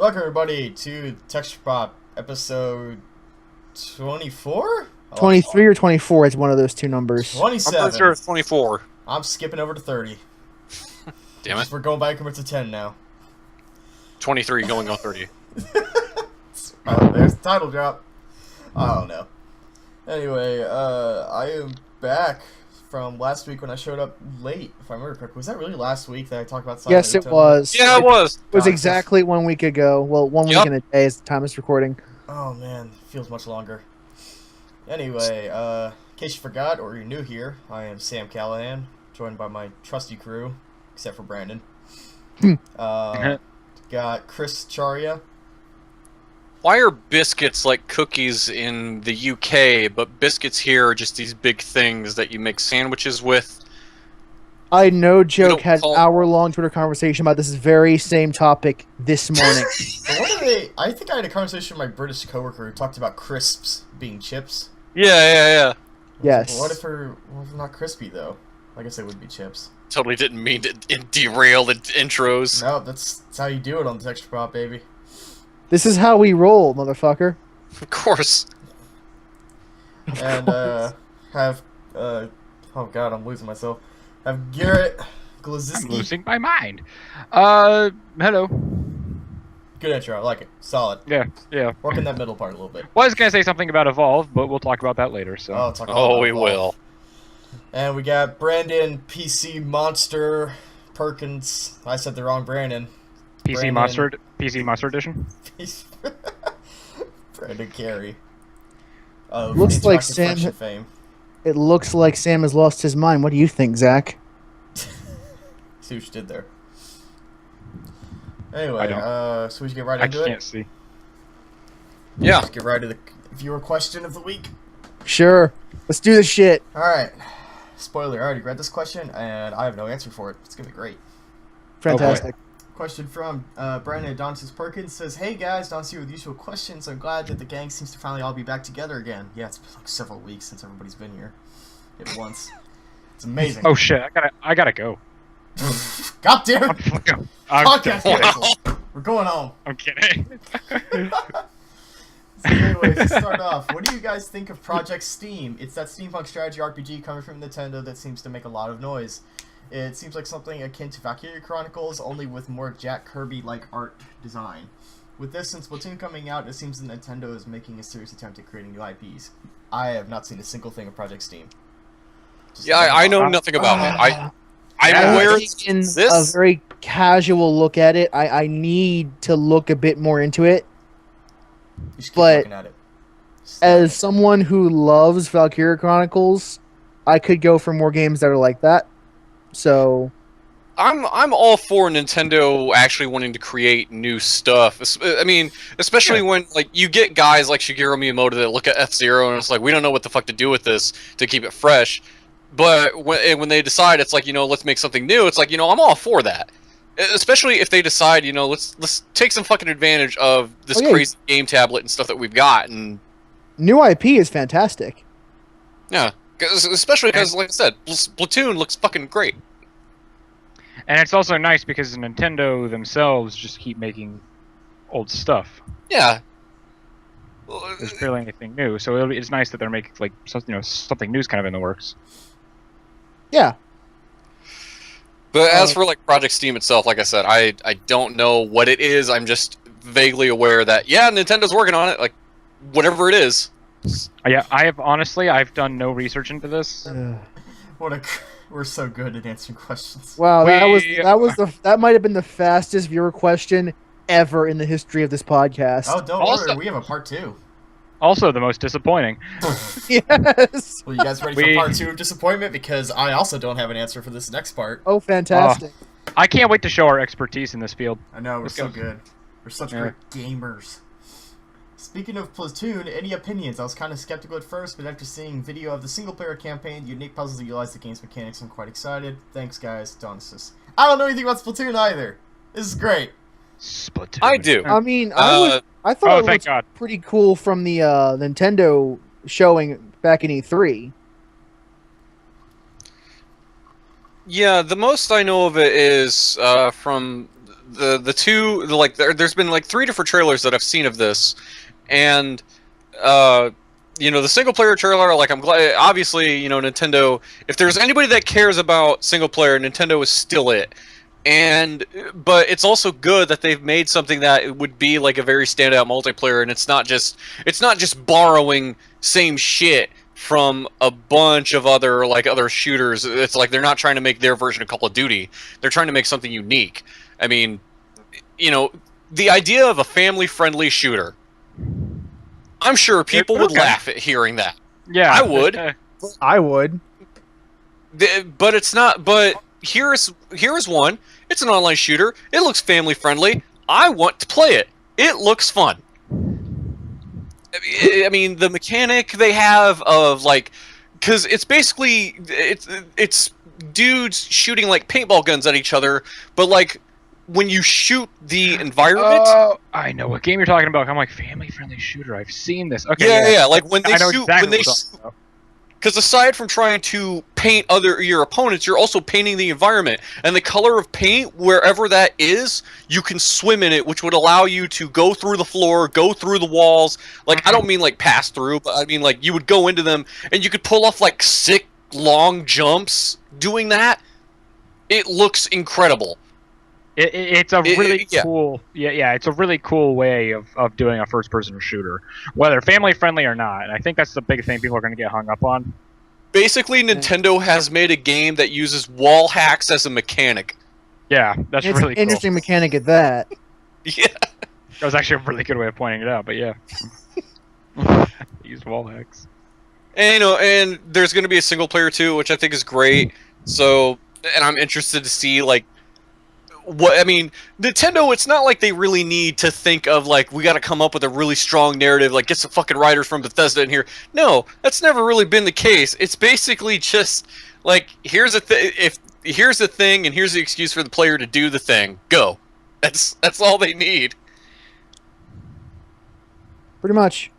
Welcome everybody to Texture Pop episode 24? 23 or 24 is one of those two numbers. 27. I'm pretty sure it's 24. I'm skipping over to 30. Damn it. We're going back to 10 now. 23 going on 30. There's the title drop. I don't know. Anyway, I am back from last week when I showed up late, if I remember correctly. Was that really last week that I talked about Silent Yes, it Nintendo? was. Yeah, it was. It was exactly 1 week ago. Well, 1 week and a day as the time is recording. Oh man, feels much longer. Anyway, in case you forgot or you're new here, I am Sam Callahan, joined by my trusty crew, except for Brandon. Got Chris Charia. Why are biscuits like cookies in the UK, but biscuits here are just these big things that you make sandwiches with? I No Joke had an call- hour-long Twitter conversation about this very same topic this morning. But what are they? I think I had a conversation with my British coworker who talked about crisps being chips. Yeah. Yes. What if they're not crispy though? I guess they would be chips. Totally didn't mean to derail the intros. No, that's how you do it on the Texture Pop, baby. This is how we roll, motherfucker. Of course. And have oh god, I'm losing myself. Have Garrett Glaziski. I'm losing my mind. Hello. Good intro, I like it. Solid. Yeah. Working that middle part a little bit. Was gonna say something about Evolve, but we'll talk about that later. So. I'll talk about Oh, that we as well. will. And we got Brandon PC Monster Perkins. I said the wrong Brandon. PC Monster Edition. Brandon Carey. Of Looks like Interactive Sam- Friendship fame. It looks like Sam has lost his mind. What do you think, Zach? See what you did there. Anyway, I don't. so we should get right I into it. can't see. Yeah. Let's get right to the viewer question of the week. Sure. Let's do this shit. Alright. Spoiler, I already read this question, and I have no answer for it. It's gonna be great. Fantastic. Question from Brandon Adonis Perkins says, "Hey guys, Don's here with usual questions. I'm glad that the gang seems to finally all be back together again. Yeah, it's been like several weeks since everybody's been here at once. It's amazing. Oh shit! I gotta go. God damn I'm it! fucking. Podcast kidding. canceled. We're going home. I'm kidding. So anyways, to start off, what do you guys think of Project Steam? It's that steampunk strategy RPG coming from Nintendo that seems to make a lot of noise. It seems like something akin to Valkyria Chronicles, only with more Jack Kirby-like art design. With this and Splatoon coming out, it seems that Nintendo is making a serious attempt at creating new IPs. I have not seen a single thing of Project Steam. Yeah, I know nothing about it. I'm Yeah, aware I've it's taken this. a very casual look at it. I need to look a bit more into it. You should keep but looking at it. As someone who loves Valkyria Chronicles, I could go for more games that are like that. So, I'm all for Nintendo actually wanting to create new stuff. I mean, especially when like you get guys like Shigeru Miyamoto that look at F-Zero and it's like, we don't know what the fuck to do with this to keep it fresh. But when they decide it's like, let's make something new, it's like, I'm all for that. Especially if they decide, let's take some fucking advantage of this crazy game tablet and stuff that we've got. And new IP is fantastic. yeah, especially because, like I said, Splatoon looks fucking great. And it's also nice because Nintendo themselves just keep making old stuff. Yeah. There's barely anything new, so it's nice that they're making like something new's kind of in the works. Yeah. But as for like Project Steam itself, like I said, I don't know what it is. I'm just vaguely aware that Nintendo's working on it. Like whatever it is. Yeah, I've done no research into this. We're so good at answering questions. Wow, that might have been the fastest viewer question ever in the history of this podcast. Oh, don't worry, we have a part 2. Also, the most disappointing. Yes. Well, you guys ready for part 2 of disappointment? Because I also don't have an answer for this next part. Oh, fantastic. I can't wait to show our expertise in this field. I know, we're Let's so go. good. We're such great gamers. Speaking of Splatoon, any opinions? I was kind of skeptical at first, but after seeing video of the single-player campaign, the unique puzzles that utilize the game's mechanics, I'm quite excited. Thanks, guys. Donesis. I don't know anything about Splatoon either. This is great. Splatoon. I do. I mean, Uh, I thought it thank looked God. pretty cool from the Nintendo showing back in E3. Yeah, the most I know of it is from there's been like 3 different trailers that I've seen of this, and the single player trailer, like, I'm glad, obviously, Nintendo, if there's anybody that cares about single player, Nintendo is still it. But it's also good that they've made something that would be like a very standout multiplayer, and it's not just borrowing same shit from a bunch of other shooters. It's like they're not trying to make their version of Call of Duty. They're trying to make something unique. I mean, the idea of a family-friendly shooter, I'm sure people would laugh at hearing that. Yeah, I would. I would. But it's not. But here's one. It's an online shooter. It looks family friendly. I want to play it. It looks fun. I mean, the mechanic they have of because it's basically it's dudes shooting like paintball guns at each other, but like when you shoot the environment. Oh, I know what game you're talking about. I'm like, family-friendly shooter. I've seen this. Okay. Yeah. Like when they shoot, exactly because aside from trying to paint your opponents, you're also painting the environment, and the color of paint wherever that is, you can swim in it, which would allow you to go through the floor, go through the walls. Like, I don't mean like pass through, but I mean like you would go into them, and you could pull off like sick long jumps doing that. It looks incredible. It's a really cool, it's a really cool way of doing a first-person shooter, whether family-friendly or not. And I think that's the big thing people are going to get hung up on. Basically, Nintendo has made a game that uses wall hacks as a mechanic. Yeah, that's It's really an interesting mechanic at that. Yeah. That was actually a really good way of pointing it out, but yeah. Use wall hacks. And, and there's going to be a single player too, which I think is great. So, and I'm interested to see, Nintendo, it's not like they really need to think of, we gotta come up with a really strong narrative, get some fucking writers from Bethesda in here. No, that's never really been the case. It's basically just, here's the thing, and here's the excuse for the player to do the thing. Go. That's all they need. Pretty much.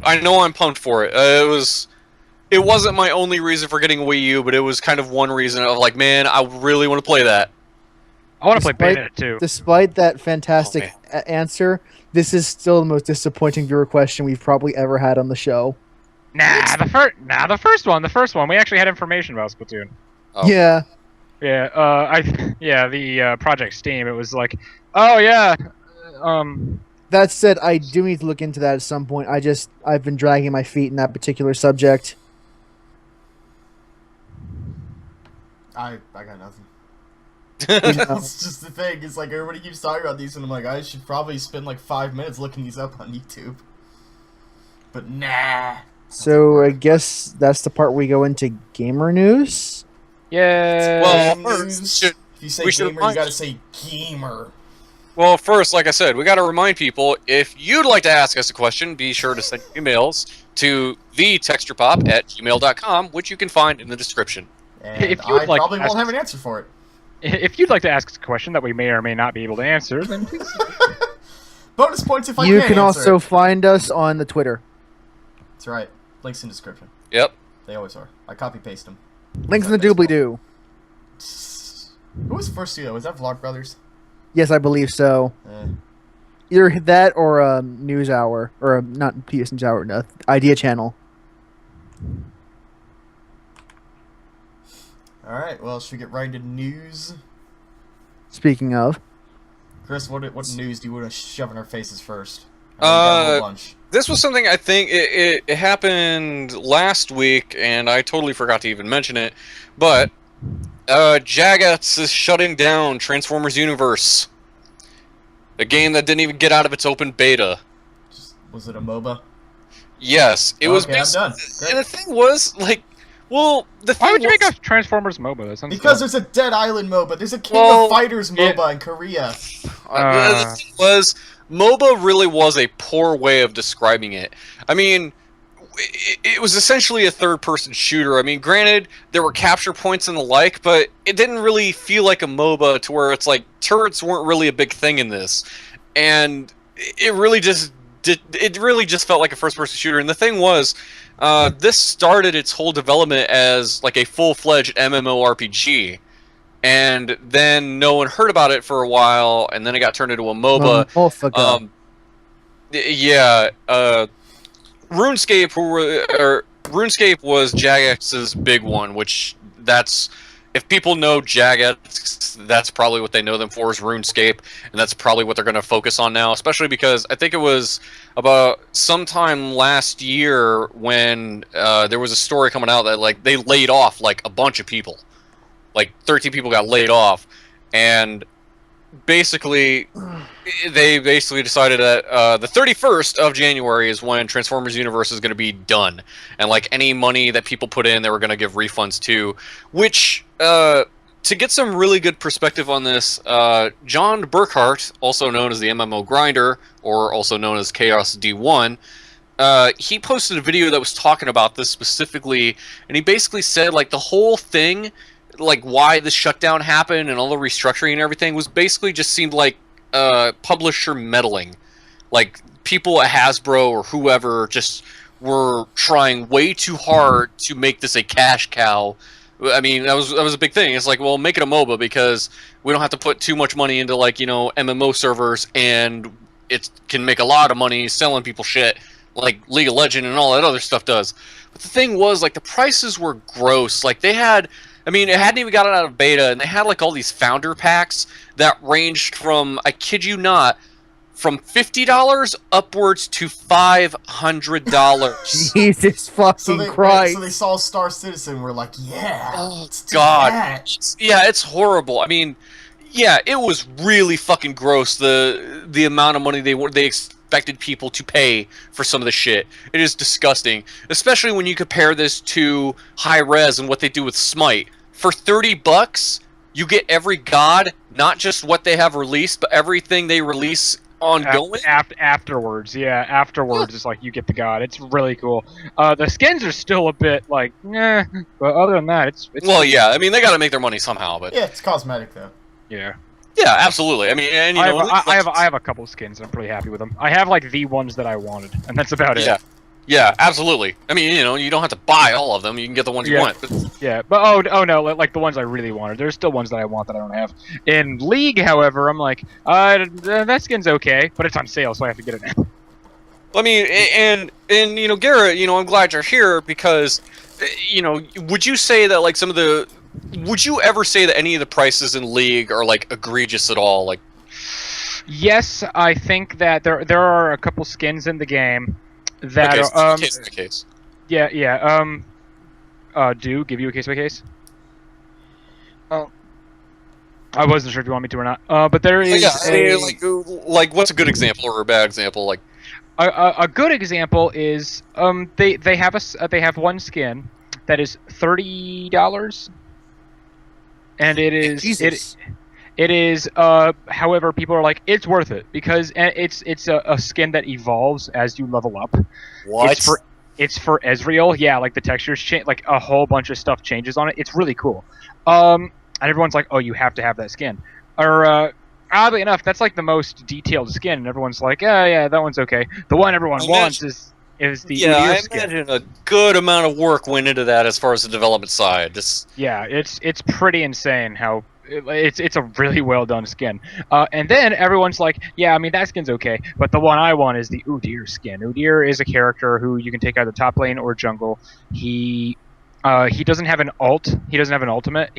I know I'm pumped for it. It wasn't my only reason for getting a Wii U, but it was kind of one reason of man, I really want to play that. I want to play Beta too. Despite that fantastic answer, this is still the most disappointing viewer question we've probably ever had on the show. The first one. We actually had information about Splatoon. Oh. Yeah. Yeah, the Project Steam. It was like, oh yeah, That said, I do need to look into that at some point. I've been dragging my feet in that particular subject. I got nothing. That's just the thing. It's like everybody keeps talking about these, and I'm like, I should probably spend 5 minutes looking these up on YouTube. But nah. So I guess that's the part where we go into gamer news. Yeah. Well, News. first, If you say gamer, you gotta say gamer. Well, first, like I said, we got to remind people, if you'd like to ask us a question, be sure to send emails to thetexturepop@gmail.com, which you can find in the description. And If you would I like probably to ask won't have us- an answer for it. If you'd like to ask us a question that we may or may not be able to answer, then please. Bonus points if I You can can answer also it. find us on the Twitter. That's right. Links in description. Yep. They always are. I copy paste them. Links in the doobly-doo. Who was first to do that? Was that Vlog Brothers? Yes, I believe so. Either that or News Hour. Or not PS News Hour, no, Idea Channel. Alright, well, should we get right into news? Speaking of. Chris, what news do you want to shove in our faces first? I know we got a whole bunch. This was something I think it happened last week, and I totally forgot to even mention it, but Jagex is shutting down Transformers Universe. A game that didn't even get out of its open beta. Was it a MOBA? Yes, it was. Okay, I'm done. Great. And the thing was, the thing Why would you was, make a Transformers MOBA? That sounds Because dumb. there's a Dead Island MOBA. There's a King Well, of Fighters yeah. MOBA in Korea. the thing was, MOBA really was a poor way of describing it. I mean, it was essentially a third-person shooter. I mean, granted, there were capture points and the like, but it didn't really feel like a MOBA to where it's like turrets weren't really a big thing in this, and it really just felt like a first-person shooter. And the thing was, this started its whole development as like a full-fledged MMORPG, and then no one heard about it for a while, and then it got turned into a MOBA. Yeah, RuneScape was Jagex's big one, which that's, if people know Jagex, that's probably what they know them for, is RuneScape, and that's probably what they're going to focus on now, especially because I think it was about sometime last year when there was a story coming out that like they laid off like a bunch of people. Like 13 people got laid off, and basically they decided that the 31st of January is when Transformers Universe is going to be done, and like any money that people put in, they were going to give refunds to. Which to get some really good perspective on this, John Burkhart, also known as the MMO Grinder, or also known as Chaos D1, he posted a video that was talking about this specifically, and he basically said like the whole thing, like why the shutdown happened and all the restructuring and everything, was basically just seemed like publisher meddling. Like people at Hasbro or whoever just were trying way too hard to make this a cash cow. I mean, that was a big thing. It's like, well, make it a MOBA because we don't have to put too much money into, like, you know, MMO servers, and it can make a lot of money selling people shit like League of Legends and all that other stuff does. But the thing was, like, the prices were gross. Like, they had, I mean, it hadn't even gotten out of beta, and they had, like, all these founder packs that ranged from, I kid you not, from $50 upwards to $500. Jesus fucking Christ! So they saw Star Citizen, and were like, "Yeah, let's do God, that." Yeah, it's horrible. I mean, yeah, it was really fucking gross. The amount of money they expected people to pay for some of the shit. It is disgusting, especially when you compare this to High Res and what they do with Smite. For $30, you get every god, not just what they have released, but everything they release ongoing. Afterwards, it's like you get the god. It's really cool. The skins are still a bit like, nah, but other than that, it's well, yeah. I mean, they got to make their money somehow, but yeah, it's cosmetic though. Yeah. Yeah, absolutely. I mean, and you know, I have a couple of skins. I'm pretty happy with them. I have like the ones that I wanted, and that's about it. Yeah, absolutely. I mean, you know, you don't have to buy all of them. You can get the ones you want. Yeah, but oh no, like the ones I really wanted. There's still ones that I want that I don't have. In League, however, I'm like, that skin's okay, but it's on sale, so I have to get it now. I mean, and you know, Garrett, you know, I'm glad you're here because, you know, would you say that like would you ever say that any of the prices in League are like egregious at all? Like, yes, I think that there are a couple skins in the game that case by case. Yeah. Do give you a case by case? Oh, I wasn't sure if you want me to or not. But there is like what's a good example or a bad example? Like a good example is they have one skin that is $30, and it is Jesus. It is, however, people are like, it's worth it because it's a skin that evolves as you level up. What? It's for Ezreal. Yeah, like the textures change, like a whole bunch of stuff changes on it. It's really cool. And everyone's like, oh, you have to have that skin. Or oddly enough, that's like the most detailed skin, and everyone's like, yeah, that one's okay. The one everyone wants is the I skin. imagine a good amount of work went into that as far as the development side. Yeah, it's pretty insane how. It's a really well done skin, and then everyone's like, yeah, I mean that skin's okay, but the one I want is the Udyr skin. Udyr is a character who you can take either top lane or jungle. He doesn't have an ult. He doesn't have an ultimate.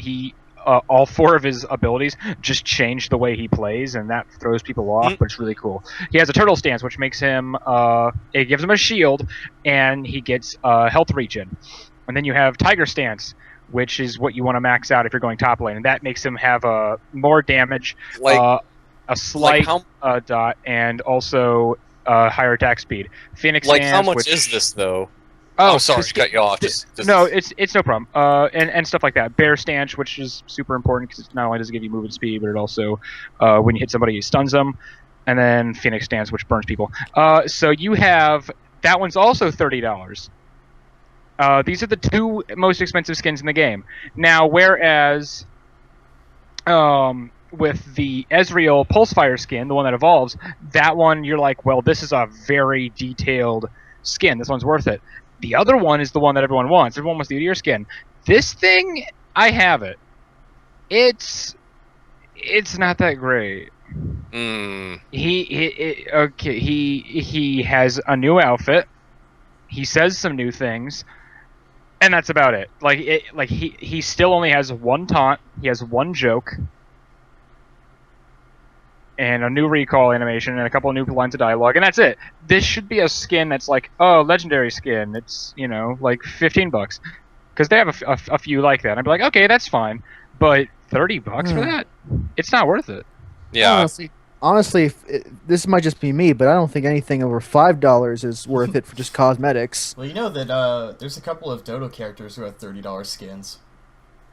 All four of his abilities just change the way he plays, and that throws people off. But it's really cool. He has a turtle stance, which makes him it gives him a shield, and he gets health regen. And then you have tiger stance, which is what you want to max out if you're going top lane, and that makes him have more damage, a slight dot, and also higher attack speed. Phoenix like Stance, how much is this though? Oh, sorry to cut you off. No, it's no problem. And stuff like that. Bear Stance, which is super important because not only does it give you movement speed, but it also when you hit somebody, it stuns them. And then Phoenix Stance, which burns people. So you have that one's also $30. These are the two most expensive skins in the game. Now, whereas with the Ezreal Pulsefire skin, the one that evolves, that one you're like, well, this is a very detailed skin. This one's worth it. The other one is the one that everyone wants. Everyone wants the Udyr skin. This thing, I have it. It's not that great. Mm. He has a new outfit. He says some new things, and that's about it. He still only has one taunt. He has one joke, and a new recall animation, and a couple of new lines of dialogue, and that's it. This should be a skin that's like, oh, legendary skin. It's like $15, because they have a few like that. And I'd be like, okay, that's fine, but $30 for that? It's not worth it. Yeah. Honestly, this might just be me, but I don't think anything over $5 is worth it for just cosmetics. Well, you know that there's a couple of Dodo characters who have $30 skins.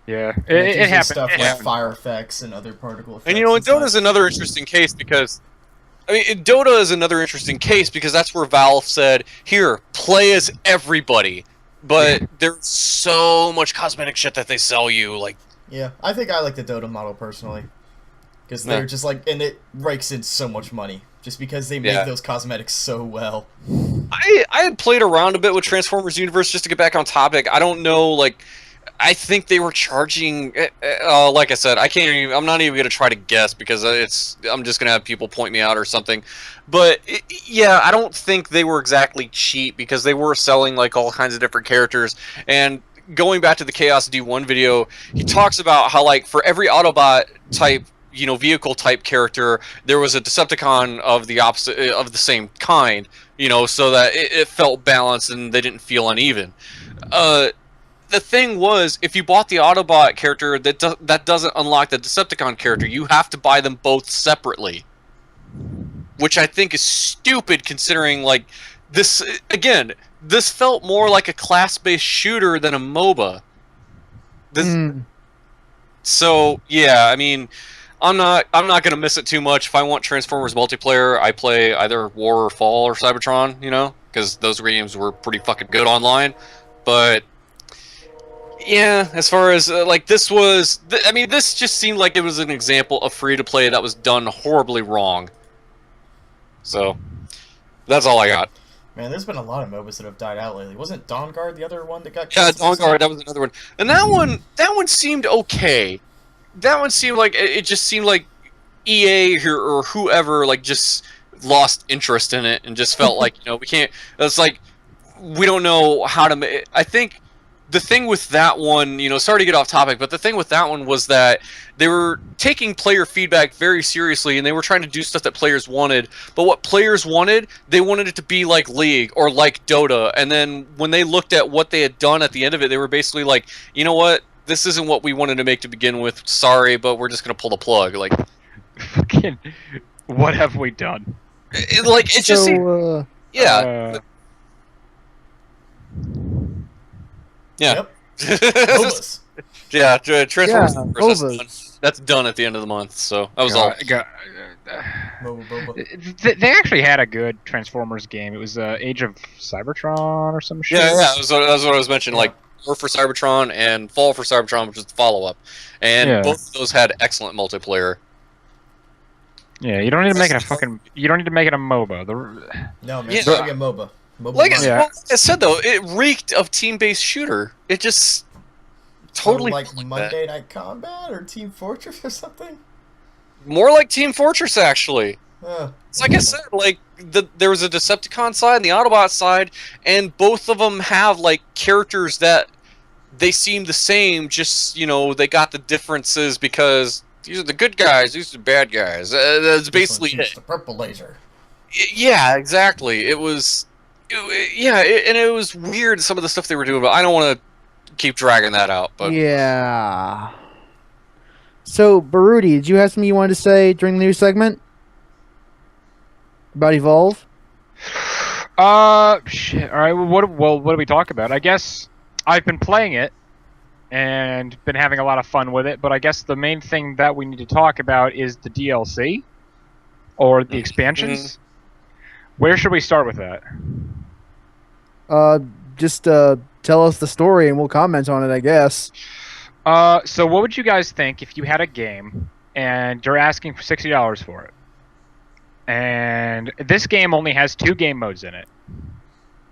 Yeah, And it's it usually happens. Stuff It like happens. fire effects and other particle effects. And you know, stuff. Dota's another interesting case because, I mean, Dota is another interesting case because that's where Valve said, "Here, play as everybody," but there's so much cosmetic shit that they sell you. Like, Yeah, I think I like the Dota model personally, because they're just like, and it rakes in so much money just because they make those cosmetics so well. I had played around a bit with Transformers Universe just to get back on topic. I don't know, like, I think they were charging. Like I said, I'm not even gonna try to guess because I'm just gonna have people point me out or something. But yeah, I don't think they were exactly cheap because they were selling like all kinds of different characters. And going back to the Chaos D1 video, he talks about how like for every Autobot type, vehicle type character, there was a Decepticon of the opposite of the same kind. So that it felt balanced and they didn't feel uneven. The thing was, if you bought the Autobot character, that doesn't unlock the Decepticon character. You have to buy them both separately, which I think is stupid considering, like, this, again, this felt more like a class-based shooter than a MOBA. So, yeah, I mean, I'm not going to miss it too much. If I want Transformers multiplayer, I play either War or Fall or Cybertron, because those games were pretty fucking good online. But yeah, as far as like this was, this just seemed like it was an example of free to play that was done horribly wrong. So that's all I got. Man, there's been a lot of MOBAs that have died out lately. Wasn't Dawn Guard the other one that got? Yeah, Dawn Guard, that was another one, and that one seemed okay. That one seemed like it just seemed like EA or whoever like just lost interest in it and just felt like we can't. It's like we don't know how to make. I think the thing with that one, sorry to get off topic, but the thing with that one was that they were taking player feedback very seriously and they were trying to do stuff that players wanted. But what players wanted, they wanted it to be like League or like Dota. And then when they looked at what they had done at the end of it, they were basically like, you know what? This isn't what we wanted to make to begin with. Sorry, but we're just going to pull the plug. Like, fucking, what have we done? It just seemed, yeah. Yeah. Yep. MOBAs. Yeah, Transformers. MOBAs. That's done at the end of the month, so that was all. MOBA. They actually had a good Transformers game. It was Age of Cybertron or some shit. Yeah, that's what I was mentioning. Like, War for Cybertron and Fall for Cybertron, which was the follow-up. And both of those had excellent multiplayer. Yeah, you don't need to make it a fucking. You don't need to make it a MOBA. No, man, it's gotta be a MOBA. Like I said, though, it reeked of team-based shooter. It just totally like Monday Night Combat or Team Fortress or something. More like Team Fortress, actually. It's like I said, like there was a Decepticon side and the Autobot side, and both of them have like characters that they seem the same. Just they got the differences because these are the good guys, these are the bad guys. That's basically it. The purple laser. Yeah, exactly. It was. And it was weird some of the stuff they were doing, but I don't want to keep dragging that out. But yeah. So, Baruti, did you have something you wanted to say during the news segment about Evolve? Shit. All right. What do we talk about? I guess I've been playing it and been having a lot of fun with it, but I guess the main thing that we need to talk about is the DLC or the expansions. Where should we start with that? Just tell us the story and we'll comment on it, I guess. So what would you guys think if you had a game and you're asking for $60 for it? And this game only has 2 game modes in it.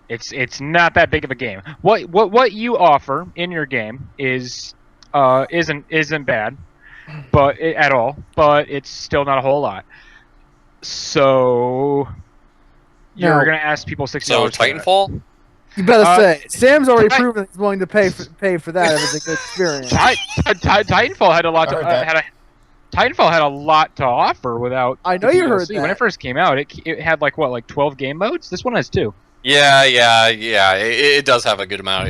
It's not that big of a game. What you offer in your game isn't bad. at all. But it's still not a whole lot. So you're No. gonna ask people $60. So for that. Titanfall. You better Uh, say Sam's already Ti- proven he's willing to pay for that if it's a good experience. Titanfall had a lot I to heard that. Titanfall had a lot to offer without. I know the you heard DLC. When that. it first came out, it had like 12 game modes. This one has 2. Yeah. It does have a good amount.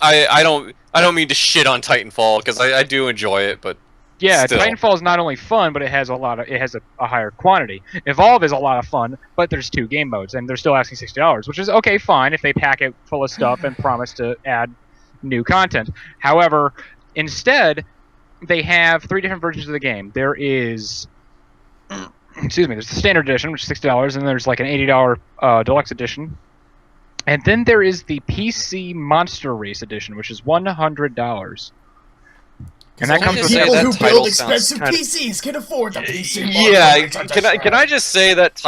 I don't mean to shit on Titanfall because I do enjoy it, but Yeah, still. Titanfall is not only fun, but it has a higher quantity. Evolve is a lot of fun, but there's 2 game modes, and they're still asking $60, which is okay, fine if they pack it full of stuff and promise to add new content. However, instead, they have 3 different versions of the game. There is, excuse me, there's the standard edition, which is $60, and there's like an $80 deluxe edition. And then there is the PC Monster Race edition, which is $100. And that comes with say people that who title build sounds expensive kinda- PCs can afford the PC. Yeah, can I just say that?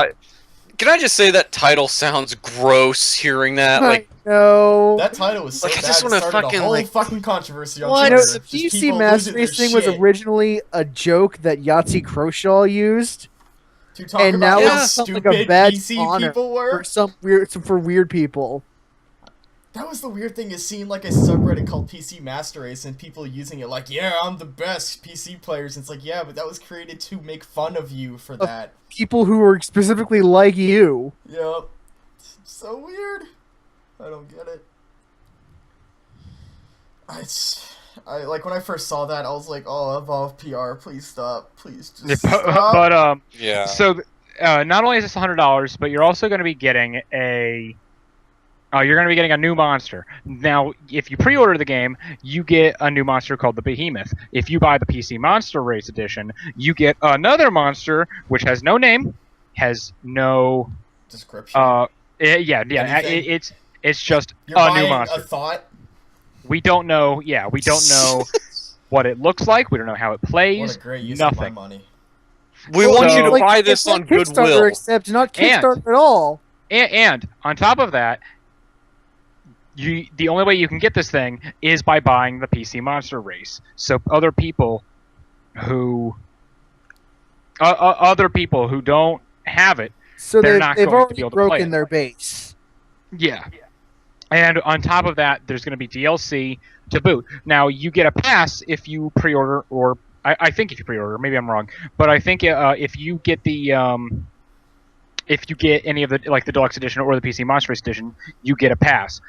Can I just say that title sounds gross? Hearing that, like, no. That title was so Like, I bad, just it wanna started fucking, a whole like- fucking controversy on What? You know, Twitter. the Just PC people Master losing their Race thing was shit. originally a joke that Yahtzee Croshaw used To talk and about now how it's something like stupid a badge PC of honor people were. for weird people. That was the weird thing, is seeing like a subreddit called PC Master Race and people using it like, yeah, I'm the best PC players. And it's like, yeah, but that was created to make fun of you for that. People who were specifically like you. Yep. So weird. I don't get it. I like when I first saw that, I was like, oh, Evolve PR, please stop. Please just stop. But yeah. so not only is this $100, but you're also going to be getting a new monster. Now, if you pre-order the game, you get a new monster called the Behemoth. If you buy the PC Monster Race Edition, you get another monster which has no name, has no Description. It's just You're a buying new monster. a thought. We don't know. Yeah, we don't know what it looks like. We don't know how it plays. What a great use of my Nothing. money. We want you to So- buy it's this on like Kickstarter, goodwill. except not And- Kickstarter at all. And on top of that, the only way you can get this thing is by buying the PC Monster Race. So other people who don't have it, So they're they've, not they've going to already be able to play broken it. their base. yeah. And on top of that, there's going to be DLC to boot. Now you get a pass if you pre-order, or I think if you pre-order, maybe I'm wrong, but I think if you get if you get any of the the deluxe edition or the PC Monster Race edition, you get a pass.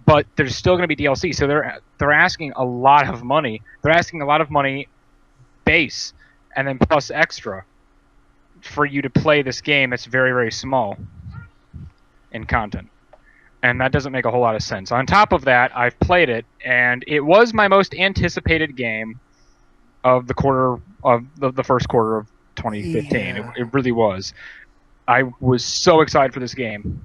But there's still going to be DLC, so they're asking a lot of money. They're asking a lot of money base, and then plus extra for you to play this game that's very, very small in content. And that doesn't make a whole lot of sense. On top of that, I've played it, and it was my most anticipated game of the first quarter of 2015. Yeah. It really was. I was so excited for this game.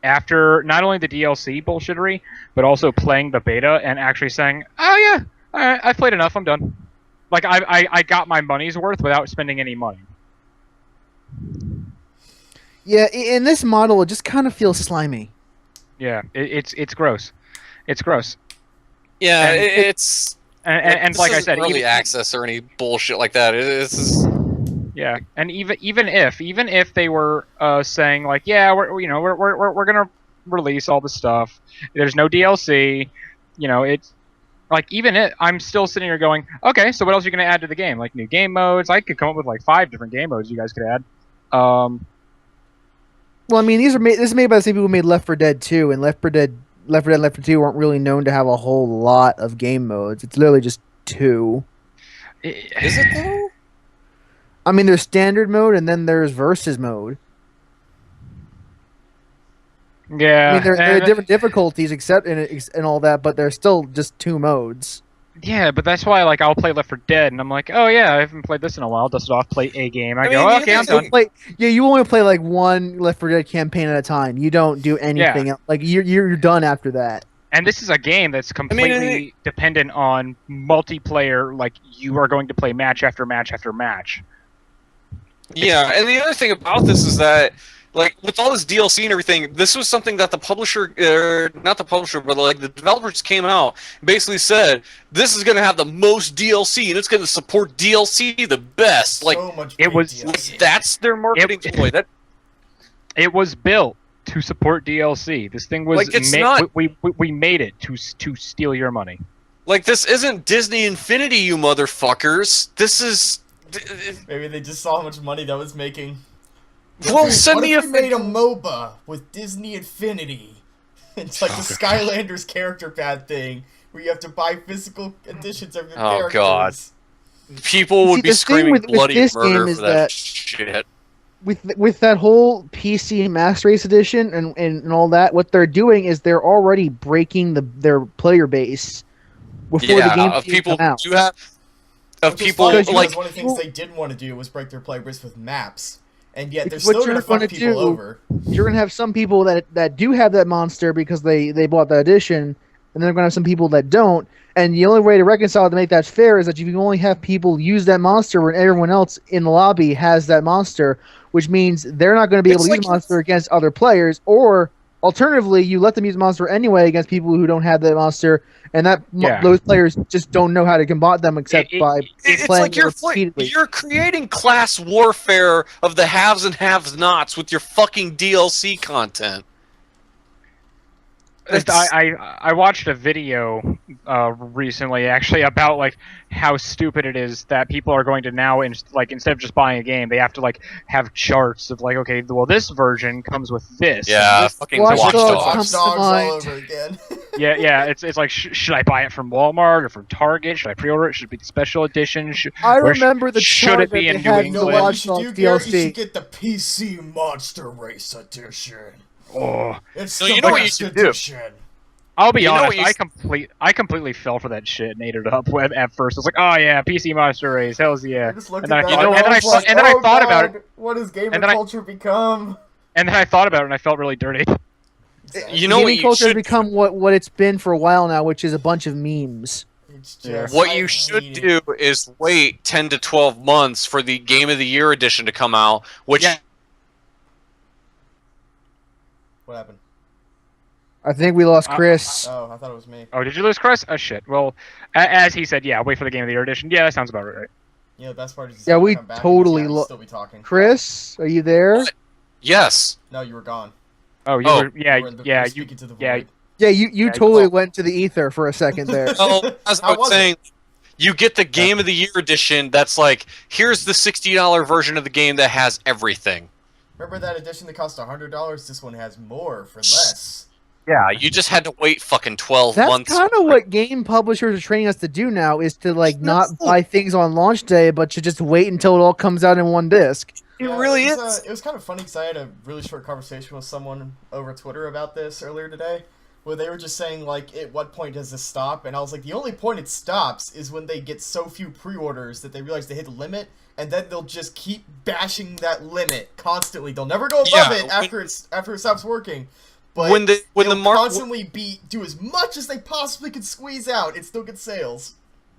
After not only the DLC bullshittery, but also playing the beta and actually saying, "Oh yeah, all right, I've played enough. I'm done." Like I got my money's worth without spending any money. Yeah, in this model, it just kind of feels slimy. Yeah, it's gross. It's gross. Yeah, And- it's And this like I isn't said, early access or any bullshit like that. This is yeah, and even if they were saying like, yeah, we're gonna release all the stuff. There's no DLC. It's like I'm still sitting here going, okay, so what else are you gonna add to the game? Like new game modes? I could come up with like 5 different game modes you guys could add. Well, I mean, this is made by the same people who made Left 4 Dead 2, and Left 4 Dead and Left 4 2 aren't really known to have a whole lot of game modes. It's literally just 2. is it though? I mean, there's standard mode, and then there's versus mode. Yeah, I mean, there are and- different difficulties except and all that, but there's still just 2 modes. Yeah, but that's why I'll play Left 4 Dead, and I'm like, oh yeah, I haven't played this in a while. Dust it off, play a game. I go, mean, okay, I'm you- done. You only play like one Left 4 Dead campaign at a time. You don't do anything else. Like you're done after that. And this is a game that's completely dependent on multiplayer. Like you are going to play match after match after match. Yeah, and the other thing about this is that Like, with all this DLC and everything, this was something that the publisher, not the publisher, but like the developers came out and basically said, this is going to have the most DLC and it's going to support DLC the best. Like, So much it great was- DLC. that's their marketing ploy. That It was built to support DLC. This thing was Like, it's not- we made it to steal your money. Like, this isn't Disney Infinity, you motherfuckers. This is... Maybe they just saw how much money that was making. Well, send What me if a... we made a MOBA with Disney Infinity? It's like the Skylanders character pad thing, where you have to buy physical editions of your Oh, characters. God. People would See, be the thing screaming with bloody this murder game is for that that- shit. With that whole PC Master Race edition and all that, what they're doing is they're already breaking their player base before the game of even people come out. who have... Of Which is people, funny, Because because like... one of the things they didn't want to do was break their player base with maps, and yet they're Because what still going you're to fuck gonna people do- over. You're gonna have some people that do have that monster because they bought that edition, and they're gonna have some people that don't. And the only way to reconcile to make that fair is that you can only have people use that monster when everyone else in the lobby has that monster, which means they're not going to be able It's to use like- the monster against other players. Or alternatively, you let them use the monster anyway against people who don't have that monster, and Yeah. those players just don't know how to combat them except by It's playing like repeatedly. you're creating class warfare of the haves and have-nots with your fucking DLC content. I watched a video recently actually about like how stupid it is that people are going to now instead of just buying a game, they have to like have charts of like, okay, well, this version comes with this. Yeah, and fucking Watch Watch Dogs Dogs. comes to Watch Dogs all mind. over again. yeah. It's like should I buy it from Walmart or from Target? Should I pre-order it? Should it be the special edition? I where sh- remember the should chart it be that in they New had You for know the what you Watch should Dogs do, Garrett? You DLC. should get the PC Monster Race Edition. Oh, It's No, the you know what you best should do? edition. I'll be You know honest. what you I completely fell for that shit and ate it up at first. I was like, oh yeah, PC Monster Race, hell's yeah. I just looked And at then that I thought- and and then I was like, and then I "Oh, thought about it. God, What has gamer And then I- culture become? And then I thought about it and I felt really dirty. You know what Gaming you culture has should become what it's been for a while now, which is a bunch of memes. It's Yeah. just, What I you should hate it. do is wait 10 to 12 months for the Game of the Year edition to come out, which Yeah. What happened? I think we lost Chris. Oh, I thought it was me. Oh, did you lose Chris? Oh shit. Well, as he said, yeah, wait for the Game of the Year edition. Yeah, that sounds about right. You know, the best part is Yeah, we come back and totally just lo- still be talking. Chris, are you there? yes. No, you were gone. Oh, you Oh. were, yeah, You were in the- yeah, you were you, speaking to the yeah. void. Yeah, you Yeah, totally well- went to the ether for a second there. Oh, as I How was was it? saying, you get the Game of the Year edition that's like, here's the $60 version of the game that has everything. Remember that edition that cost $100? This one has more for less. Yeah, you just had to wait fucking 12 That's months. kind of what game publishers are training us to do now, is to like not No. buy things on launch day, but to just wait until it all comes out in one disc. It Yeah, really it is. was, it was kind of funny because I had a really short conversation with someone over Twitter about this earlier today, where they were just saying, like, at what point does this stop? And I was like, the only point it stops is when they get so few pre-orders that they realize they hit the limit, and then they'll just keep bashing that limit constantly. They'll never go above Yeah, it after it stops working. But when the they'll market, constantly do as much as they possibly could squeeze out and still get sales.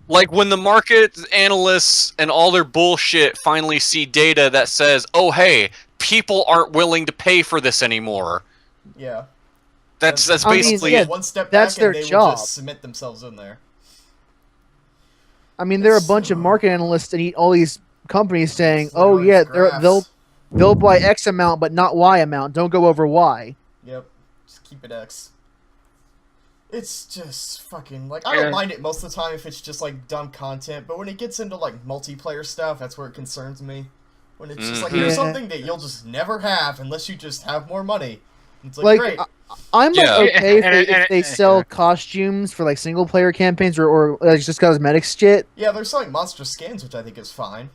like when the market analysts and all their bullshit finally see data that says, "Oh, hey, people aren't willing to pay for this anymore." Yeah. That's I mean, basically yeah, it. One step that's back and their they job. will just cement themselves in there. I mean, there are a It's bunch of so- market analysts and all these companies saying, It's "Oh literally yeah, graphs. they'll buy X amount, but not Y amount. Don't go over Y." Yep. Just keep it X. It's just fucking, like, I don't Yeah. mind it most of the time if it's just, like, dumb content, but when it gets into, like, multiplayer stuff, that's where it concerns me. When it's just, like, Mhm. here's Yeah. something that you'll just never have unless you just have more money. It's like, Like, great. I'm like Yeah. okay if And- they, and- if they and- sell costumes for like single player campaigns or like just cosmetic shit. Yeah, they're selling monster skins, which I think is fine.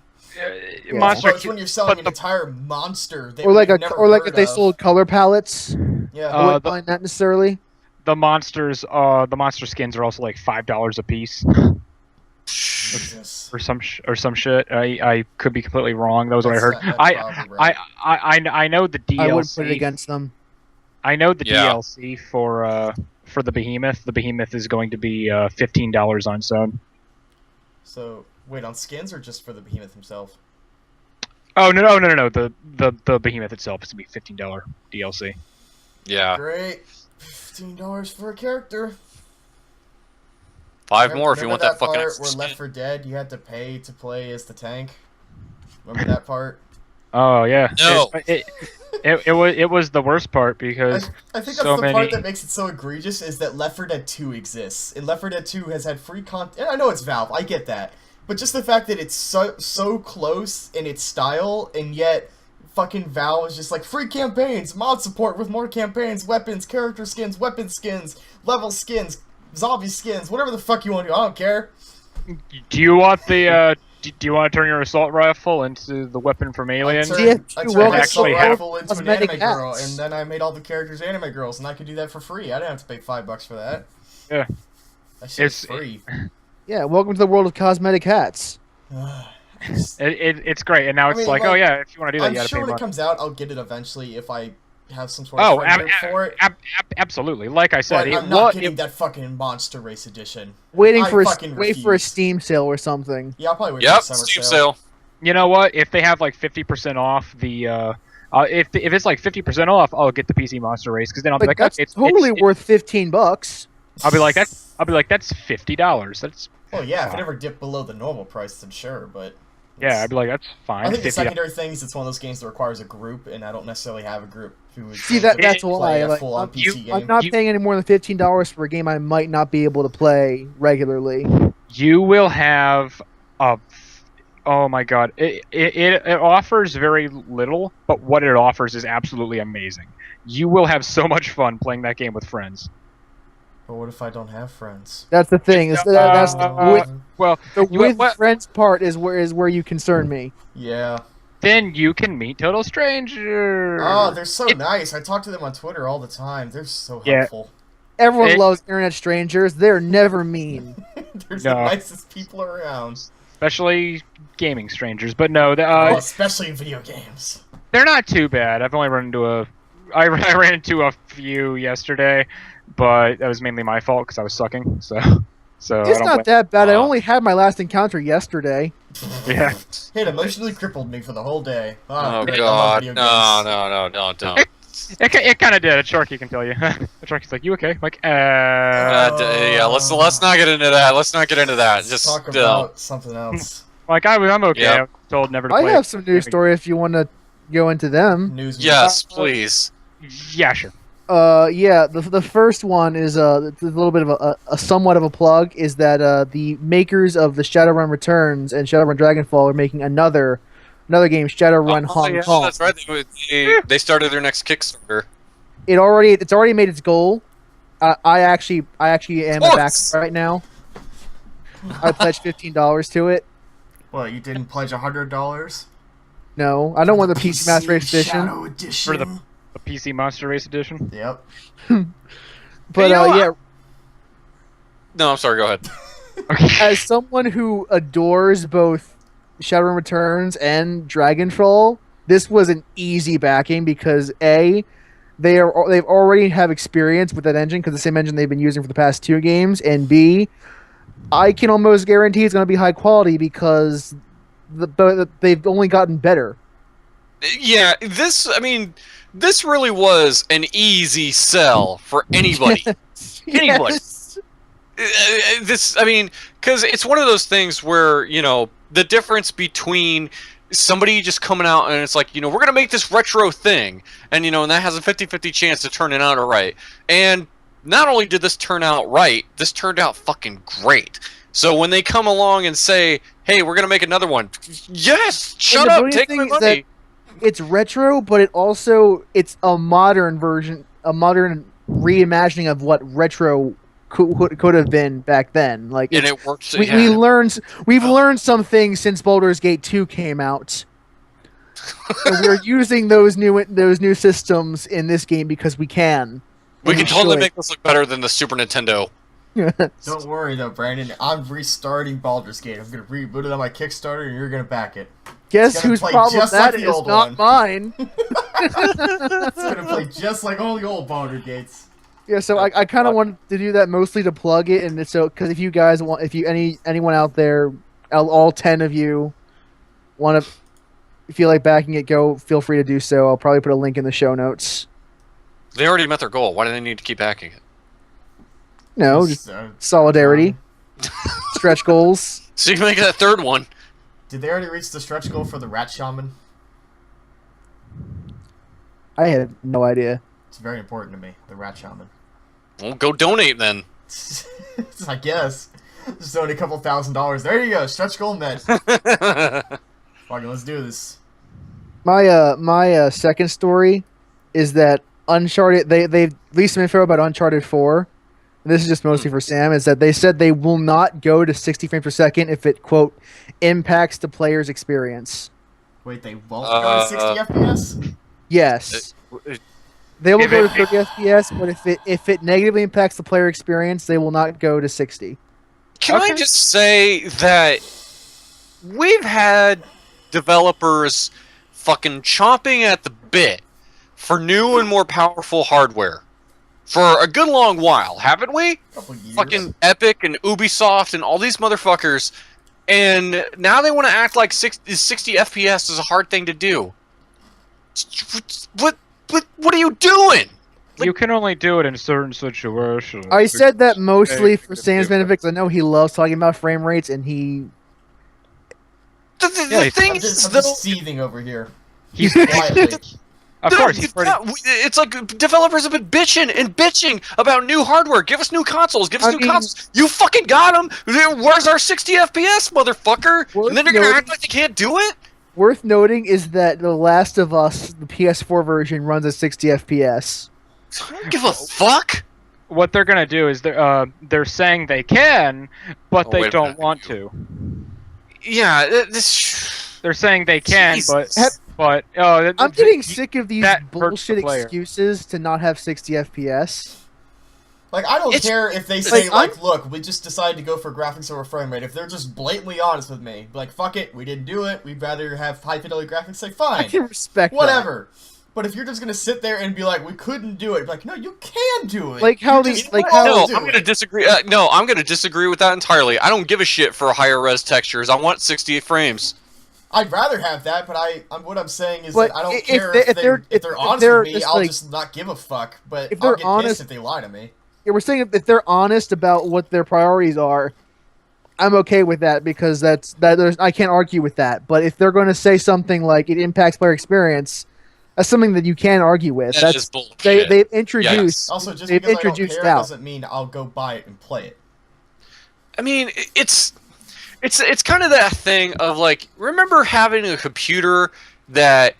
Monster. But it's when you're selling but an the- entire monster that Or like we've never if heard they of. sold color palettes. Yeah. I wouldn't the- mind that necessarily. The monster skins are also like $5 a piece Jesus. or some shit. I could be completely wrong. That was what I heard. That's probably right. I know the DLC. I wouldn't put it against them. I know the Yeah. DLC for the Behemoth. The Behemoth is going to be $15 on its own. So, wait, on skins or just for the behemoth himself? Oh no! The behemoth itself is gonna be $15 DLC. Yeah, Great. $15 for a character. five more if you want that fucking part extra where skin. Left 4 Dead, you had to pay to play as the tank? Remember that part? Oh yeah. No. It was the worst part because I think that's so the many. part that makes it so egregious is that Left 4 Dead 2 exists. And Left 4 Dead 2 has had free content. And I know it's Valve, I get that. But just the fact that it's so close in its style, and yet fucking Valve is just like, free campaigns, mod support with more campaigns, weapons, character skins, weapon skins, level skins, zombie skins, whatever the fuck you want to do, I don't care. Do you want the do you want to turn your assault rifle into the weapon from Alien? I turned my assault actually have rifle into an cosmetic anime girl, hats. and then I made all the characters anime girls, and I could do that for free. I didn't have to pay $5 for that. Yeah. That shit's free. Yeah, welcome to the world of cosmetic hats. It's great, and now it's mean, like, oh yeah, if you want to do that, I'm you gotta sure pay when it money. comes out, I'll get it eventually if I have some sort of Oh, friend group for it. absolutely. Like I said, But I'm not getting that fucking Monster Race edition. Wait I for fucking a refuse. Steam sale or something. Yeah, I'll probably wait Yep, for the summer Steam sale. sale. You know what? If they have like 50% off the, if it's like 50% off, I'll get the PC Monster Race because then I'll be Like, like, that's okay, totally worth $15. I'll be like that's $50. That's Well, yeah, if it fine. ever dipped below the normal price, then sure, but... Yeah, I'd be like, that's fine. I think the $50. secondary thing is it's one of those games that requires a group, and I don't necessarily have a group who is See, going to that's play why. a Like, full-on PC game. I'm not paying any more than $15 for a game I might not be able to play regularly. You will have a. Oh my god! It offers very little, but what it offers is absolutely amazing. You will have so much fun playing that game with friends. But what if I don't have friends? That's the thing. That's Well, the you- with what- friends part is where you concern me. Yeah. then you can meet total strangers. Oh, they're so nice. I talk to them on Twitter all the time. They're so Yeah. helpful. Everyone loves internet strangers. They're never mean. They're the No. nicest people around. Especially gaming strangers. But no, Oh, especially in video games. they're not too bad. I've only run into I ran into a few yesterday, but that was mainly my fault because I was sucking. So It's I don't not that bad. I only had my last encounter yesterday. Yeah. It emotionally crippled me for the whole day. Oh great, I love god, video no, don't. It kind of did. Sharky can tell you. Sharky's like, you okay? I'm like, Yeah, let's not get into that. Let's not get into that. Let's Just talk about something else. like I'm okay. Yep. I was told never to I play. have some news story if you want to go into them. News. yes, please. Yeah, sure. Yeah, the first one is it's a little bit of a somewhat of a plug. Is that the makers of the Shadowrun Returns and Shadowrun Dragonfall are making another game, Shadowrun Hong yeah, Kong. that's right. They started their next Kickstarter. It's already made its goal. I actually am a back right now. I pledged $15 to it. Well, you didn't pledge $100? No, I don't want the PC Master Race edition. Shadow Edition. For the PC Monster Race Edition. Yep. But You know what? yeah, No, I'm sorry. Go ahead. as someone who adores both Shadowrun Returns and Dragonfall, this was an easy backing because they've already have experience with that engine because the same engine they've been using for the past 2 games, and B, I can almost guarantee it's going to be high quality because they've only gotten better. Yeah, this really was an easy sell for anybody. Anybody. Yes. Because it's one of those things where, the difference between somebody just coming out and it's like, we're going to make this retro thing, and that has a 50-50 chance to turn it out all right. And not only did this turn out right, this turned out fucking great. So when they come along and say, hey, we're going to make another one, yes, shut up, take my money. It's retro, but it's a modern version, a modern reimagining of what retro could have been back then. Like, And it works. we've learned some things since Baldur's Gate 2 came out. And we're using those new systems in this game because we can. We And can totally should. make this look better than the Super Nintendo. Don't worry though, Brandon. I'm restarting Baldur's Gate. I'm gonna reboot it on my Kickstarter, and you're gonna back it. Guess It's gonna whose play problem just that like the is? old Not one. mine. It's gonna play just like all the old Baldur Gates. Yeah, so I kind of wanted to do that mostly to plug it, and so because if you guys want, anyone out there, all 10 of you want to, if you like backing it, go. Feel free to do so. I'll probably put a link in the show notes. They already met their goal. Why do they need to keep backing it? No, just solidarity, stretch goals. So you can make that third one. Did they already reach the stretch goal for the Rat Shaman? I had no idea. It's very important to me, the Rat Shaman. Well, go donate then. I guess. Just donate a couple $1,000s. There you go, stretch goal met. Fucking, let's do this. My second story is that Uncharted. They released some info about Uncharted 4. And this is just mostly for Sam. Is that they said they will not go to 60 frames per second if it quote impacts the player's experience. Wait, they won't go to 60 FPS? Yes. They will go to 30 FPS, but if it negatively impacts the player experience, they will not go to 60. Can I just say that we've had developers fucking chomping at the bit for new and more powerful hardware for a good long while, haven't we? Couple years. Fucking Epic and Ubisoft and all these motherfuckers, and now they want to act like 60 FPS is a hard thing to do. What are you doing? You can only do it in certain situations. I said that mostly for Sam's benefit because I know he loves talking about frame rates, and he. The thing I'm is, just seething over here. He's Quietly. Of course, he's pretty. It's like developers have been bitching about new hardware. Give us new consoles. Give us new consoles. You fucking got them. Where's our 60 FPS, motherfucker? And then they're gonna act like they can't do it. Worth noting is that The Last of Us, the PS4 version, runs at 60 FPS. I don't give a fuck. What they're gonna do is they're saying they can, but they don't want to. Yeah, They're saying they can, Jesus. but I'm getting sick of these that hurts bullshit the player. excuses to not have 60 FPS. Like, I don't care if they say, like, look, we just decided to go for graphics over frame rate. If they're just blatantly honest with me, like, fuck it, we didn't do it, we'd rather have high-fidelity graphics, like, fine. I can respect whatever. But if you're just gonna sit there and be like, we couldn't do it, like, no, you can do it. Like how these, No, I'm gonna disagree. No, I'm gonna disagree with that entirely. I don't give a shit for higher res textures. I want 60 frames. I'd rather have that, but what I'm saying is But that I don't if care they- if they're honest they're with me. just I'll like- just not give a fuck. But if I'll they're get honest- pissed if they lie to me. Yeah, we're saying if they're honest about what their priorities are, I'm okay with that because I can't argue with that. But if they're going to say something like it impacts player experience, that's something that you can argue with. That's just bullshit. They've introduced. Also, just they've because I don't introduced care doubt. doesn't mean I'll go buy it and play it. I mean, it's kind of that thing of like, remember having a computer that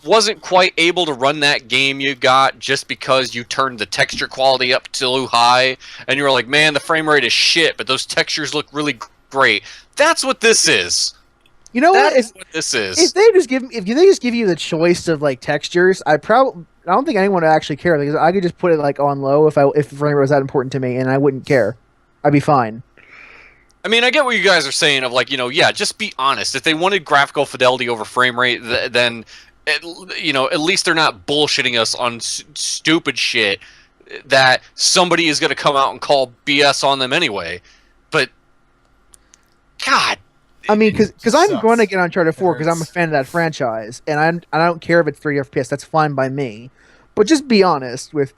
wasn't quite able to run that game you got just because you turned the texture quality up too high, and you were like, man, the frame rate is shit, but those textures look really great. That's what this is. You know what? That's what this is. If they just give you the choice of like textures, I don't think anyone would actually care because I could just put it like on low if the frame rate was that important to me, and I wouldn't care. I'd be fine. I mean, I get what you guys are saying of like, yeah, just be honest. If they wanted graphical fidelity over frame rate, then, at least they're not bullshitting us on stupid shit that somebody is going to come out and call BS on them anyway. But, God. I mean, because I'm sucks. going to get Uncharted 4 because I'm a fan of that franchise, and I don't care if it's 30 FPS. That's fine by me. But just be honest with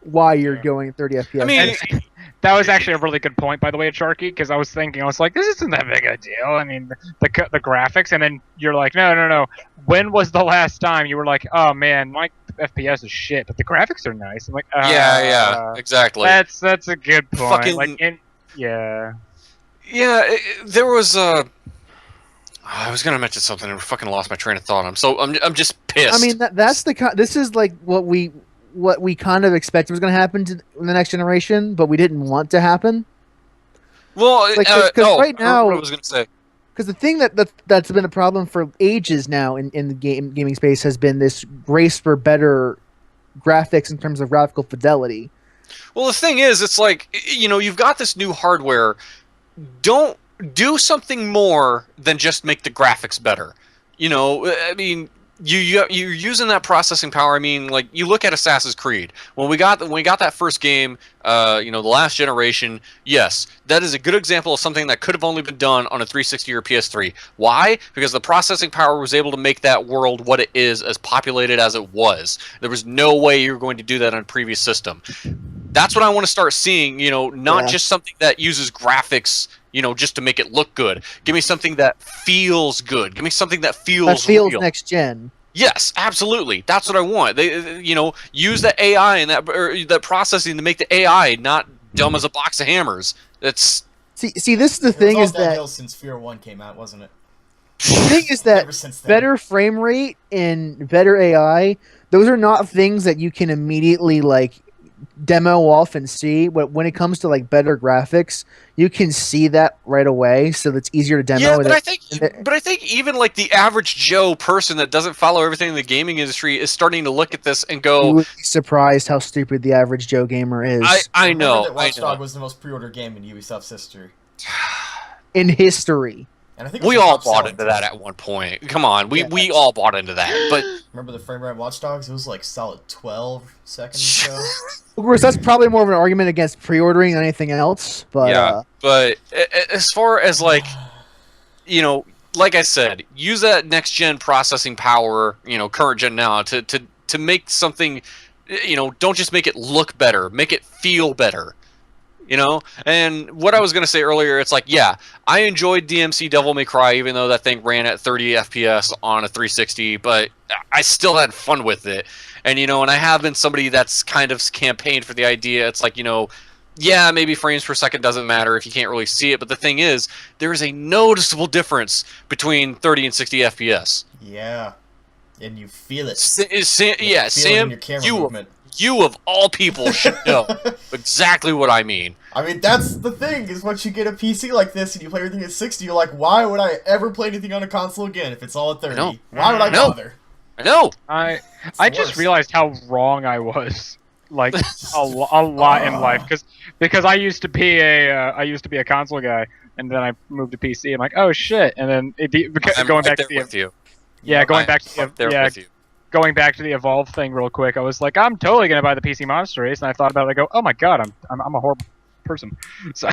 why you're going 30 FPS. I mean, That was actually a really good point, by the way, at Sharky, because I was like, this isn't that big a deal. I mean, the graphics, and then you're like, no. When was the last time you were like, oh man, my FPS is shit, but the graphics are nice? I'm like, yeah, exactly. That's a good point. Fucking- Yeah, there was I was gonna mention something and fucking lost my train of thought. I'm just pissed. I mean, that's this is like what we kind of expected was going to happen in the next generation, but we didn't want to happen. well, like, 'cause right now- what I was gonna say. Because the thing that's been a problem for ages now in the gaming space has been this race for better graphics in terms of graphical fidelity. Well, the thing is, it's like, you've got this new hardware. Don't do something more than just make the graphics better. I mean, you're using that processing power. I mean, like you look at Assassin's Creed. When we got that first game, the last generation. Yes, that is a good example of something that could have only been done on a 360 or PS3. Why? Because the processing power was able to make that world what it is, as populated as it was. There was no way you were going to do that on a previous system. That's what I want to start seeing. Not just something that uses graphics. Just to make it look good. Give me something that feels good. Give me something that feels real. Next gen. Yes, absolutely. That's what I want. They, use the AI and that processing to make the AI not dumb as a box of hammers. That's see. This is the thing is that since Fear 1 came out, wasn't it? The thing is that better frame rate and better AI. Those are not things that you can immediately demo off and see. But when it comes to better graphics, you can see that right away, so it's easier to demo. Yeah, but I think even the average Joe person that doesn't follow everything in the gaming industry is starting to look at this and go, you would be surprised how stupid the average Joe gamer is. I know. Watch Dogs was the most pre-ordered game in Ubisoft's history. In history. And I think we all bought into that at one point. Come on, we all bought into that. But remember the frame rate Watch Dogs? It was solid 12 seconds ago. Of course, that's probably more of an argument against pre-ordering than anything else. But yeah, but as far as like I said, use that next gen processing power, current gen now to make something, don't just make it look better, make it feel better. And what I was going to say earlier, it's I enjoyed DMC Devil May Cry, even though that thing ran at 30 FPS on a 360, but I still had fun with it. And, and I have been somebody that's kind of campaigned for the idea. It's yeah, maybe frames per second doesn't matter if you can't really see it, but the thing is, there is a noticeable difference between 30 and 60 FPS. Yeah, and you feel it. Sam, your camera movement. You of all people should know exactly what I mean. I mean, that's the thing, is once you get a PC like this and you play everything at 60, you're like, why would I ever play anything on a console again if it's all at 30? Why would I bother? I know. I just realized how wrong I was, a lot in life, because I used to be a console guy, and then I moved to PC. I'm like, oh shit, and then going back to the Evolve thing real quick, I was like, I'm totally gonna buy the PC Monster Race, and I thought about it. I go, oh my god, I'm a horrible person. So.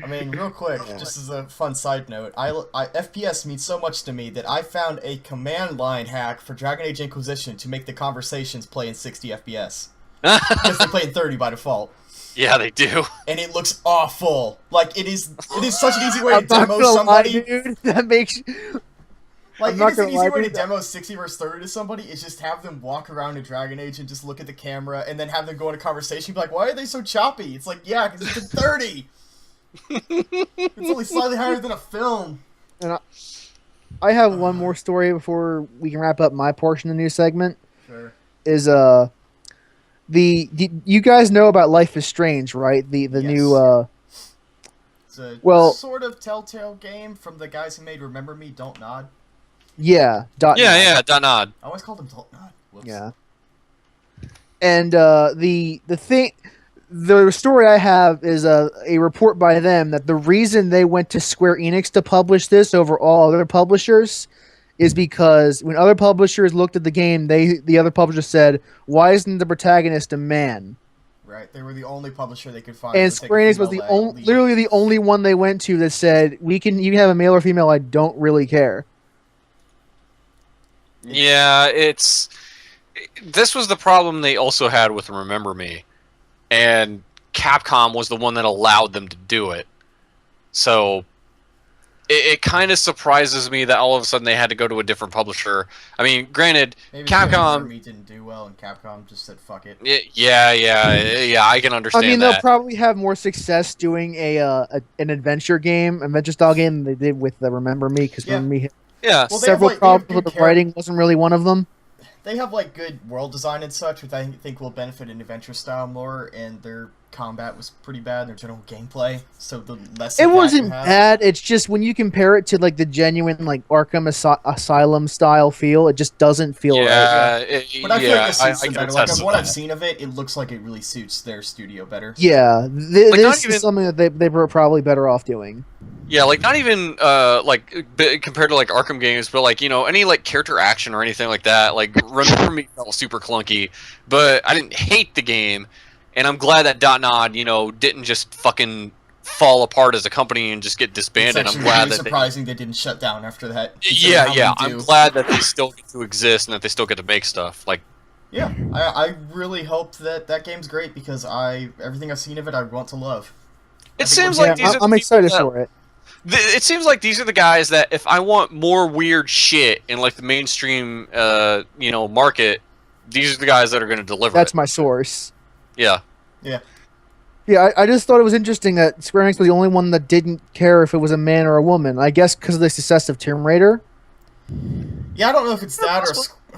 I mean, real quick, just as a fun side note, FPS means so much to me that I found a command line hack for Dragon Age Inquisition to make the conversations play in 60 FPS. Because they play in 30 by default. Yeah, they do. And it looks awful. It is such an easy way to demo somebody. Dude, that makes... it is an easy way to demo 60 versus 30 to somebody, is just have them walk around in Dragon Age and just look at the camera, and then have them go in a conversation, be like, why are they so choppy? It's yeah, because it's in 30! It's only slightly higher than a film. And I have one more story before we can wrap up my portion of the news segment. Sure. Is you guys know about Life is Strange, right? The Yes. new It's a sort of Telltale game from the guys who made Remember Me, Don't Nod. Yeah. Dot Nod. I always called them Don't Nod. Whoops. Yeah. And the story I have is a report by them that the reason they went to Square Enix to publish this over all other publishers is because when other publishers looked at the game, the other publisher said, "Why isn't the protagonist a man?" Right, they were the only publisher they could find. And Square Enix was literally the only one they went to that said, you can have a male or female. I don't really care." Yeah, this was the problem they also had with Remember Me. And Capcom was the one that allowed them to do it. So it kind of surprises me that all of a sudden they had to go to a different publisher. I mean, granted, maybe Capcom didn't do well, and Capcom just said fuck it. Yeah, I can understand. I mean, that. They'll probably have more success doing an adventure style game than they did with Remember Me, because Remember Me had several problems with the writing. Wasn't really one of them. They have good world design and such, which I think will benefit an adventure style more, and their combat was pretty bad, their general gameplay, so the less it wasn't bad. It's just when you compare it to the genuine Arkham Asylum style feel, it just doesn't feel right. But I feel this suits them better. Of what I've seen of it, it looks like it really suits their studio better. Yeah, this is something that they were probably better off doing. Yeah, like not even compared to like Arkham games, but like any like character action or anything like that. Like Running for Me felt super clunky, but I didn't hate the game, and I'm glad that Nod didn't just fucking fall apart as a company and just get disbanded. It's I'm glad really that surprising they didn't shut down after that. Yeah. I'm glad that they still get to exist and that they still get to make stuff. Like, yeah, I really hope that game's great because everything I've seen of it I want to love. It seems like these are I'm excited for it. It seems like these are the guys that if I want more weird shit in like the mainstream market, these are the guys that are going to deliver. That's my source. Yeah. Yeah, I just thought it was interesting that Square Enix was the only one that didn't care if it was a man or a woman. I guess because of the success of Tomb Raider. Yeah, I don't know if it's that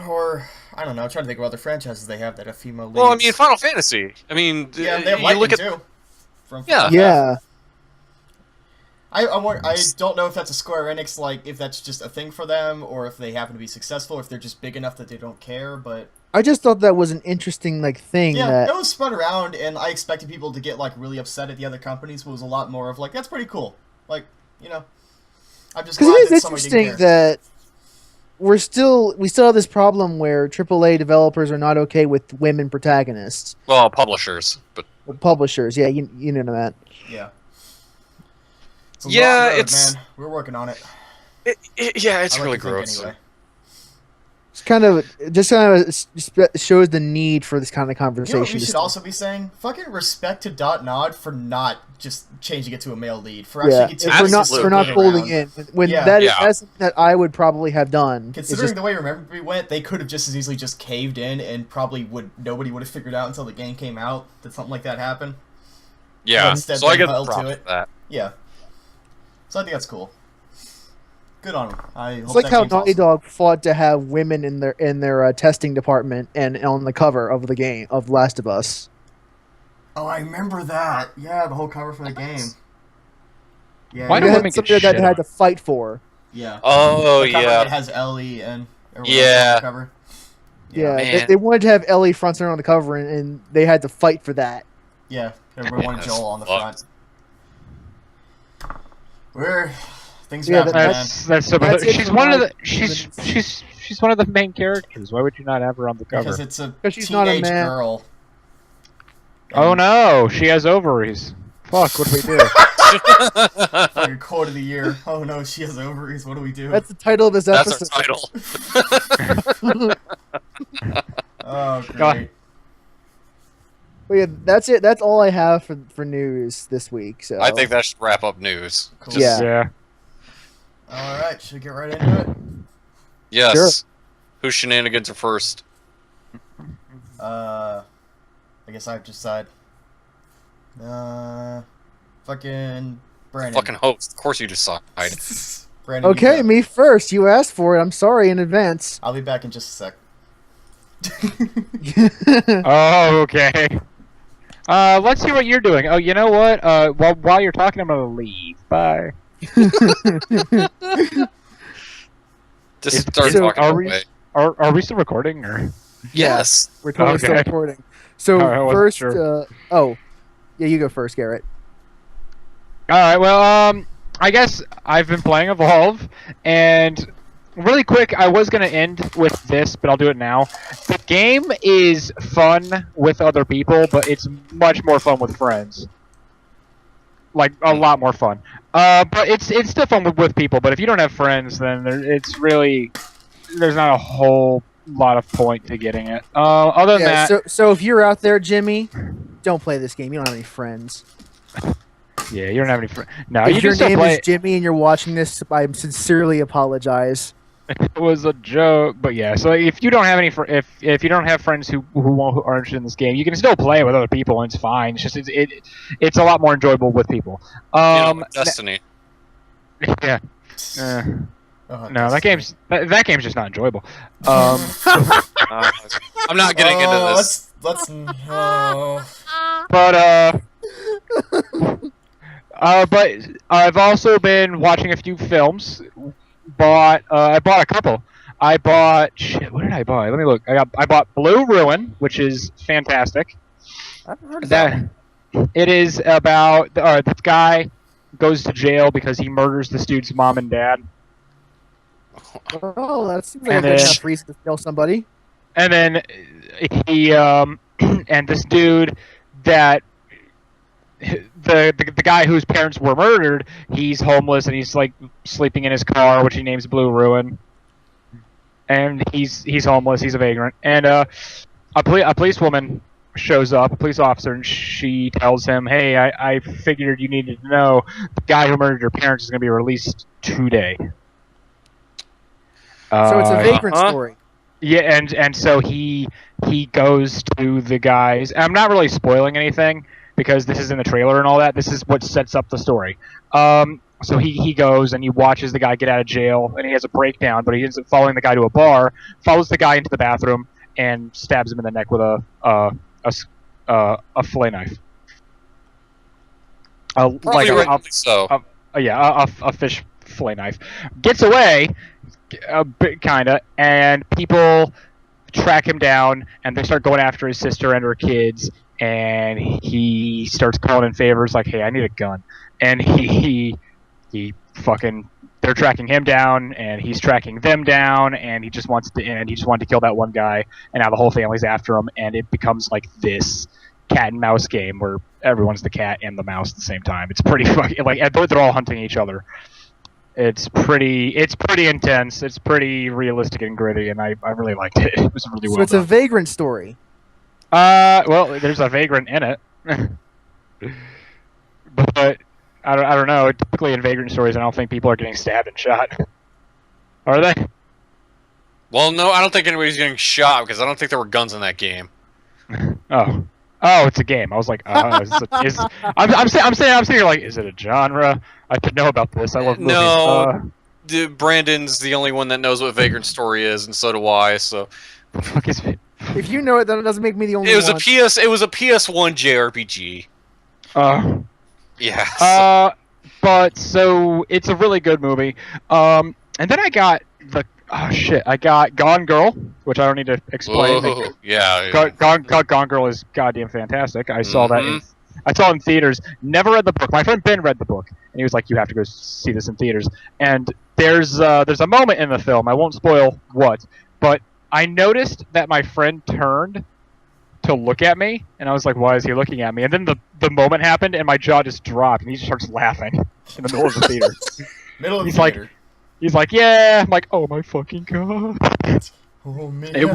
or I don't know. I'm trying to think of other franchises they have that have female leads. Well, I mean, Final Fantasy. I mean, yeah, they have Lightning too. Yeah. I don't know if that's a Square Enix, like, if that's just a thing for them, or if they happen to be successful, if they're just big enough that they don't care, but... I just thought that was an interesting, thing. Yeah, it was spread around, and I expected people to get, really upset at the other companies, but it was a lot more of, that's pretty cool. I'm just glad because it that is somebody interesting didn't care. that we still have this problem where AAA developers are not okay with women protagonists. Well, publishers, but... Publishers, yeah, you know that. Yeah. It's man. We're working on it. It's really gross. Anyway. It's kind of shows the need for this kind of conversation. You know what we should also be saying? Fucking respect to Nod for not just changing it to a male lead. For actually for not holding in. When that's something that I would probably have done. Considering the way Remember Me went, they could have just as easily just caved in and nobody would have figured out until the game came out that something like that happened. Yeah, instead so I get held props to it. for that. Yeah. So I think that's cool. Good on them. It's like how Naughty Dog fought to have women in their testing department and on the cover of the game of Last of Us. Oh, I remember that. Yeah, the whole cover for the game. Yeah, Why do women get something that they had to fight for? Yeah. Oh, the cover yeah. that has Ellie and everyone Yeah. else on the cover. Yeah, they wanted to have Ellie front center on the cover, and they had to fight for that. Yeah, everyone wanted Joel on the front. Things happen, man. That's so bad. She's one of the she's one of the main characters. Why would you not have her on the cover? Because it's a she's not a teenage man. girl. Oh no, she has ovaries. Fuck, what do we do? Fucking quote of the year. Oh no, she has ovaries. What do we do? That's the title of this episode. That's our title. Oh, great. Well, yeah, that's it. That's all I have for news this week. So I think that should wrap up news. Cool. Yeah. All right, should we get right into it? Yes. Sure. Whose shenanigans are first? I guess I have to decide. Fucking Brandon. Fucking host. Of course you decide. Brandon. Okay, me first. You asked for it. I'm sorry in advance. I'll be back in just a sec. Oh, okay. Let's see what you're doing. Oh, you know what? While you're talking, I'm gonna leave. Bye. Just start So, talking. Are we still recording or? Yes. We're totally still Okay. recording. So All right, I wasn't first, sure. yeah, you go first, Garrett. All right. Well, I guess I've been playing Evolve, and really quick, I was gonna end with this, but I'll do it now. The game is fun with other people, but it's much more fun with friends. Like a lot more fun. But it's still fun with people. But if you don't have friends, then there's not a whole lot of point to getting it. Other than that, so if you're out there, Jimmy, don't play this game. You don't have any friends. yeah, you don't have any friends. No, If you your just name play. is Jimmy and you're watching this, I sincerely apologize. It was a joke, but yeah. So if you don't have any, if you don't have friends who are interested in this game, you can still play it with other people, and it's fine. It's just it's a lot more enjoyable with people. Destiny. Yeah. No, that game's just not enjoyable. I'm not getting into this. Let's. But I've also been watching a few films. I bought a couple. I bought what did I buy? Let me look. I bought Blue Ruin, which is fantastic. I've heard of that. It is about this guy goes to jail because he murders this dude's mom and dad. Oh, that seems like And a good then- enough reason to kill somebody. And then he and this dude that the guy whose parents were murdered, he's homeless and he's like sleeping in his car, which he names Blue Ruin. And he's homeless, he's a vagrant. And a policewoman shows up, a police officer, and she tells him, "Hey, I figured you needed to know the guy who murdered your parents is going to be released today." So it's a vagrant story. Yeah, and so he goes to the guys. I'm not really spoiling anything because this is in the trailer and all that. This is what sets up the story. So he goes and he watches the guy get out of jail, and he has a breakdown, but he ends up following the guy to a bar, follows the guy into the bathroom, and stabs him in the neck with a fillet knife. Probably rightly so. A fish fillet knife. Gets away, a bit kinda, and people track him down, and they start going after his sister and her kids, and he starts calling in favors like, "Hey, I need a gun," and he fucking. They're tracking him down, and he's tracking them down, and he just wants to. And he just wanted to kill that one guy, and now the whole family's after him, and it becomes like this cat and mouse game where everyone's the cat and the mouse at the same time. It's pretty fucking like they're all hunting each other. It's pretty intense. It's pretty realistic and gritty, and I really liked it. It was really well So it's done. a vagrant story. Well, there's a vagrant in it, but I don't know. Typically in vagrant stories, I don't think people are getting stabbed and shot. Are they? Well, no, I don't think anybody's getting shot because I don't think there were guns in that game. Oh, it's a game. I was like, I'm sitting here like, is it a genre? I should know about this. I love movies. No. Brandon's the only one that knows what Vagrant Story is, and so do I. So Fuck is it? If you know it, then it doesn't make me the only it was one. It was a PS1 JRPG. Yeah. But so it's a really good movie. And then I got I got Gone Girl, which I don't need to explain. Whoa, yeah. Gone Girl is goddamn fantastic. I saw that. I saw it in theaters. Never read the book. My friend Ben read the book, and he was like, "You have to go see this in theaters." And there's a moment in the film. I won't spoil what, but I noticed that my friend turned to look at me, and I was like, "Why is he looking at me?" And then the moment happened, and my jaw just dropped, and he just starts laughing in the middle of the theater. Middle of the He's like- theater. He's like, "Yeah." I'm like, "Oh my fucking god!" Oh man. It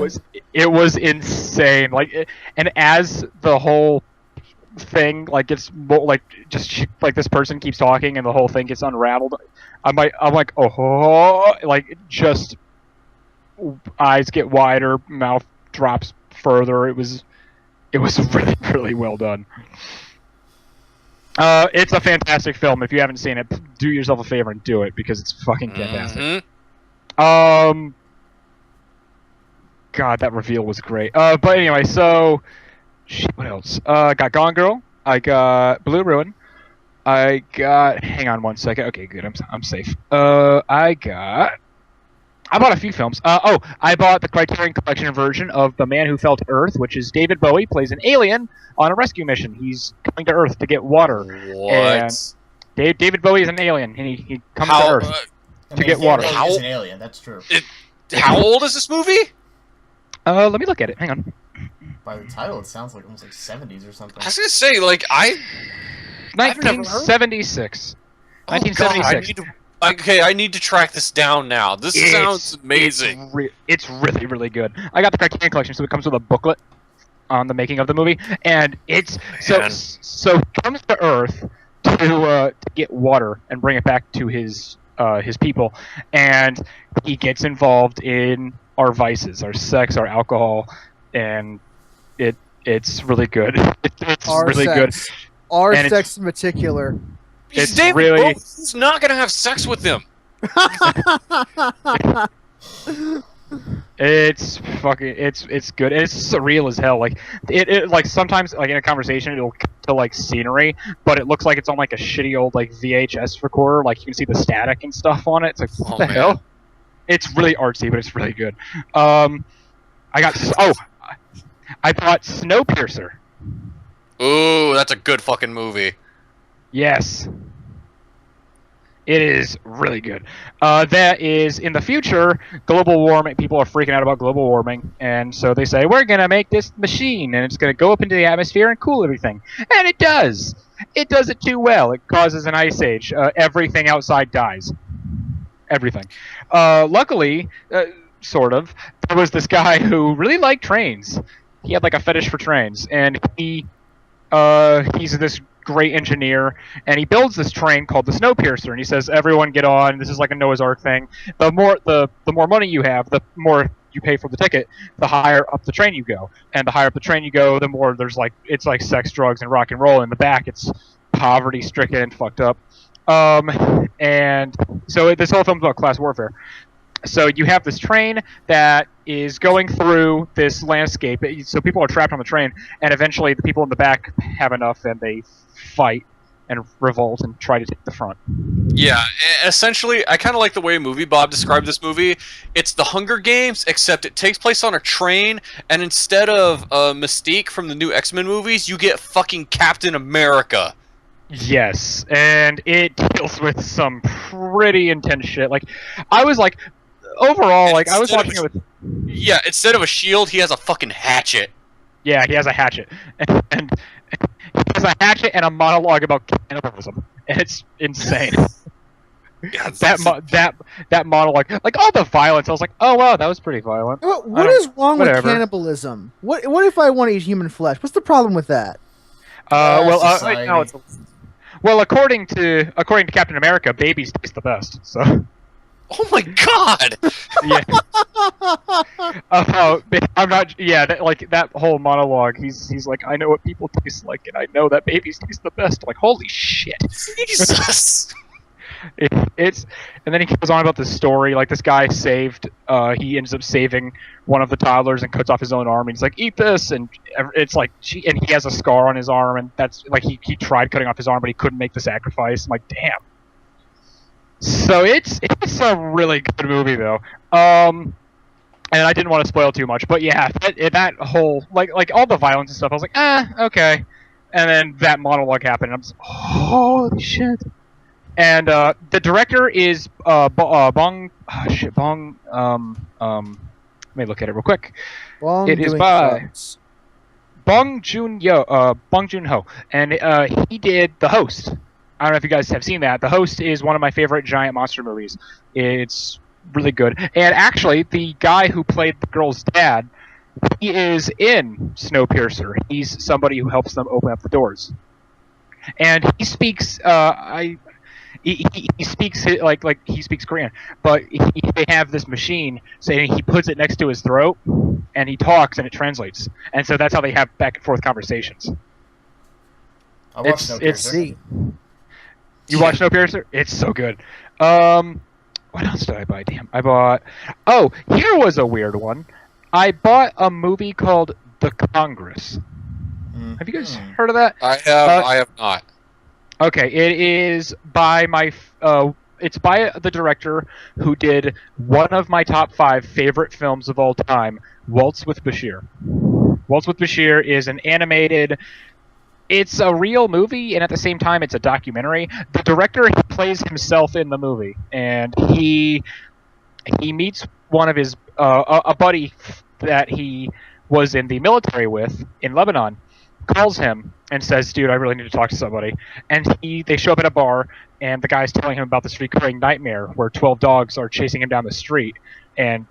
was insane. Like, and as the whole thing like gets like just like this person keeps talking and the whole thing gets unraveled, I'm like, oh, like just eyes get wider, mouth drops further. It was really, really well done. It's a fantastic film. If you haven't seen it, do yourself a favor and do it because it's fucking fantastic. God, that reveal was great. But anyway, so shit, what else? I got Gone Girl. I got Blue Ruin. I got. Hang on one second. Okay, good. I'm safe. I bought a few films. I bought the Criterion Collection version of The Man Who Fell to Earth, which is David Bowie plays an alien on a rescue mission. He's coming to Earth to get water. What? And David Bowie is an alien, and he comes to Earth to get water. How is an alien? That's true. How old is this movie? Let me look at it. Hang on. By the title, it sounds like almost like 70s or something. I was gonna say, like, I've never heard- 1976. Oh, God, 1976. I need to track this down now. This sounds amazing. It's really, really good. I got the Criterion Collection, so it comes with a booklet on the making of the movie, and it's so he comes to Earth to get water and bring it back to his people, and he gets involved in our vices, our sex, our alcohol, and it's really good. It's Our really sex. good. Our And sex in particular. He's It's David really- Bowie. He's not gonna have sex with them. It's fucking it's good. It's surreal as hell. Like it like sometimes like in a conversation it'll cut to like scenery, but it looks like it's on like a shitty old like VHS recorder. Like you can see the static and stuff on it. It's like what Oh, the man. hell? It's really artsy, but it's really good. I bought Snowpiercer. Ooh, that's a good fucking movie. Yes. It is really good. That is in the future. Global warming. People are freaking out about global warming, and so they say we're gonna make this machine, and it's gonna go up into the atmosphere and cool everything. And it does. It does it too well. It causes an ice age. Everything outside dies. Everything. Luckily, sort of, there was this guy who really liked trains. He had like a fetish for trains, and he's this great engineer, and he builds this train called the Snowpiercer, and he says, everyone get on, this is like a Noah's Ark thing. The more money you have, the more you pay for the ticket, the higher up the train you go. And the higher up the train you go, the more there's like, it's like sex, drugs, and rock and roll. In the back, it's poverty stricken and fucked up. And so this whole film's about class warfare. So you have this train that is going through this landscape. So people are trapped on the train, and eventually the people in the back have enough, and they fight and revolt and try to take the front. Yeah, essentially, I kind of like the way Movie Bob described this movie. It's the Hunger Games, except it takes place on a train, and instead of Mystique from the new X-Men movies, you get fucking Captain America. Yes, and it deals with some pretty intense shit. Like, I was like, overall, like, I was watching it with... Yeah, instead of a shield, he has a fucking hatchet. Yeah, he has a hatchet. And he has a hatchet and a monologue about cannibalism. And it's insane. Yeah, that monologue, like all the violence, I was like, oh wow, that was pretty violent. What is wrong with cannibalism? What if I want to eat human flesh? What's the problem with that? Well, according to Captain America, babies taste the best. So. Oh my god! Yeah. I'm not. Yeah, that whole monologue. He's like, I know what people taste like, and I know that babies taste the best. I'm like, holy shit! Jesus. It's and then he goes on about this story. Like, this guy he ends up saving one of the toddlers and cuts off his own arm. And he's like, eat this, and it's like and he has a scar on his arm, and that's like he tried cutting off his arm, but he couldn't make the sacrifice. I'm like, damn. So it's a really good movie though, and I didn't want to spoil too much, but yeah, that whole like all the violence and stuff, I was like, okay, and then that monologue happened, and I'm just, holy shit. And the director is Bong. Let me look at it real quick. It is by Bong Joon-ho, and he did The Host. I don't know if you guys have seen that. The Host is one of my favorite giant monster movies. It's really good. And actually, the guy who played the girl's dad, he is in Snowpiercer. He's somebody who helps them open up the doors. And he speaks he speaks like he speaks Korean, but they have this machine saying he puts it next to his throat and he talks and it translates. And so that's how they have back and forth conversations. I watched Snowpiercer. You watch Snowpiercer? It's so good. What else did I buy? Damn, I bought... Oh, here was a weird one. I bought a movie called The Congress. Have you guys heard of that? I have not. Okay, it is by it's by the director who did one of my top 5 favorite films of all time, Waltz with Bashir. Waltz with Bashir is an animated... It's a real movie, and at the same time, it's a documentary. The director, he plays himself in the movie, and he meets one of his a buddy that he was in the military with in Lebanon, calls him and says, "Dude, I really need to talk to somebody." And they show up at a bar, and the guy's telling him about this recurring nightmare where 12 dogs are chasing him down the street, and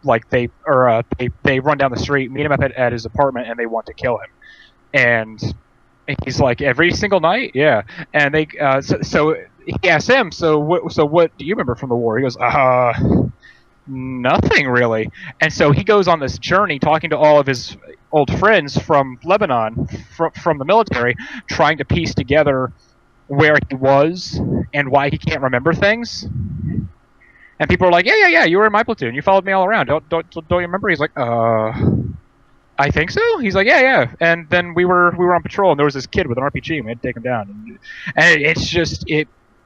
like they run down the street, meet him up at his apartment, and they want to kill him, and he's like, every single night? Yeah. And they so he asks him, so what do you remember from the war? He goes, nothing really. And so he goes on this journey talking to all of his old friends from Lebanon, from the military, trying to piece together where he was and why he can't remember things. And people are like, yeah, you were in my platoon. You followed me all around. Don't you remember? He's like, I think so. He's like, yeah. And then we were on patrol, and there was this kid with an RPG, and we had to take him down. And it's just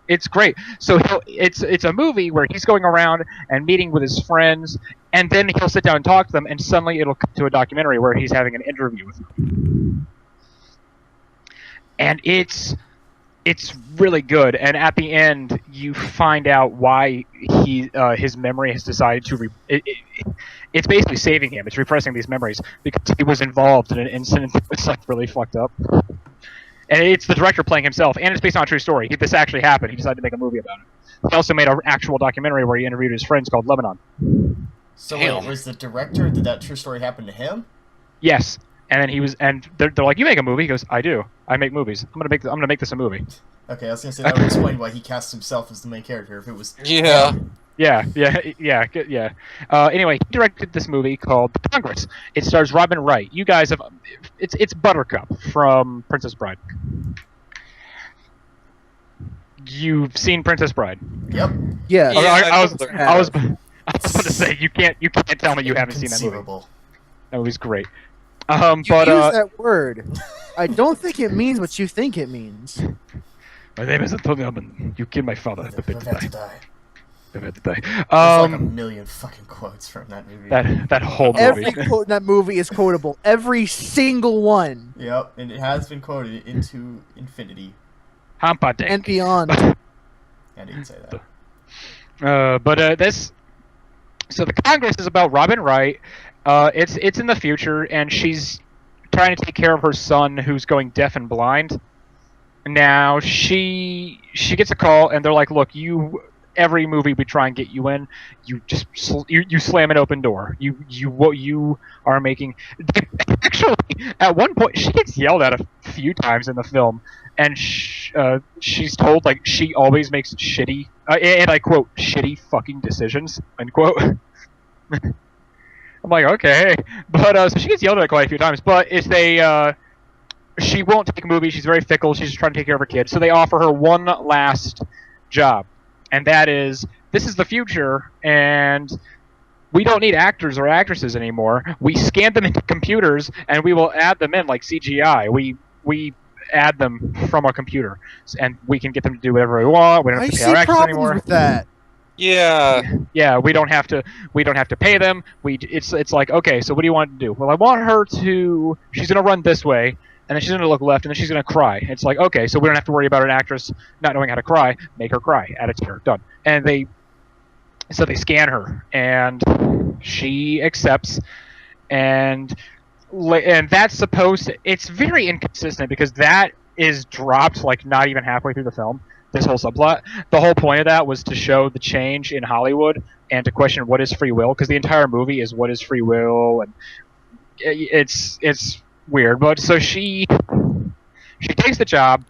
it's great. So it's a movie where he's going around and meeting with his friends, and then he'll sit down and talk to them, and suddenly it'll come to a documentary where he's having an interview with them. And it's it's really good, and at the end you find out why his memory has decided to it's basically saving him. It's repressing these memories because he was involved in an incident that was like really fucked up. And it's the director playing himself, and it's based on a true story. This actually happened. He decided to make a movie about it. He also made an actual documentary where he interviewed his friends called Lebanon. So wait, was the director, did that true story happen to him? Yes. And then he was, and they're like, "You make a movie?" He goes, "I do. I make movies. I'm gonna make this a movie." Okay, I was gonna say that would explain why he cast himself as the main character. If it was Yeah. Yeah. Anyway, he directed this movie called The Congress. It stars Robin Wright. You guys have, it's Buttercup from Princess Bride. You've seen Princess Bride. Yep. Yeah. Yeah, I was I about to say you can't tell me you haven't seen that movie. Inconceivable. That movie's great. You But use that word. I don't think it means what you think it means. my name is Antonio Alban. You killed my father. I've had to die. I've had to die. There's like a million fucking quotes from that movie. That whole movie. Every quote in that movie is quotable. Every single one. Yep, and it has been quoted into infinity. Hampa And beyond. I didn't say that. So the Congress is about Robin Wright. It's in the future, and she's trying to take care of her son who's going deaf and blind. Now she gets a call, and they're like, "Look, every movie we try and get you in, you just you slam an open door. What you are making." Actually, at one point, she gets yelled at a few times in the film, and she's told like she always makes shitty, and I quote, "shitty fucking decisions," unquote. I'm like, okay, but so she gets yelled at quite a few times. But she won't take a movie. She's very fickle. She's just trying to take care of her kids. So they offer her one last job, and that is, this is the future, and we don't need actors or actresses anymore. We scan them into computers, and we will add them in like CGI. We add them from a computer, and we can get them to do whatever we want. We don't have to pay our actors anymore. With that. Yeah, we don't have to pay them. It's like, okay, so what do you want to do? Well, I want her to. She's gonna run this way, and then she's gonna look left, and then she's gonna cry. It's like, okay, so we don't have to worry about an actress not knowing how to cry. Make her cry. Add it to her. Done. And they scan her, and she accepts, and that's supposed to. It's very inconsistent because that is dropped like not even halfway through the film. This whole subplot. The whole point of that was to show the change in Hollywood and to question what is free will, because the entire movie is what is free will, and it's weird. But so she takes the job,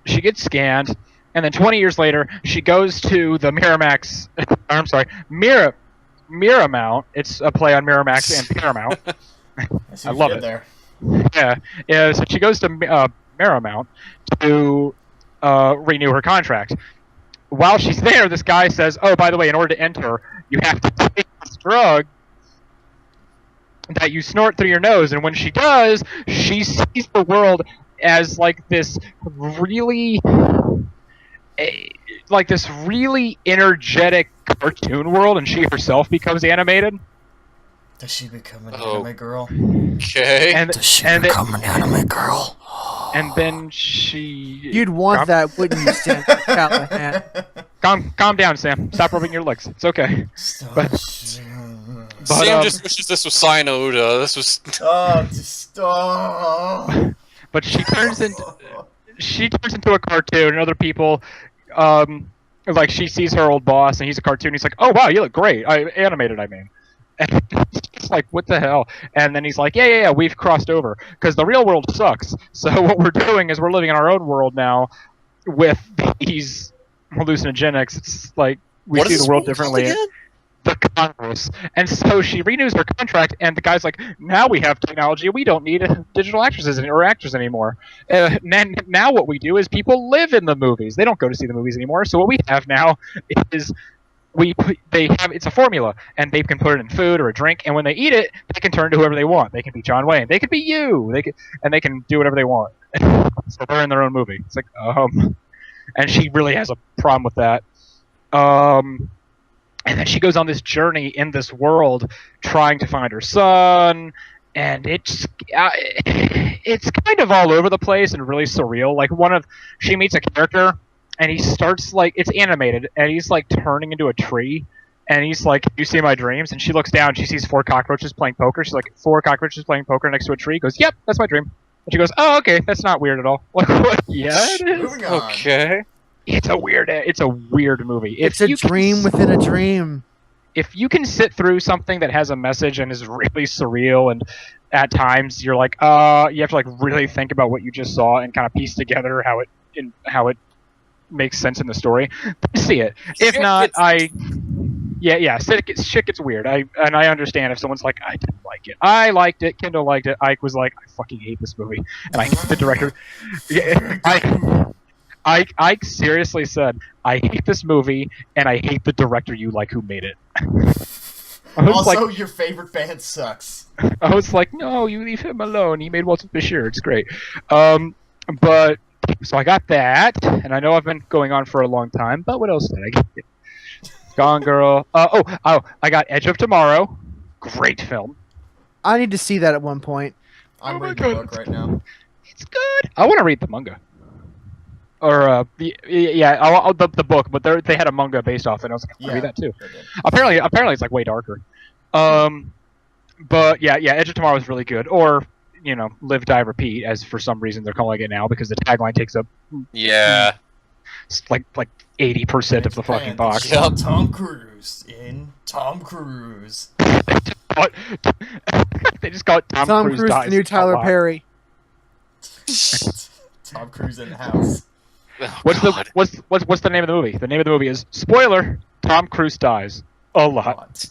she gets scanned, and then 20 years later she goes to the Miramax. I'm sorry, Miramount. It's a play on Miramax and Paramount. I love it. There. Yeah. So she goes to Miramount to renew her contract. While she's there, this guy says, "Oh, by the way, in order to enter, you have to take this drug that you snort through your nose." And when she does, she sees the world as like this really energetic cartoon world, and she herself becomes animated. Does she become an anime girl? Okay. Does she become an anime girl? And then she... You'd want that, wouldn't you, Sam? Calm down, Sam. Stop rubbing your legs. It's okay. But Sam just wishes this was Sinuda. This was... But she turns into a cartoon, and other people... like, she sees her old boss, and he's a cartoon. He's like, "Oh, wow, you look great. Animated, I mean." And it's like, what the hell? And then he's like, yeah, we've crossed over. Because the real world sucks. So what we're doing is we're living in our own world now with these hallucinogenics. It's like, we see the world differently. The Congress. And so she renews her contract, and the guy's like, now we have technology. We don't need digital actresses or actors anymore. Now what we do is people live in the movies. They don't go to see the movies anymore. So what we have now is... it's a formula, and they can put it in food or a drink, and when they eat it, they can turn to whoever they want. They can be John Wayne, they could be you, they can do whatever they want. So they're in their own movie. It's like, and she really has a problem with that. And then she goes on this journey in this world, trying to find her son, and it's kind of all over the place and really surreal. Like she meets a character, and he starts like it's animated, and he's like turning into a tree, and he's like, "You see my dreams?" And she looks down, she sees 4 cockroaches playing poker. She's like, 4 cockroaches playing poker next to a tree. He goes, "Yep, that's my dream." And she goes, "Oh, okay, that's not weird at all." Like, what? Yeah, it is. Moving on. Okay. It's a weird movie. It's a dream within a dream. If you can sit through something that has a message and is really surreal, and at times you're like, you have to like really think about what you just saw and kind of piece together how it makes sense in the story. See it. If not, shit gets weird. I understand if someone's like, I didn't like it. I liked it. Kendall liked it. Ike was like, I fucking hate this movie, and I hate the director. I seriously said, I hate this movie, and I hate the director you like who made it. Also, your favorite band sucks. I was like, no, you leave him alone. He made Walter Bashir. It's great. But so I got that, and I know I've been going on for a long time. But what else did I get? Gone Girl. I got Edge of Tomorrow. Great film. I need to see that at one point. I'm reading the book right now. It's good. I want to read the manga. Or the book, but they had a manga based off it. And I was like, I want to read that too. Apparently, it's like way darker. But yeah, Edge of Tomorrow is really good. Or Live, Die, Repeat, as for some reason they're calling it now because the tagline takes up like 80% of the fucking box. Yep. Tom Cruise in Tom Cruise. They just call it Tom Cruise dies. The new Tyler Perry. Tom Cruise in the house. Oh, what's the name of the movie? The name of the movie is spoiler. Tom Cruise dies a lot.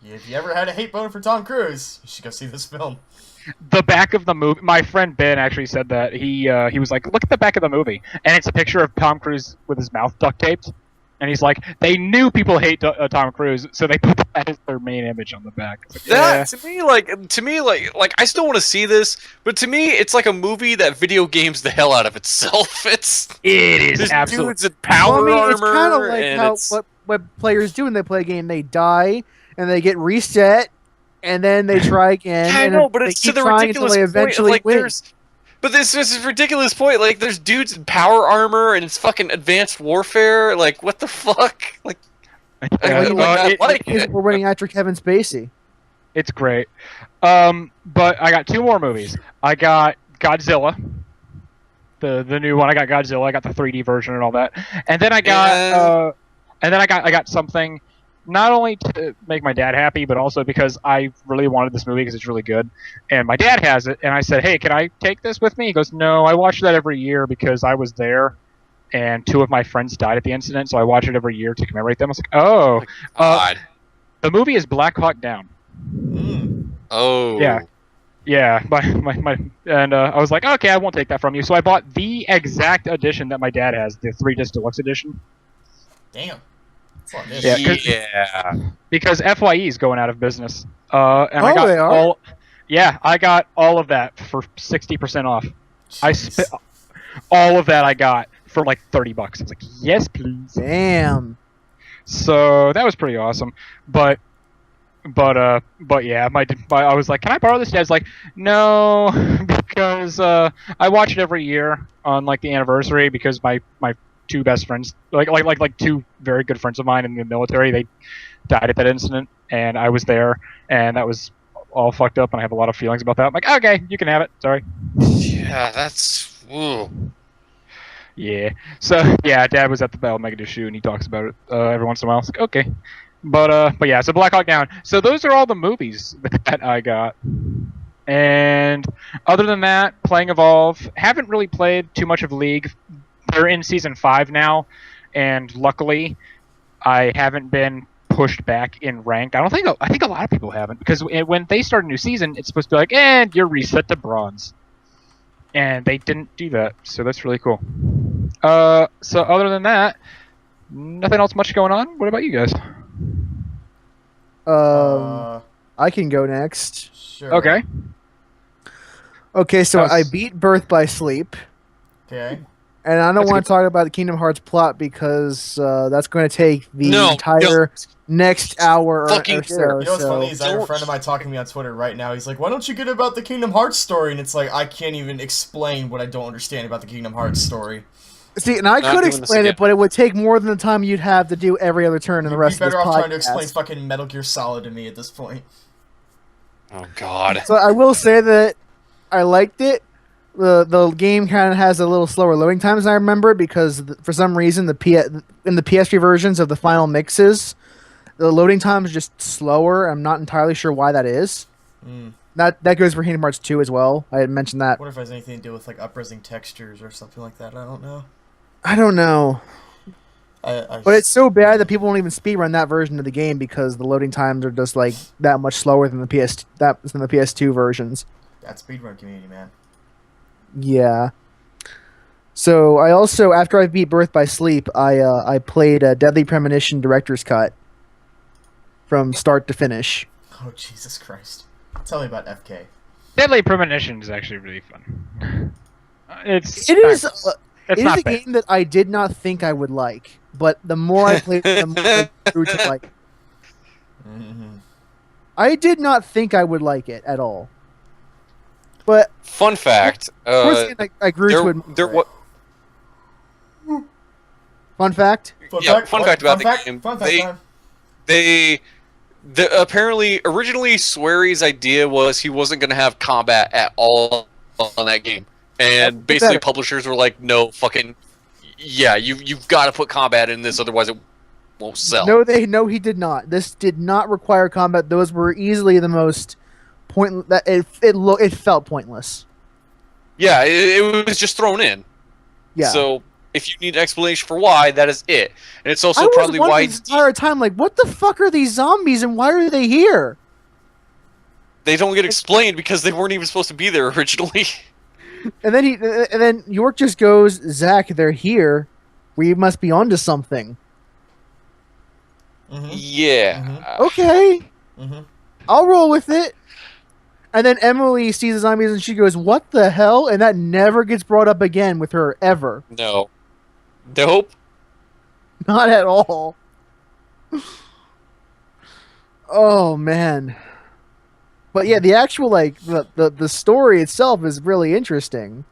If you ever had a hate boner for Tom Cruise, you should go see this film. The back of the movie. My friend Ben actually said that he was like, look at the back of the movie, and it's a picture of Tom Cruise with his mouth duct taped, and he's like, they knew people hate Tom Cruise, so they put that as their main image on the back. Like, to me, I still want to see this, but to me, it's like a movie that video games the hell out of itself. It is absolutely dudes in power armor. It's kind of like what players do when they play a game. They die and they get reset, and then they try again. I know, but it's to the ridiculous they eventually point. Win. But this is a ridiculous point. Like, there's dudes in power armor, and it's fucking advanced warfare. Like, what the fuck? Like, we're winning after Kevin Spacey. It's great. But I got 2 more movies. I got Godzilla, the new one. I got Godzilla. I got the 3D version and all that. And then I got something. Not only to make my dad happy, but also because I really wanted this movie because it's really good. And my dad has it, and I said, hey, can I take this with me? He goes, no, I watch that every year because I was there, and 2 of my friends died at the incident, so I watch it every year to commemorate them. I was like, oh. God. The movie is Black Hawk Down. Oh. Yeah. Yeah, and I was like, okay, I won't take that from you. So I bought the exact edition that my dad has, the 3-disc deluxe edition. Damn. Yeah, because FYE is going out of business. And I got all of that for 60% off. Jeez. I spent all of that I got for like $30. I was like, yes, please. Damn. So that was pretty awesome. But yeah, I was like, can I borrow this? Dad's like, no, because I watch it every year on like the anniversary because my 2 best friends, like 2 very good friends of mine in the military, they died at that incident, and I was there, and that was all fucked up, and I have a lot of feelings about that. I'm like, okay, you can have it. Sorry. Yeah, that's. Ooh. Yeah. So yeah, Dad was at the Battle Megadeth shoe, and he talks about it every once in a while. I was like, okay. But yeah, so Black Hawk Down. So those are all the movies that I got. And other than that, playing Evolve. Haven't really played too much of League. They're in season 5 now, and luckily, I haven't been pushed back in rank. I think a lot of people haven't, because when they start a new season, it's supposed to be like, and you're reset to bronze, and they didn't do that, so that's really cool. So other than that, nothing else much going on. What about you guys? I can go next. Sure. Okay, so I beat Birth by Sleep. Okay. And I don't That's want good. to talk about the Kingdom Hearts plot because that's going to take the No, entire next hour or Fucking so. You know what's so- funny is I have a friend of mine talking to me on Twitter right now. He's like, "Why don't you get about the Kingdom Hearts story?" And it's like I can't even explain what I don't understand about the Kingdom Hearts story. See, and I Not could doing this explain again. it, but it would take more than the time you'd have to do every other turn in the You'd rest be of this better off podcast. trying to explain fucking Metal Gear Solid to me at this point. Oh God. So I will say that I liked it. The game kind of has a little slower loading times than I remember because for some reason in the PS3 versions of the final mixes, the loading times are just slower. I'm not entirely sure why that is. Mm. That goes for Kingdom Hearts 2 as well. I had mentioned that. I wonder if it has anything to do with like upresing textures or something like that. I don't know. I don't know. I But it's so bad that people won't even speedrun that version of the game because the loading times are just like that much slower than the PS2 versions. that speedrun community, man. Yeah. So I also, after I beat Birth by Sleep, I played a Deadly Premonition Director's Cut from start to finish. Oh Jesus Christ! Tell me about FK. Deadly Premonition is actually really fun. It's It is it's it is not a bad. game that I did not think I would like, but the more I played it, the more I grew to like it. Mm-hmm. I did not think I would like it at all. But Fun fact. towards the end, I grew to it. there what? Fun fact? Fun Yeah, fact. fun What? fact about Fun the fact? game, Fun fact time. They apparently originally Swery's idea was he wasn't going to have combat at all on that game, and That's basically better. publishers were like, "No, fucking yeah, you've got to put combat in this, otherwise it won't sell." No, he did not. This did not require combat. Those were easily the most point. That it felt pointless. Yeah, it was just thrown in. Yeah. So if you need an explanation for why, that is it, and it's also I was probably why wondering this entire time, like, what the fuck are these zombies and why are they here? they don't get explained because they weren't even supposed to be there originally. And then York just goes, Zach, they're here. We must be onto something. Mm-hmm. Yeah. Okay, Mm-hmm. I'll roll with it. And then Emily sees the zombies and she goes, "What the hell?" And that never gets brought up again with her ever. No. Nope. Not at all. Oh man. But yeah, the actual like the story itself is really interesting.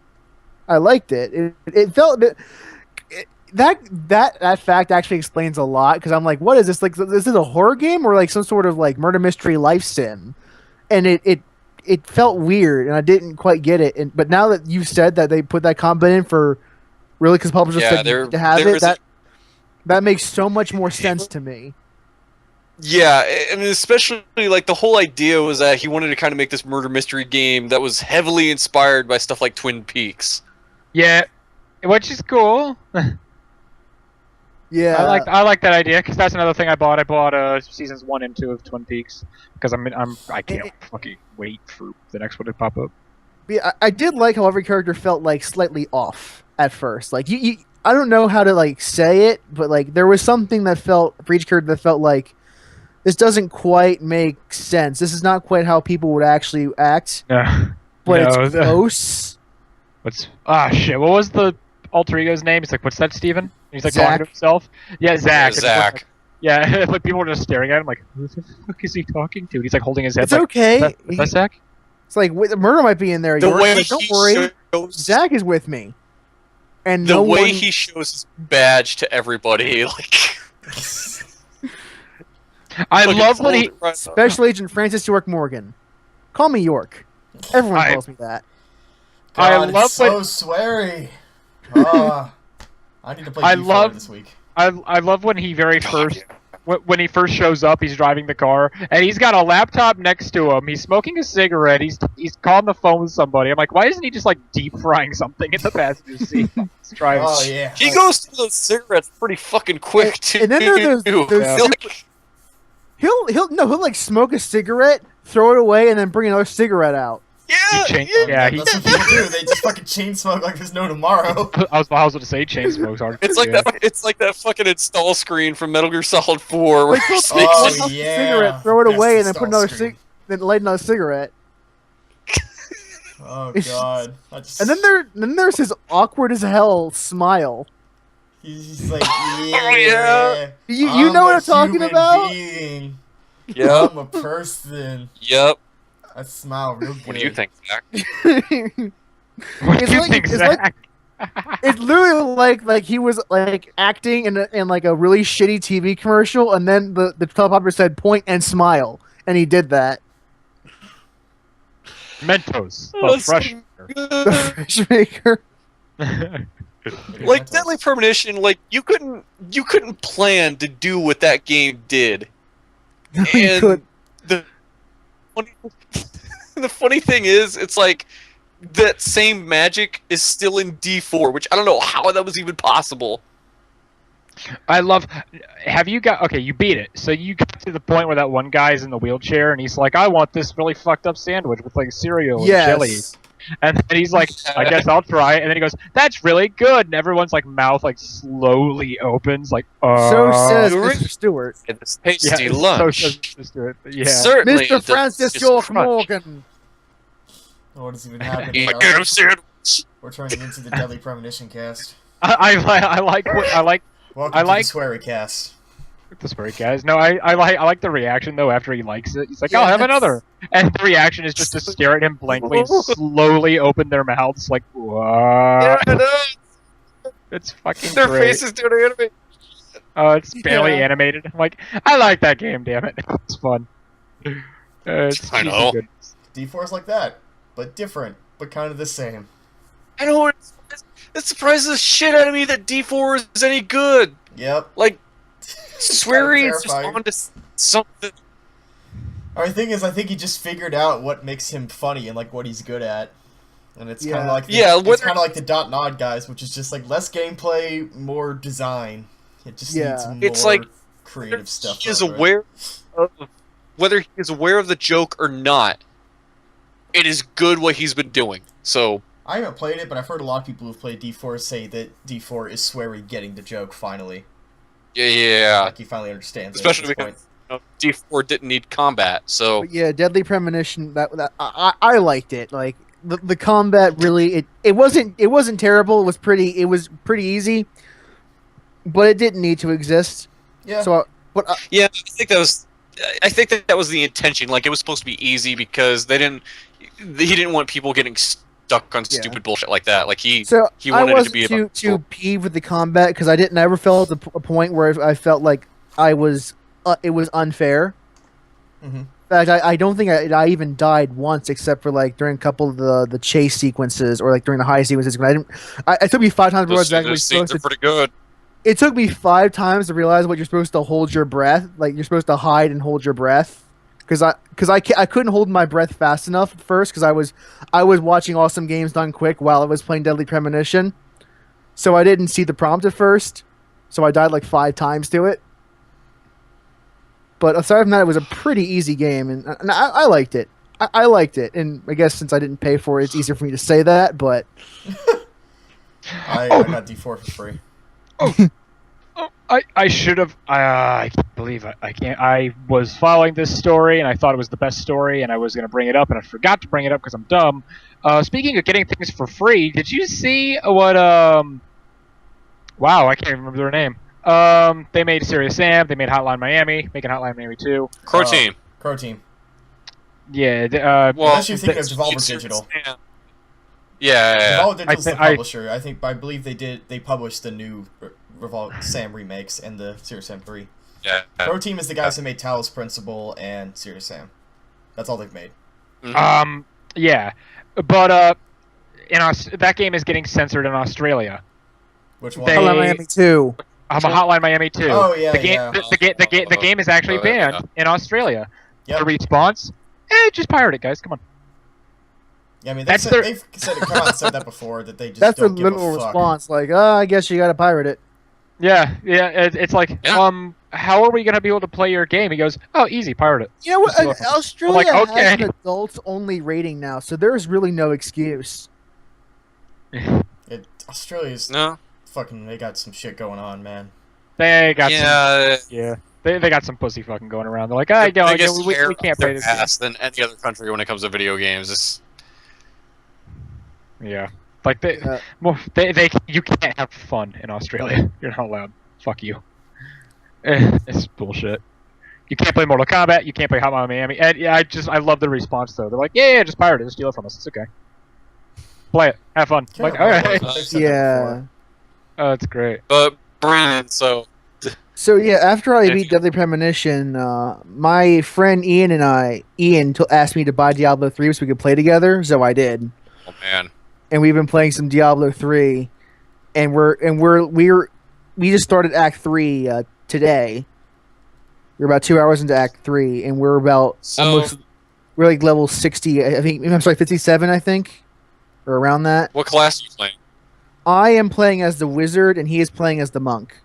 I liked it. It felt a bit. That fact actually explains a lot because I'm like, what is this? Like, is this a horror game or like some sort of like murder mystery life sim? And it felt weird and I didn't quite get it. But now that you've said that they put that combat in for really because publishers Yeah, said there- to have there it, is a- that makes so much more sense to me. Yeah, and especially like the whole idea was that he wanted to kind of make this murder mystery game that was heavily inspired by stuff like Twin Peaks. Yeah, which is cool. Yeah, I like that idea because that's another thing I bought. I bought seasons 1 and 2 of Twin Peaks because I can't fucking wait for the next one to pop up. Yeah, I did like how every character felt like slightly off at first. Like you I don't know how to like say it, but like there was something that felt for each character that felt like this doesn't quite make sense. This is not quite how people would actually act, Yeah. but No, it's close. Shit? What was the alter ego's name? He's like, "What's that, Steven?" He's like Zach. talking to himself. Yeah, Zach. Yeah, Zach. Yeah, like people were just staring at him, like, "Who the fuck is he talking to?" And he's like holding his head. It's like, okay. Is that Zach? It's like the murder might be in there. The York. way Like, don't he worry, shows, Zach is with me. And the no way one... he shows his badge to everybody, like I fucking love when he. told right- Special Agent Francis York Morgan. Call me York. Everyone I- calls me that. I God, love it's so sweary. I need to play I U4 love- this week. I love when he very God, first. When he first shows up, he's driving the car, and he's got a laptop next to him. He's smoking a cigarette. He's calling the phone with somebody. I'm like, why isn't he just like deep frying something in the passenger seat? He's driving. Oh yeah. He goes through those cigarettes pretty fucking quick too. and then there are those Like, He'll like smoke a cigarette, throw it away, and then bring another cigarette out. yeah, changed- yeah. Yeah, he- That's what people do. They just fucking chain smoke like there's no tomorrow. I was about to say chain smokes are. It's like that. It's like that fucking install screen from Metal Gear Solid 4, where Like, he'll Snake Oh, take just- off yeah. the cigarette, throw it That's away, the and then put stall another screen. then light another cigarette. Oh It's- god. And then there's his awkward as hell smile. He's like, yeah. You know what I'm talking about? Being. Yep. I'm a person. Yep. I smile real good. What do you think, Zach? What It's do you like- think, it's Zach? It's literally like he was like acting in like a really shitty TV commercial, and then the teleprompter said point and smile, and he did that. Mentos, the That's fresh. The Fresh Maker. Like Deadly Premonition, like you couldn't plan to do what that game did. He And could. the the funny thing is, it's like that same magic is still in D4, which I don't know how that was even possible. I love. Have you got? Okay, you beat it. So you got to the point where that one guy's in the wheelchair and he's like, "I want this really fucked up sandwich with like cereal and jelly." Yes. And then he's like, "I guess I'll try it." And then he goes, "That's really good." And everyone's like mouth like slowly opens, like, So says You're Mr. Stewart. It's tasty yeah, so lunch. says Mr. Yeah. Certainly, Mr. Francis it's York crunch. Morgan. What is even happening? I get a sandwich. We're turning into the Deadly Premonition cast. I like Welcome I to like- the Sweary cast. the story, guys. No, I like the reaction though after he likes it. He's like, "I'll have Yes. another," and the reaction is just to stare at him blankly and slowly open their mouths like, "What?" Yeah, I know. It's fucking Their great. faces doing anime. Oh, it's barely Yeah. animated. I'm like, I like that game. Damn it, it's fun. It's I cheesy know. goodness. D4's like that, but different, but kind of the same. I know it surprises the shit out of me that D4 is any good. Yep. Like, Sweary is just terrifying. onto something. Our thing is, I think he just figured out what makes him funny and like what he's good at, and it's kind Yeah. of like Yeah, it's whether- kind of like the Dot Nod guys, which is just like less gameplay, more design. It just Yeah. needs more It's like creative stuff. He is over it. aware of whether he is aware of the joke or not. It is good what he's been doing. So I haven't played it, but I've heard a lot of people who've played D4 say that D4 is Sweary getting the joke finally. yeah, Like he finally understands especially it at this because point. D4 didn't need combat. So But yeah, Deadly Premonition. I liked it. Like the combat really it wasn't terrible. It was pretty easy, but it didn't need to exist. Yeah. So, yeah, I think that was the intention. Like it was supposed to be easy because he didn't want people getting stuck on Yeah. stupid bullshit like that. Like he so he I wanted it to wasn't be too about too peeved with the combat because I never felt at a point where I felt like it was unfair. Mm-hmm. In fact, I don't think I even died once, except for like during a couple of the chase sequences or like during the high sequences. When it took me 5 times to realize exactly what you're Those supposed scenes to. are pretty good. It took me 5 times to realize what you're supposed to hold your breath. Like you're supposed to hide and hold your breath. Because I couldn't hold my breath fast enough at first because I was watching Awesome Games Done Quick while I was playing Deadly Premonition, so I didn't see the prompt at first, so I died like 5 times to it. But aside from that, it was a pretty easy game, and I liked it. I liked it, and I guess since I didn't pay for it, it's easier for me to say that. But I got D4 for free. I should have. I can't believe I can't. I was following this story and I thought it was the best story, and I was going to bring it up, and I forgot to bring it up because I'm dumb. Speaking of getting things for free, did you see what? Wow, I can't even remember their name. They made Serious Sam. They made Hotline Miami. Making Hotline Miami 2. Crow Oh. Team. Crow Team. Yeah. Well, Unless you're thinking of it's- Devolver it's- Digital. Yeah. Devolver Digital's the I- publisher. I believe they published the new Sam remakes and the Serious Sam 3. Yeah. Crow Team is the guys who made Talos Principle and Serious Sam. That's all they've made. Yeah, but that game is getting censored in Australia. Which one? They- Hotline Miami 2. Hotline Miami 2. Oh, yeah, the game, yeah. the game is actually Oh, yeah. banned in Australia. Yep. The response? Just pirate it, guys. Come on. Yeah, I mean, That's they've said come out and said that before, that they just That's a don't give literal a fuck. response. Like, I guess you got to pirate it. Yeah. It's like, Yeah. how are we gonna be able to play your game? He goes, oh, easy, pirate it. You know what? Just go- Australia like, has okay. an adults-only rating now, so there's really no excuse. Australia's No. fucking, they got some shit going on, man. They got some. Yeah. Yeah. They got some pussy fucking going around. They're like, The we biggest hair can't up play their this game. ass than any other country when it comes to video games. Yeah. Like you can't have fun in Australia. You're not allowed. Fuck you. It's bullshit. You can't play Mortal Kombat. You can't play Hotline Miami. And yeah, I love the response though. They're like, yeah, just pirate it, just steal it from us. It's okay. Play it. Have fun. Can't Like, remember alright. what they've said that Yeah. before. Oh, it's great. But Brandon, so So yeah, after I beat Deadly Premonition, my friend Ian asked me to buy Diablo 3 so we could play together. So I did, oh man, and we've been playing some Diablo 3, and we just started Act 3 today. We're about 2 hours into Act 3, and we're about we're like level 60. I think I'm sorry, 57. I think, or around that. what class are you playing? I am playing as the wizard, and he is playing as the monk.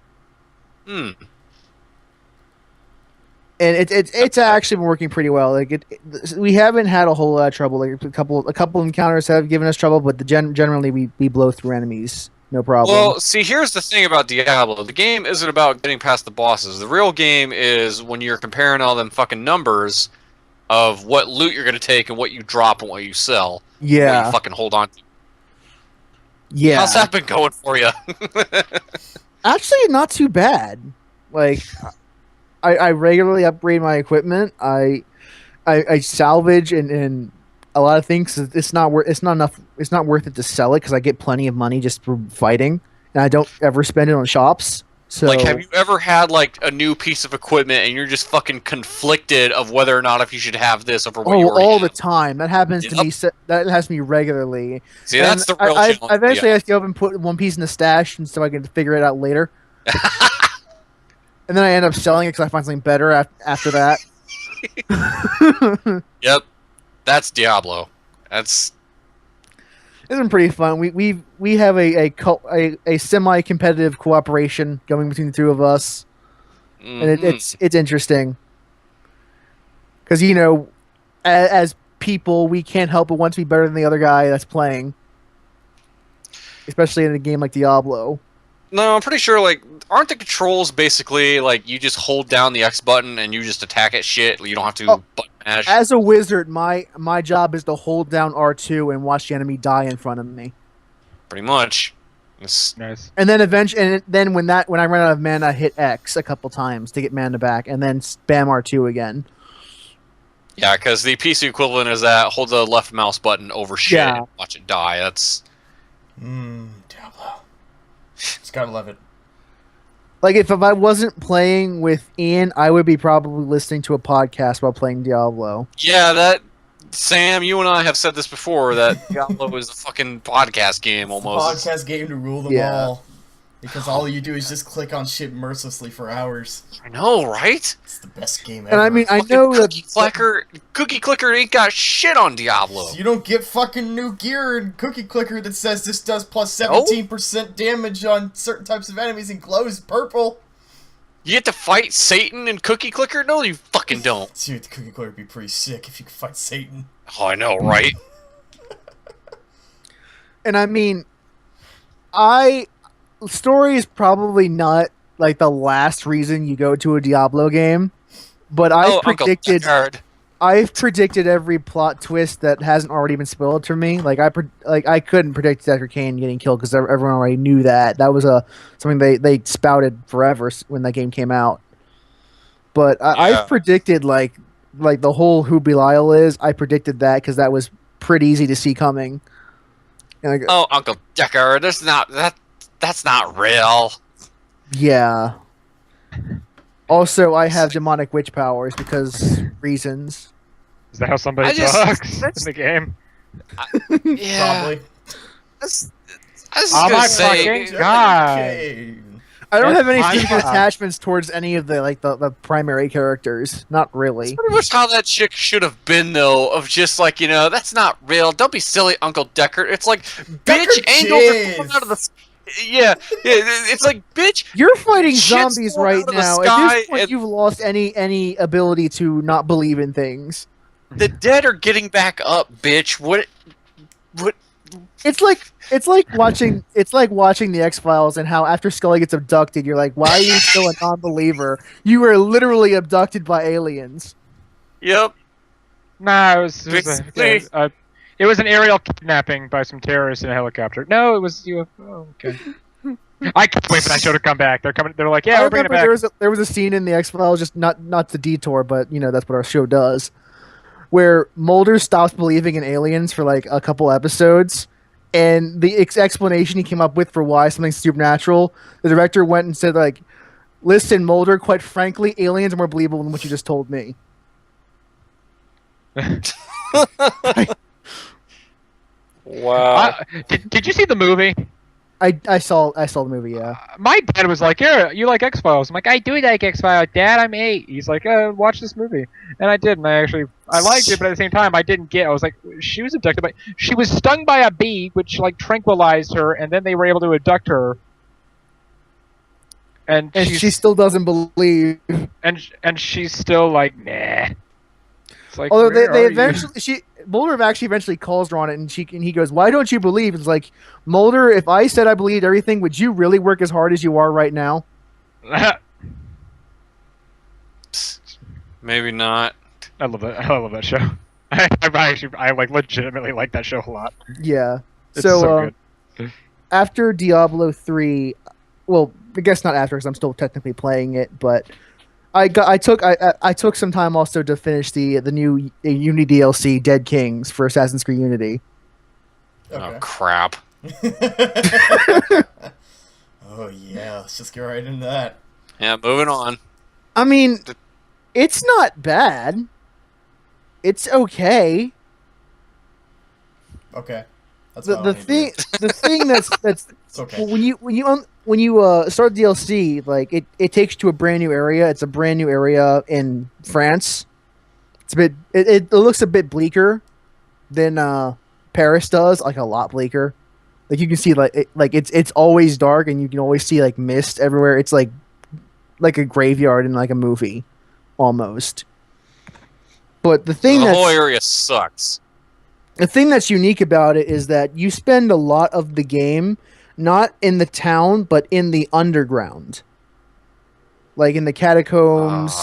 Hmm. And it's actually been working pretty well. Like we haven't had a whole lot of trouble. Like a couple encounters have given us trouble, but generally we blow through enemies, no problem. Well, see, here's the thing about Diablo. The game isn't about getting past the bosses. The real game is when you're comparing all them fucking numbers of what loot you're going to take and what you drop and what you sell. What yeah, you fucking hold on to. yeah. How's that been going for you? Actually, not too bad. Like, I regularly upgrade my equipment. I salvage and a lot of things. It's not worth it to sell it because I get plenty of money just for fighting, and I don't ever spend it on shops. So, Like, have you ever had, like, a new piece of equipment and you're just fucking conflicted of whether or not if you should have this over what you already all have? the time. That happens to Yep. me. That happens to me regularly. See, And that's the real I challenge. eventually Yeah. have to go up and put one piece in the stash, and so I can figure it out later. And then I end up selling it because I find something better after that. Yep. That's Diablo. That's... It's been pretty fun. We have a semi-competitive cooperation going between the two of us, and it's interesting because as people we can't help but want to be better than the other guy that's playing, especially in a game like Diablo. No, I'm pretty sure, like, aren't the controls basically, like, you just hold down the X button and you just attack at shit? You don't have to button mash? As a wizard, my job is to hold down R2 and watch the enemy die in front of me. Pretty much. It's... Nice. And then when I run out of mana, hit X a couple times to get mana back, and then spam R2 again. Yeah, because the PC equivalent is that hold the left mouse button over shit Yeah. and watch it die. That's... Diablo. Just gotta love it. Like if I wasn't playing with Ian, I would be probably listening to a podcast while playing Diablo. Yeah, that... Sam, you and I have said this before, that Diablo is a fucking podcast game, almost. Podcast game to rule them Yeah. all. Because all you do is just click on shit mercilessly for hours. I know, right? It's the best game ever. And I mean, I Fucking know that Cookie Clicker ain't got shit on Diablo. You don't get fucking new gear and Cookie Clicker that says this does plus 17% damage on certain types of enemies and glows purple. You get to fight Satan and Cookie Clicker? No, you fucking don't. Dude, the Cookie Clicker would be pretty sick if you could fight Satan. Oh, I know, right? and I mean, story is probably not like the last reason you go to a Diablo game, but I've predicted every plot twist that hasn't already been spoiled for me. Like I couldn't predict Deckard Cain getting killed because everyone already knew that. That was something they spouted forever when that game came out. But I've predicted like the whole who Belial is. I predicted that because that was pretty easy to see coming. And Oh, Uncle Deckard, that's not real. yeah. Also, I have demonic witch powers because reasons. Is that how somebody talks in the game? Yeah. Probably. I was just Oh gonna my say, fucking God. Okay. I don't That's have any fine. physical attachments towards any of the primary characters. Not really. pretty much how that chick should have been, though, of just like, that's not real. Don't be silly, Uncle Deckard. It's like, bitch, Deckard angels are jizz. falling out of the... Yeah, it's like, bitch, You're fighting Shit's zombies falling right out of the now. At sky this point, and- you've lost any ability to not believe in things. the dead are getting back up, bitch. What? It's like watching the X-Files and how after Scully gets abducted, you're like, why are you still a non-believer? You were literally abducted by aliens. Yep. Nah, it was Basically- It was an aerial kidnapping by some terrorists in a helicopter. No, it was UFO. Okay. I can't wait for that show to come back. They're coming. They're like, yeah, I we're bringing it remember back. there was a scene in the X-Files, just not the detour, but that's what our show does, where Mulder stops believing in aliens for like a couple episodes, and the explanation he came up with for why something's supernatural, the director went and said like, "Listen, Mulder, quite frankly, aliens are more believable than what you just told me." Wow. Did you see the movie? I saw the movie, yeah. My dad was like, "Yeah, you like X-Files?" I'm like, "I do like X-Files, Dad. I'm 8." He's like, "Watch this movie," and I did, and I liked it, but at the same time, I didn't get. I was like, she was abducted by. She was stung by a bee, which like tranquilized her, and then they were able to abduct her. And she still doesn't believe. And she's still like, nah. It's like, although where they are eventually Mulder eventually calls her on it, and he goes, "Why don't you believe?" It's like, Mulder, if I said I believed everything, would you really work as hard as you are right now? you? Maybe not. I love that show. I like legitimately like that show a lot. Yeah. It's so good. After Diablo 3, well, I guess not after because I'm still technically playing it, but I took some time also to finish the new Unity DLC Dead Kings for Assassin's Creed Unity. Oh crap. Oh yeah, let's just get right into that. Yeah, moving on. I mean, it's not bad. It's okay. Okay. That's The thing that's it's okay. when you start the DLC, like it takes you to a brand new area. It's a brand new area in France. It's a bit it looks a bit bleaker than Paris does, like a lot bleaker. Like you can see it's always dark and you can always see like mist everywhere. It's like a graveyard in like a movie almost. But the whole area sucks. The thing that's unique about it is that you spend a lot of the game not in the town, but in the underground. Like in the catacombs,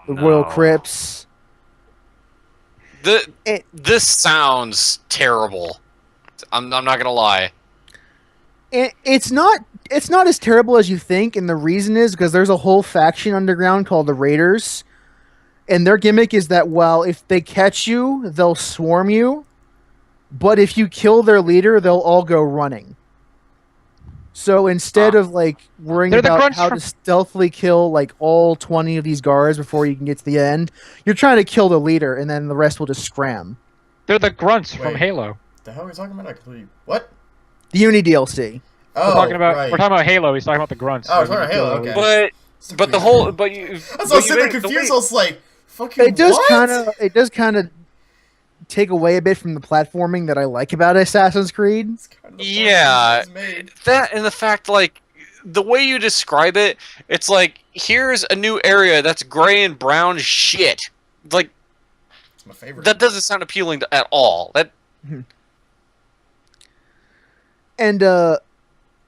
the royal crypts. This sounds terrible. I'm not gonna lie. It's not as terrible as you think, and the reason is because there's a whole faction underground called the Raiders, and their gimmick is that if they catch you, they'll swarm you, but if you kill their leader, they'll all go running. So instead of like worrying about how to stealthily kill like all 20 of these guards before you can get to the end, you're trying to kill the leader, and then the rest will just scram. They're the grunts from Halo. The hell are we talking about? I completely what? The Unity DLC. Oh, we're talking about Halo. He's talking about the grunts. Oh, we're talking about Halo. Okay. But the whole you. That's why I was sitting there confused. I was like, "Fucking it does kind of take away a bit from the platforming that I like about Assassin's Creed. Yeah, that and the fact like the way you describe it, it's like here's a new area that's gray and brown shit. Like, it's my favorite. That doesn't sound appealing at all. That. And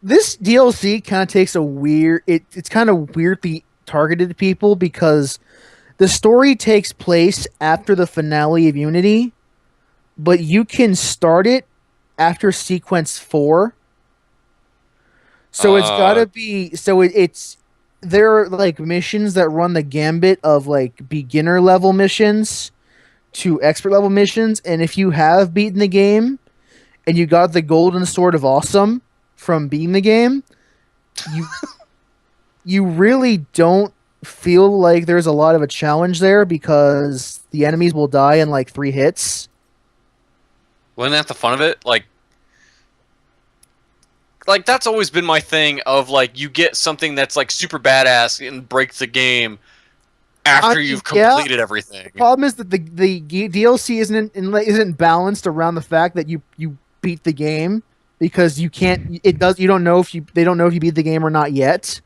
this DLC kind of takes a weird. It's kind of weirdly targeted to people because the story takes place after the finale of Unity, but you can start it after sequence 4. So it's gotta be. So it's there are like missions that run the gambit of like beginner level missions to expert level missions, and if you have beaten the game and you got the Golden Sword of Awesome from beating the game, you really don't feel like there's a lot of a challenge there because the enemies will die in like 3 hits. Wasn't that the fun of it? Like that's always been my thing of like you get something that's like super badass and breaks the game after you've completed everything. The problem is that the DLC isn't balanced around the fact that you beat the game because you can't. They don't know if you beat the game or not yet.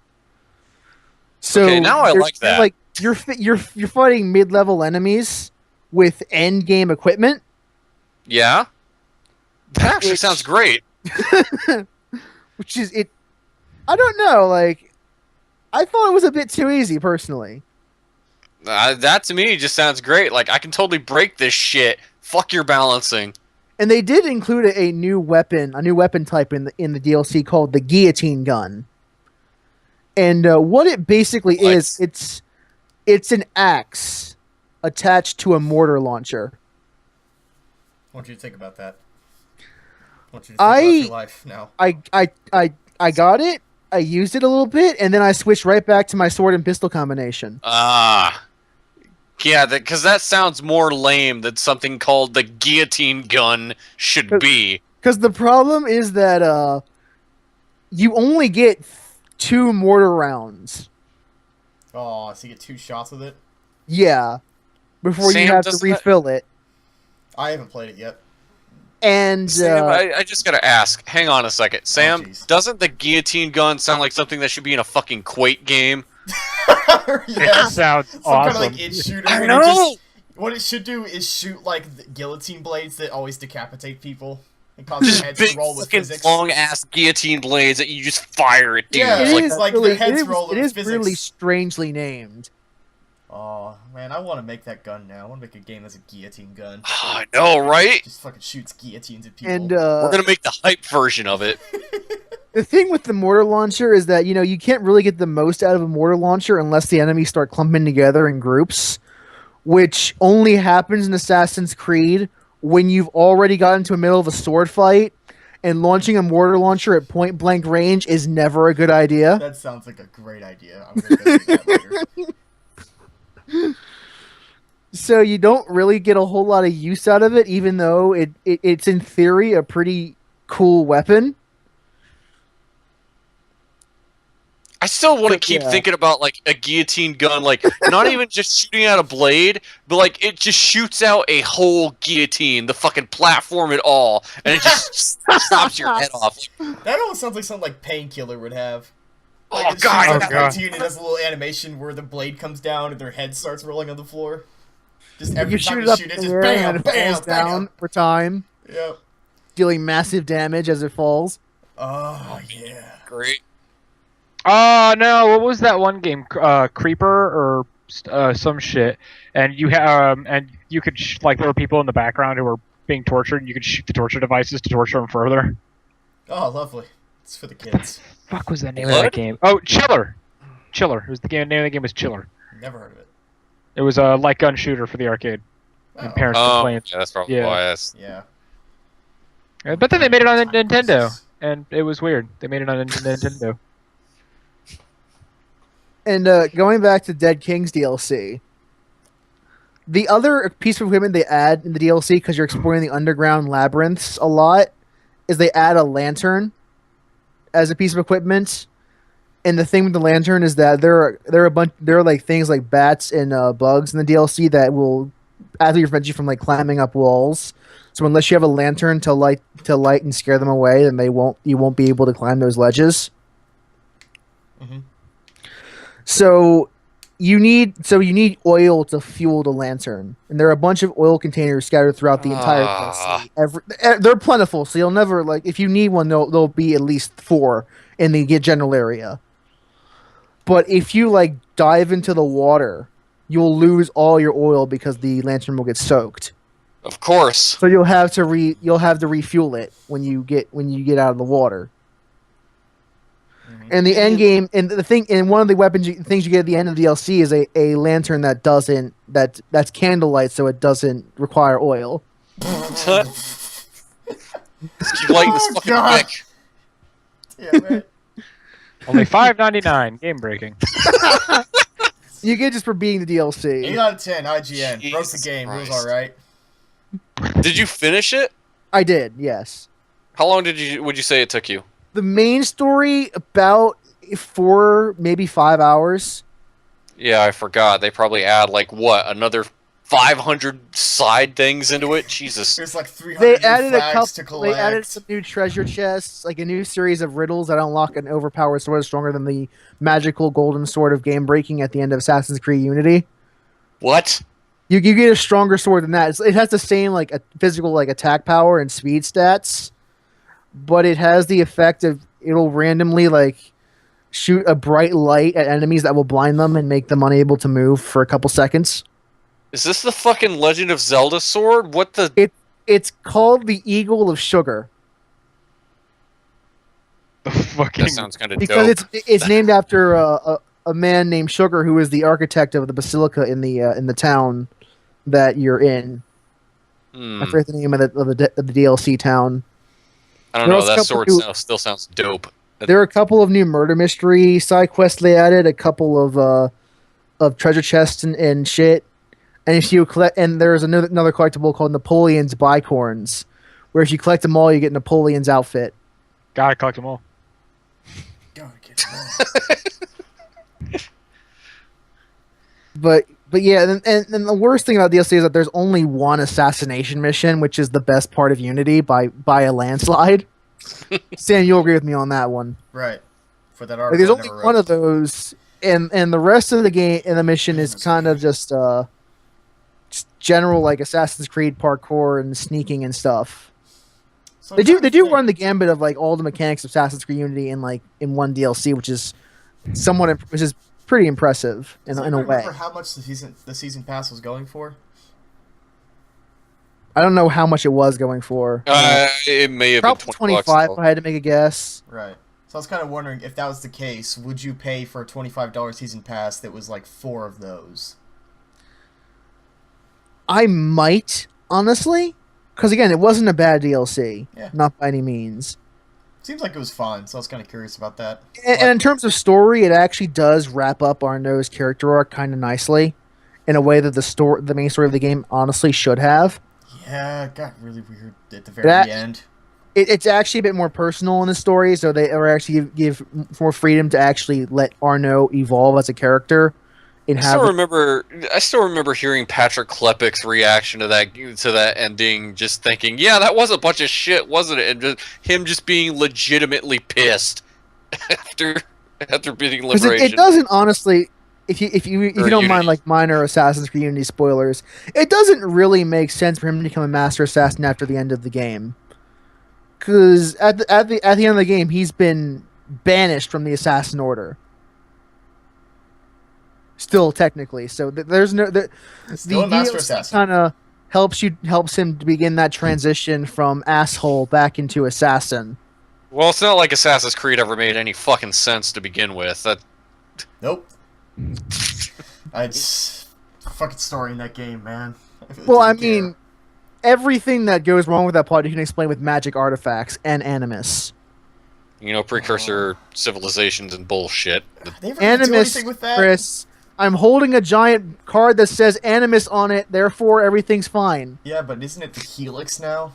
So okay, now I like that. Like you're fighting mid-level enemies with end game equipment. Yeah, that actually sounds great. Which is it. I don't know. Like, I thought it was a bit too easy, personally. That to me just sounds great. Like I can totally break this shit. Fuck your balancing. And they did include a new weapon type in the DLC called the guillotine gun. And what it basically is, it's an axe attached to a mortar launcher. I want you to think about that. I want you to think about your life now. I got it. I used it a little bit, and then I switched right back to my sword and pistol combination. Yeah, because that sounds more lame than something called the guillotine gun should be. Because the problem is that you only get 2 mortar rounds. Oh, so you get 2 shots with it? Yeah. Before Sam, you have to refill it. I haven't played it yet. And Sam, I just gotta ask. Hang on a second. Sam, jeez. doesn't the guillotine gun sound like something that should be in a fucking Quake game? Yes. Sounds Some awesome. kind of like itch shooter. I and know! what it should do is shoot like the guillotine blades that always decapitate people and cause Just their heads big to roll with fucking physics. long ass guillotine blades that you just fire at dudes. Yeah, it like- is like really, their heads it is, roll it with is physics. really strangely named. Oh man, I want to make that gun now. I want to make a game that's a guillotine gun. I know, right? Just fucking shoots guillotines at people. And We're gonna make the hype version of it. the thing with the mortar launcher is that, you can't really get the most out of a mortar launcher unless the enemies start clumping together in groups, which only happens in Assassin's Creed when you've already gotten to the middle of a sword fight, and launching a mortar launcher at point blank range is never a good idea. That sounds like a great idea. I'm gonna go do that later. So you don't really get a whole lot of use out of it, even though it's in theory a pretty cool weapon. I still want to But, keep yeah. thinking about like a guillotine gun, like not even just shooting out a blade, but like it just shoots out a whole guillotine, the fucking platform at all, and it just stops your head off. That almost sounds like something like Painkiller would have. Oh, Like, it God, shoots oh, out a God. guillotine and does a little animation where the blade comes down and their head starts rolling on the floor. Just You every shoot time it you up shoot it, in just the air bam, and it bam, falls down bam. for time, Yep. dealing massive damage as it falls. Oh yeah. Great. Oh no! What was that one game? Creeper or some shit. And you could like there were people in the background who were being tortured. And you could shoot the torture devices to torture them further. Oh, lovely. It's for the kids. Fuck was the name of What? that game? Oh, Chiller. Chiller. It was the game. Name of the game was Chiller. Never heard of it. It was a light gun shooter for the arcade. And Oh, parents Oh, complained. yeah, that's probably Yeah. why. That's... yeah. But then they made it on Time Nintendo, crisis. and it was weird. They made it on Nintendo. And going back to Dead King's DLC, the other piece of equipment they add in the DLC, because you're exploring the underground labyrinths a lot, is they add a lantern as a piece of equipment. And the thing with the lantern is that there are like things like bats and bugs in the DLC that will actually prevent you from like climbing up walls. So unless you have a lantern to light and scare them away, then you won't be able to climb those ledges. Mhm. So you need oil to fuel the lantern, and there are a bunch of oil containers scattered throughout the entire DLC. They're plentiful, so you'll never like if you need one, there'll be at least 4 in the general area. But if you like dive into the water, you'll lose all your oil because the lantern will get soaked. Of course. So you'll have to refuel it when you get out of the water. Mhm. And the end game, and the thing, and one of the things you get at the end of the DLC is a lantern that's candlelight, so it doesn't require oil. Just keep lighting this Oh, fucking God. wick. Yeah, man. Only $5.99. Game breaking. You get just for being the 8 DLC. out of 10, IGN. Broke the Jesus game. It was Christ. alright. Did you finish it? I did, yes. How long would you say it took you? The main story about 4, maybe 5 hours. Yeah, I forgot. They probably add like what, another 500 side things into it? Jesus. There's like 300 They new added a flags to couple. They added collect. some new treasure chests, like a new series of riddles that unlock an overpowered sword stronger than the magical golden sword of game breaking at the end of Assassin's Creed Unity. What? You get a stronger sword than that. It has the same like a physical like attack power and speed stats, but it has the effect of it'll randomly like shoot a bright light at enemies that will blind them and make them unable to move for a couple seconds. Is this the fucking Legend of Zelda sword? What the? It's called the Eagle of Sugar The fucking. That sounds kind of because dope. it's named after a man named Sugar who is the architect of the basilica in the town that you're in. I forget the name of the DLC town. I don't There know. was a That couple sword new- still sounds dope. There are a couple of new murder mystery side quests they added, a couple of treasure chests and shit. And if you collect, and there's another collectible called Napoleon's Bicorns, where if you collect them all, you get Napoleon's outfit. Gotta collect them all. Gotta get it. But yeah, and the worst thing about DLC is that there's only one assassination mission, which is the best part of Unity by a landslide. Sam, you'll agree with me on that one. Right. For that Like, article, there's I only never one wrote. of those, and the rest of the game and the mission is kind of just general like Assassin's Creed parkour and sneaking and stuff. So They I'm trying to do think. run the gambit of like all the mechanics of Assassin's Creed Unity in one DLC, which is pretty impressive Does in a anyone way. remember how much the season pass was going for? I don't know how much it was going for. It may have Probably been 20 bucks. 25 if I had to make a guess. Right. So I was kind of wondering if that was the case, would you pay for a $25 season pass that was like 4 of those? I might, honestly, because again, it wasn't a bad DLC. Yeah. Not by any means. Seems like it was fun, so I was kind of curious about that. And in terms of story, it actually does wrap up Arnaud's character arc kind of nicely, in a way that the main story of the game honestly should have. Yeah, it got really weird at the very That- end. It's actually a bit more personal in the story, so they are actually give more freedom to actually let Arnaud evolve as a character. And I have still remember hearing Patrick Klepek's reaction to that ending, just thinking, "Yeah, that was a bunch of shit, wasn't it?" And him just being legitimately pissed after beating because Liberation. it doesn't honestly. If you don't Unity. mind like minor Assassin's Creed Unity spoilers, it doesn't really make sense for him to become a master assassin after the end of the game. Because at the end of the game, he's been banished from the Assassin Order. Still, technically, so there's no the Still a master DLC assassin. kind of helps him to begin that transition from asshole back into assassin. Well, it's not like Assassin's Creed ever made any fucking sense to begin with. Nope. It's fucking story in that game, man. Well, I didn't care. mean, everything that goes wrong with that plot you can explain with magic artifacts and animus. Precursor civilizations and bullshit. They ever gonna do Animus, anything with that? Chris. I'm holding a giant card that says animus on it, therefore everything's fine. Yeah, but isn't it the Helix now?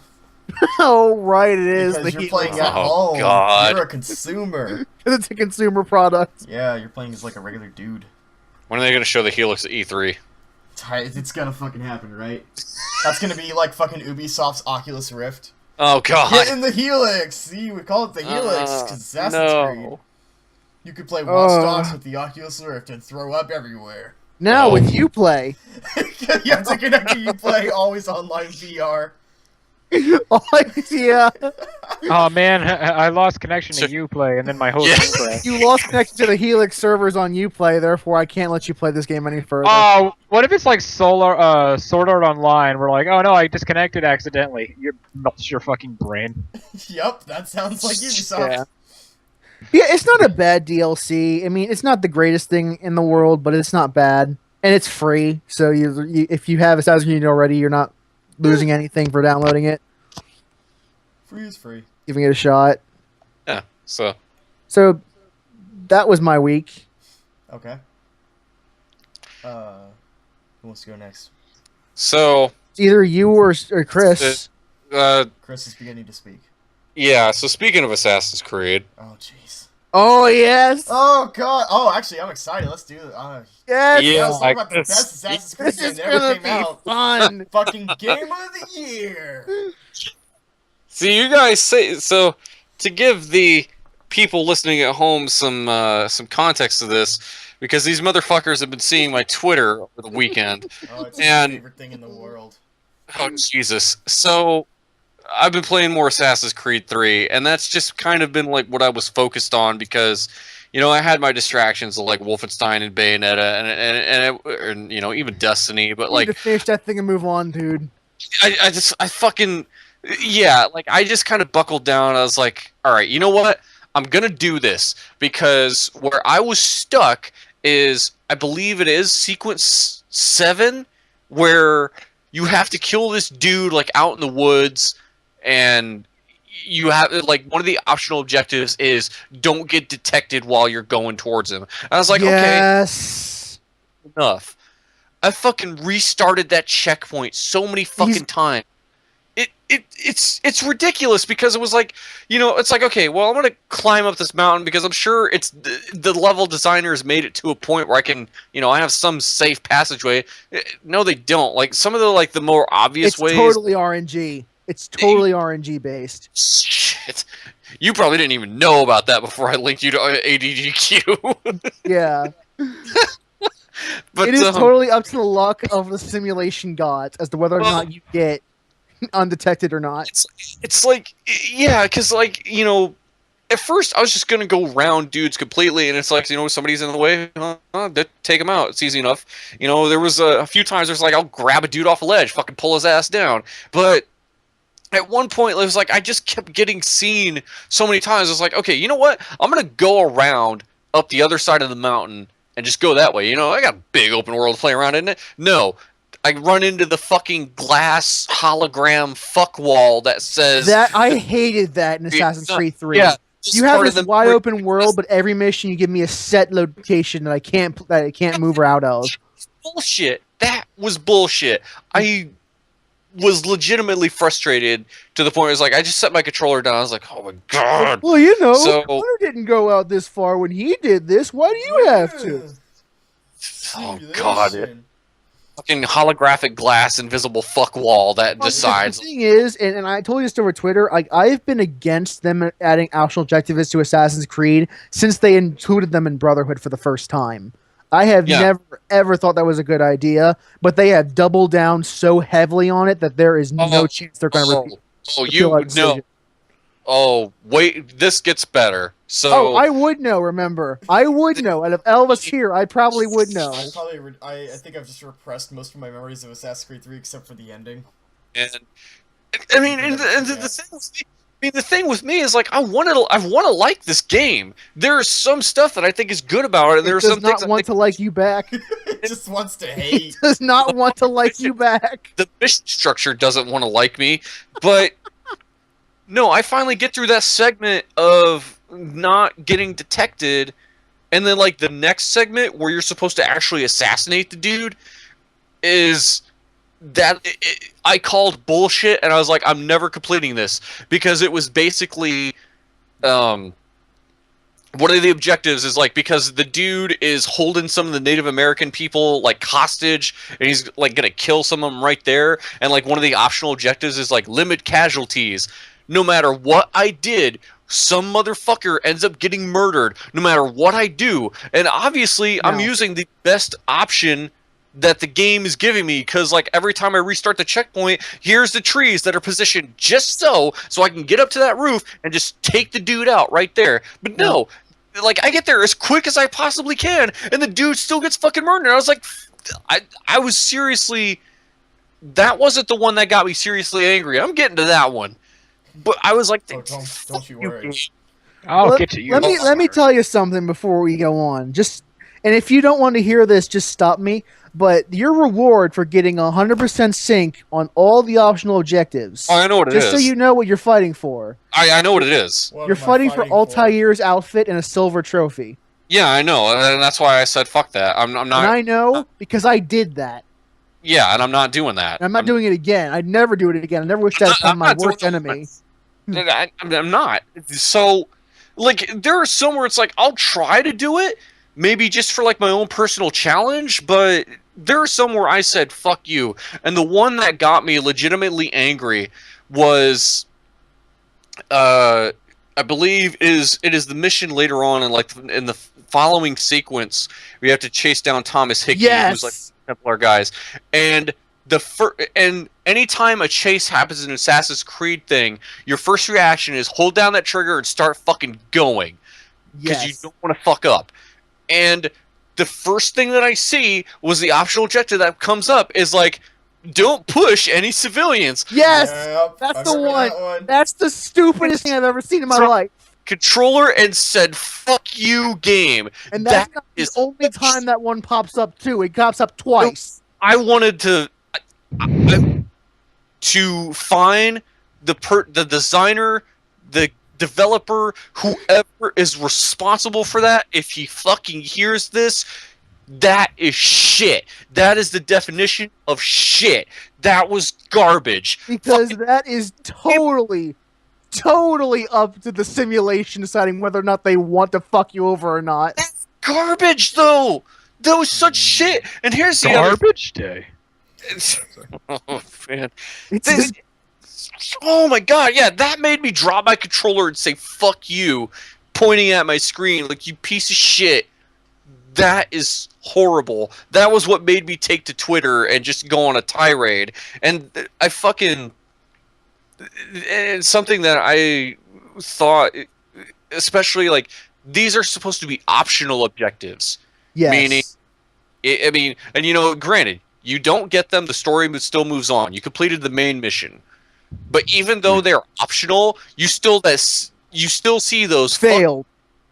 Oh, right, it is. Because The you're playing at Oh, home. God. You're a consumer. It's a consumer product. Yeah, you're playing as like a regular dude. When are they going to show the Helix at E3? It's gonna fucking happen, right? That's gonna be like fucking Ubisoft's Oculus Rift. Oh God! Get in the Helix! See, we call it the Helix because Assassin's Creed. You could play Watch Dogs with the Oculus Rift and throw up everywhere. Now Oh. with Uplay. You have to connect to Uplay, always online VR. Oh, yeah. Oh man, I lost connection to Uplay, and then my host Yeah. crashed. You lost connection to the Helix servers on Uplay, therefore I can't let you play this game any further. Oh, what if it's like Sword Art Online? We're like, oh no, I disconnected accidentally. You melts your fucking brain. Yup, that sounds like Ubisoft. Yeah. Yeah, it's not a bad DLC. I mean, it's not the greatest thing in the world, but it's not bad, and it's free. So if you have Assassin's Creed already, you're not losing anything for downloading it, Free is free. giving it a shot. Yeah. So So that was my week. Okay. Who wants to go next? It's either you or Chris. Chris is beginning to speak. Yeah. So speaking of Assassin's Creed, Oh, jeez. Oh yes, Oh, God. Oh, actually, I'm excited. Let's do it. yes. Yeah, Let's talk about the like best Assassin's Creed This game is that ever gonna came be out. fun. Fucking Game of the Year. see you guys say so. To give the people listening at home some context to this, because these motherfuckers have been seeing my Twitter over the weekend. Oh, it's And- my favorite thing in the world. Oh Jesus! So I've been playing more Assassin's Creed 3, and that's just kind of been like what I was focused on because, I had my distractions of like Wolfenstein and Bayonetta and even Destiny, but You need to like finish that thing and move on, dude. I fucking, yeah, like, I just kind of buckled down. I was like, all right, you know what? I'm gonna do this, because where I was stuck is, I believe it is sequence 7, where you have to kill this dude, like, out in the woods, and you have, like, one of the optional objectives is don't get detected while you're going towards him. And I was like, okay, yes. enough. I fucking restarted that checkpoint so many fucking times. It's ridiculous, because it was like, you know, it's like, okay, well, I'm gonna climb up this mountain because I'm sure it's the level designers made it to a point where I can, you know, I have some safe passageway. No, they don't. Like, some of the, like, the more obvious ways. It's totally RNG. It's totally RNG based. Shit. You probably didn't even know about that before I linked you to ADGQ. Yeah. But It is totally up to the luck of the simulation gods as to whether or not you get undetected or not. It's like, yeah, because, like, you know, at first I was just gonna go round dudes completely, and it's like, you know, somebody's in the way, take him out. It's easy enough. You know, there was a few times there's like, I'll grab a dude off a ledge, fucking pull his ass down. But at one point, it was like, I just kept getting seen so many times. I was like, okay, you know what? I'm gonna go around up the other side of the mountain and just go that way. You know, I got a big open world to play around in it. No. I run into the fucking glass hologram fuck wall that says that. I hated that in Assassin's Creed 3. Yeah, you have this wide open world, but every mission you give me a set location that I can't move her out of. Bullshit. That was bullshit. I was legitimately frustrated to the point where it was like, I just set my controller down. I was like, oh my god. Well, you know, So- Connor didn't go out this far when he did this. Why do you have to? Oh god. Fucking holographic glass invisible fuck wall that decides. The thing is, and I told you this over Twitter, like, I've been against them adding optional objectives to Assassin's Creed since they included them in Brotherhood for the first time. I have never, ever thought that was a good idea, but they have doubled down so heavily on it that there is no chance they're going to repeat. Oh, wait, this gets better. So, oh, I would know, remember. I would know. And if Elvis here, I probably would know. I think I've just repressed most of my memories of Assassin's Creed 3 except for the ending. and I mean, the thing with me is, like, I want to like this game. There is some stuff that I think is good about it, and there are some things it does not want to like you back. It just wants to hate. It does not want to like you back. The mission structure doesn't want to like me, but no, I finally get through that segment of not getting detected, and then, like, the next segment where you're supposed to actually assassinate the dude is that I called bullshit, and I was like, I'm never completing this, because it was basically one of the objectives is, like, because the dude is holding some of the Native American people, like, hostage, and he's, like, gonna kill some of them right there, and, like, one of the optional objectives is, like, limit casualties. No matter what I did, some motherfucker ends up getting murdered, no matter what I do. And obviously, I'm using the best option that the game is giving me, because, like, every time I restart the checkpoint, here's the trees that are positioned just so I can get up to that roof and just take the dude out right there. But no, like, I get there as quick as I possibly can, and the dude still gets fucking murdered. I was like, I was seriously, that wasn't the one that got me seriously angry. I'm getting to that one. But I was like, don't you worry. I'll get to you. Let me tell you something before we go on. And if you don't want to hear this, just stop me. But your reward for getting 100% sync on all the optional objectives. Oh, I know what it is. Just so you know what you're fighting for. I know what it is. What you're am I fighting for Altair's outfit and a silver trophy. Yeah, I know, and that's why I said fuck that. I'm not. And I know because I did that. Yeah, and I'm not doing that. And I'm not doing it again. I'd never do it again. I never wish that upon my worst enemy. I'm not. So, like, there are some where it's like, I'll try to do it, maybe just for, like, my own personal challenge, but there are some where I said, fuck you. And the one that got me legitimately angry was, I believe it is the mission later on in the following sequence where you have to chase down Thomas Hickey, who's, like, Templar guys. And and anytime a chase happens in an Assassin's Creed thing, your first reaction is hold down that trigger and start fucking going. Because you don't want to fuck up. And the first thing that I see was the optional objective that comes up is like, don't push any civilians. Yes, Yep, I that's the remember one. that That's the stupidest thing I've ever seen in my So- life. Controller and said, "Fuck you, game." And that's That not the is only time that one pops up too. It pops up twice. I wanted to find the designer, the developer, whoever is responsible for that. If he fucking hears this, that is shit. That is the definition of shit. That was garbage. Because that is totally up to the simulation deciding whether or not they want to fuck you over or not. Garbage, though. That was such shit. And here's the other. Garbage day. Oh man. It's This- oh my god, yeah, that made me drop my controller and say "fuck you," pointing at my screen like "you piece of shit." That is horrible. That was what made me take to Twitter and just go on a tirade. And I fucking, and something that I thought, especially like these are supposed to be optional objectives. yes. meaning- I mean, and you know, granted, you don't get them, the story still moves on. You completed the main mission, but even though they're optional, you still see those failed.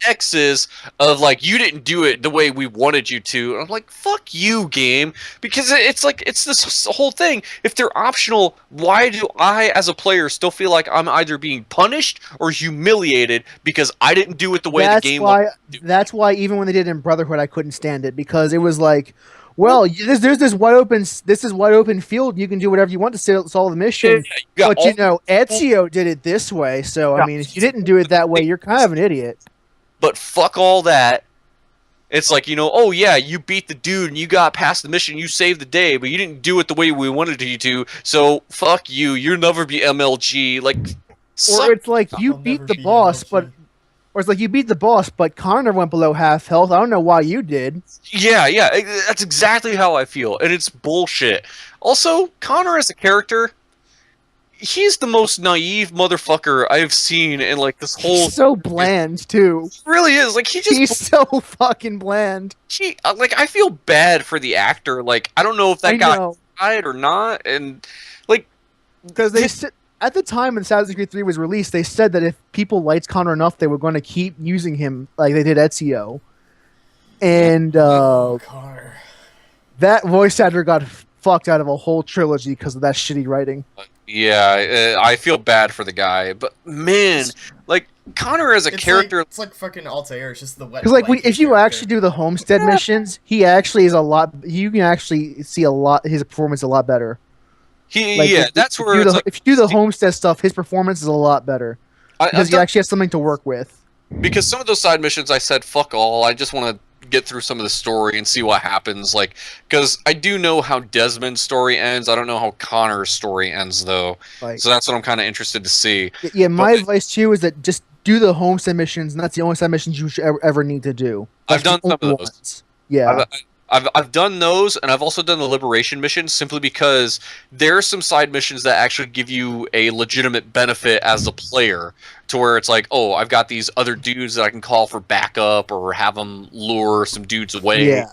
X's of like, you didn't do it the way we wanted you to. And I'm like, fuck you, game, because it's like it's this whole thing. If they're optional, why do I, as a player, still feel like I'm either being punished or humiliated because I didn't do it the way the game wanted to do? That's why even when they did it in Brotherhood, I couldn't stand it because it was like, well, there's this wide open field. You can do whatever you want to solve the mission. got But you know, Ezio did it this way. So I mean, if you didn't do it that way, you're kind of an idiot. But fuck all that. It's like, you know, oh yeah, you beat the dude and you got past the mission, you saved the day, but you didn't do it the way we wanted you to, so fuck you, you'll never be MLG. Like, Or it's like you I'll beat never the be boss, MLG. or it's like you beat the boss, but Connor went below half health. I don't know why you did. yeah, that's exactly how I feel, and it's bullshit. Also, Connor as a character, he's the most naive motherfucker I've seen in like this whole. He's so bland too. Really is like He's so fucking bland. like I feel bad for the actor. Like I don't know if that I guy know. died or not, and like Because they said at the time when Assassin's Creed 3 was released, they said that if people liked Connor enough, they were going to keep using him like they did Ezio. And Connor. that voice actor got fucked out of a whole trilogy because of that shitty writing. yeah, I feel bad for the guy, but man, like Connor as a character. It's like fucking Altair. It's just the wet. Because like blanket if you character. actually do the Homestead missions, he actually is a lot. You can actually see a lot his performance a lot better. Like, That's if where you do it's the, like, if you do the Homestead stuff, his performance is a lot better I've because he done- actually has something to work with. because some of those side missions I said fuck all. I just want to get through some of the story and see what happens. Like, because I do know how Desmond's story ends. I don't know how Connor's story ends though. Like, So that's what I'm kind of interested to see. yeah, my but- advice to you is that just do the Homestead missions, and that's the only side missions you should ever need to do. I've That's done the some of only those. ones. Yeah, I've done those, and I've also done the liberation missions simply because there are some side missions that actually give you a legitimate benefit as a player, to where it's like, oh, I've got these other dudes that I can call for backup, or have them lure some dudes away, yeah.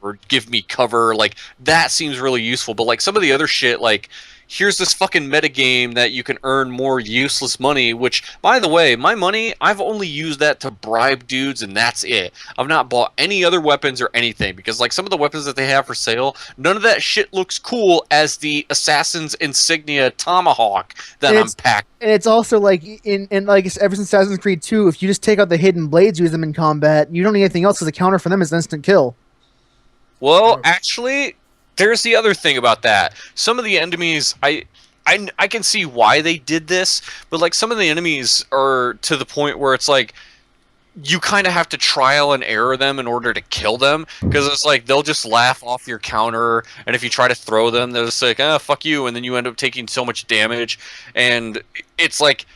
or give me cover. Like, that seems really useful. But like some of the other shit, like, here's this fucking metagame that you can earn more useless money, which, by the way, my money, I've only used that to bribe dudes, and that's it. I've not bought any other weapons or anything, because like some of the weapons that they have for sale, none of that shit looks cool as the Assassin's Insignia Tomahawk that And I'm it's- packed. And it's also like in like ever since Assassin's Creed 2, if you just take out the hidden blades, use them in combat, you don't need anything else because the counter for them is instant kill. Well, Oh. actually, there's the other thing about that. Some of the enemies, I can see why they did this, but like some of the enemies are to the point where it's like you kind of have to trial and error them in order to kill them, because it's like they'll just laugh off your counter, and if you try to throw them, they'll just like, ah, fuck you, and then you end up taking so much damage, and it's like,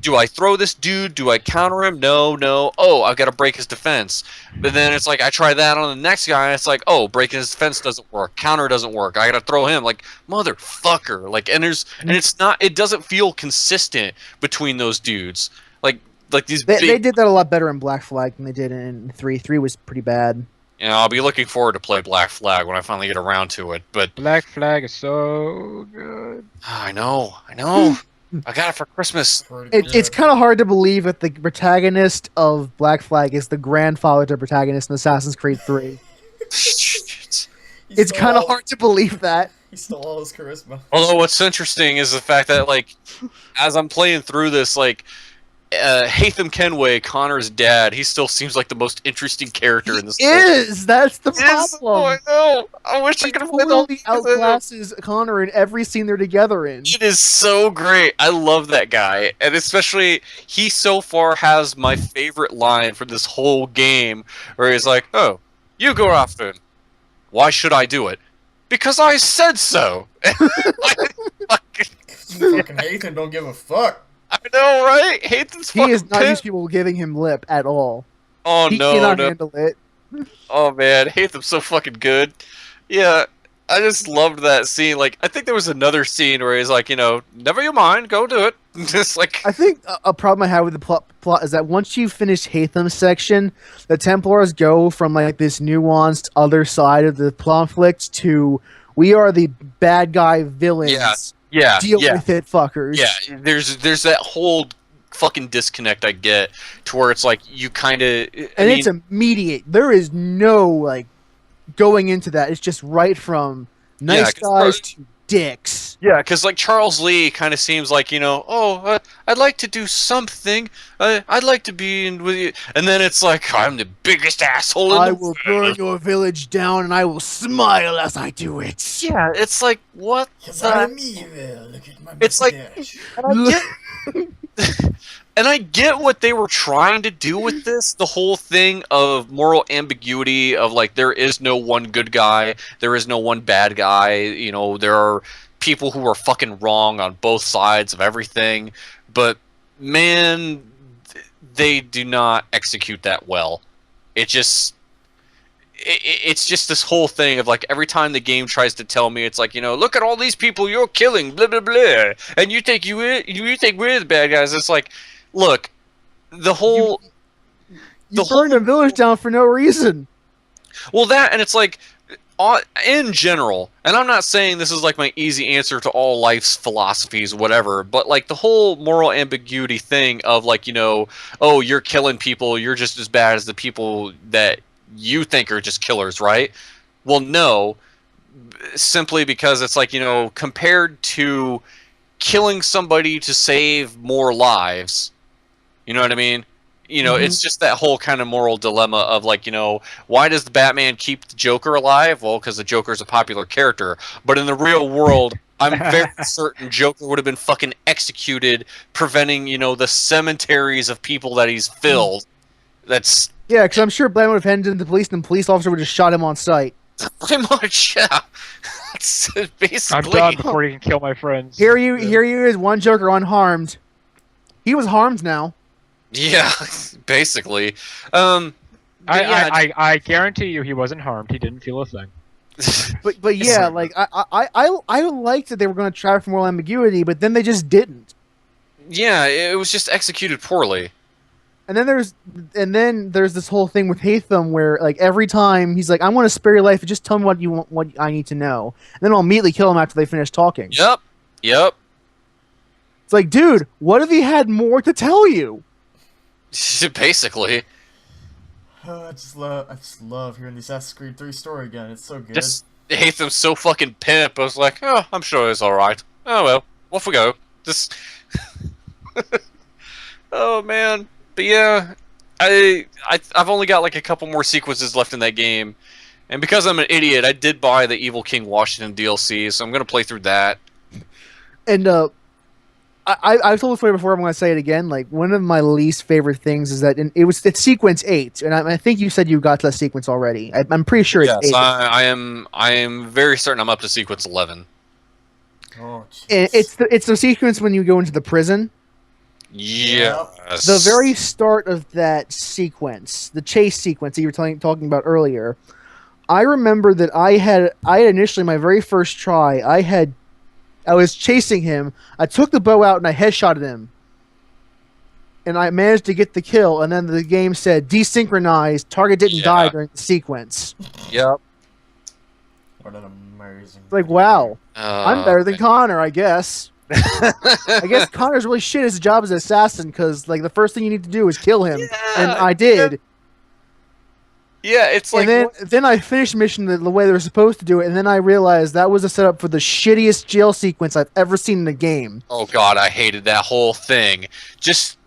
do I throw this dude? Do I counter him? No. Oh, I've got to break his defense. But then it's like I try that on the next guy, and it's like, oh, breaking his defense doesn't work. Counter doesn't work. I got to throw him. Like, motherfucker. Like, and it's not. It doesn't feel consistent between those dudes. Like these. They did that a lot better in Black Flag than they did in 3. 3 was pretty bad. I'll be looking forward to play Black Flag when I finally get around to it. But Black Flag is so good. I know. I got it for Christmas. It's kind of hard to believe that the protagonist of Black Flag is the grandfather to the protagonist in Assassin's Creed 3. It's kind of hard to believe that. He stole all his charisma. Although what's interesting is the fact that, like, as I'm playing through this, like, Hatham Kenway, Connor's dad, he still seems like the most interesting character in this. That's the problem. Oh, I know. I wish I could have played all He outclasses Connor in every scene they're together in. It is so great. I love that guy, and especially he so far has my favorite line from this whole game, where he's like, "Oh, you go after him. Why should I do it? Because I said so." Fucking Hathan don't give a fuck. I know, right? Hathan's He fucking is not pimp. used to people giving him lip at all. Oh He no, cannot no. handle it. Oh man, Hatham's so fucking good. Yeah, I just loved that scene. Like, I think there was another scene where he's like, never you mind, go do it. Just like, I think a problem I have with the plot is that once you finish Hatham's section, the Templars go from like this nuanced other side of the conflict to we are the bad guy villains. yeah, Deal yeah. with it, fuckers. Yeah, there's that whole fucking disconnect I get to where it's like you kind of And it's immediate. There is no like going into that. It's just right from nice Yeah, 'cause guys to dicks. yeah, because like Charles Lee kind of seems like I'd like to do something. I'd like to be in with you, and then it's like I'm the biggest asshole in I the will world. burn your village down, and I will smile as I do it. Yeah, it's like what? Because the- I'm evil. Look at my It's like- mustache. And I get, and I get what they were trying to do with this. The whole thing of moral ambiguity of like there is no one good guy, there is no one bad guy. There are people who are fucking wrong on both sides of everything. But man, they do not execute that well. It's just this whole thing of like every time the game tries to tell me it's like look at all these people you're killing, blah blah blah, and you think we're the bad guys. It's like, look, the whole You burned a village down for no reason. well that, and it's like in general, and I'm not saying this is like my easy answer to all life's philosophies, whatever, but like the whole moral ambiguity thing of like oh, you're killing people, you're just as bad as the people that you think are just killers, right? Well, no, simply because it's like compared to killing somebody to save more lives, you know what I mean? It's just that whole kind of moral dilemma of like, why does the Batman keep the Joker alive? Well, because the Joker's a popular character. But in the real world, I'm very certain Joker would have been fucking executed, preventing, the cemeteries of people that he's filled. That's Yeah, because I'm sure Batman would have handed him to the police, and the police officer would have shot him on sight. pretty much, yeah. That's basically. I'm done before you can kill my friends. Here you is one Joker unharmed. He was harmed now. Yeah, basically. Yeah. I guarantee you he wasn't harmed. He didn't feel a thing. But yeah, like I liked that they were going to try for moral ambiguity, but then they just didn't. Yeah, it was just executed poorly. And then there's this whole thing with Hatham where like every time he's like, I want to spare your life, just tell me what you want, what I need to know. And then I'll immediately kill him after they finish talking. Yep. It's like, dude, what if he had more to tell you? Basically. I just love hearing the Assassin's Creed 3 story again. It's so good. Just Hatham's so fucking pimp. I was like, oh, I'm sure it's alright. Oh well, off we go. Just oh man. But yeah, I've only got like a couple more sequences left in that game. And because I'm an idiot, I did buy the Evil King Washington DLC, so I'm gonna play through that. And I've told this story before. I'm going to say it again. Like one of my least favorite things is that it's sequence 8, and I think you said you got to that sequence already. I'm pretty sure it's 8. I am very certain I'm up to sequence 11. Oh, And it's the sequence when you go into the prison. Yes. The very start of that sequence, the chase sequence that you were talking about earlier. I remember that I had initially my very first try. I was chasing him. I took the bow out and I headshotted him. and I managed to get the kill, and then the game said desynchronized. Target didn't die during the sequence. Yep. What an amazing. It's like, wow, I'm better than Connor, I guess. I guess Connor's really shit at his job as an assassin because, like, the first thing you need to do is kill him, and I did. Yeah, it's like. And then I finished the mission the way they were supposed to do it, and then I realized that was a setup for the shittiest jail sequence I've ever seen in a game. Oh god, I hated that whole thing. Just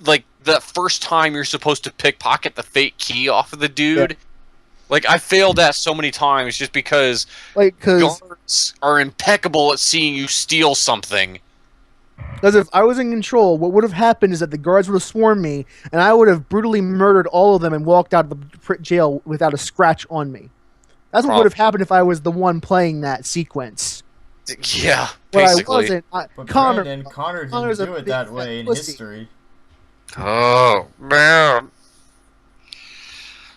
like the first time you're supposed to pickpocket the fake key off of the dude. Yeah. Like, I failed that so many times just because guards are impeccable at seeing you steal something. Because if I was in control, what would have happened is that the guards would have swarmed me, and I would have brutally murdered all of them and walked out of the jail without a scratch on me. That's what would have happened if I was the one playing that sequence. Yeah, basically. But I wasn't. But Connor didn't do it that way in history. Oh, man.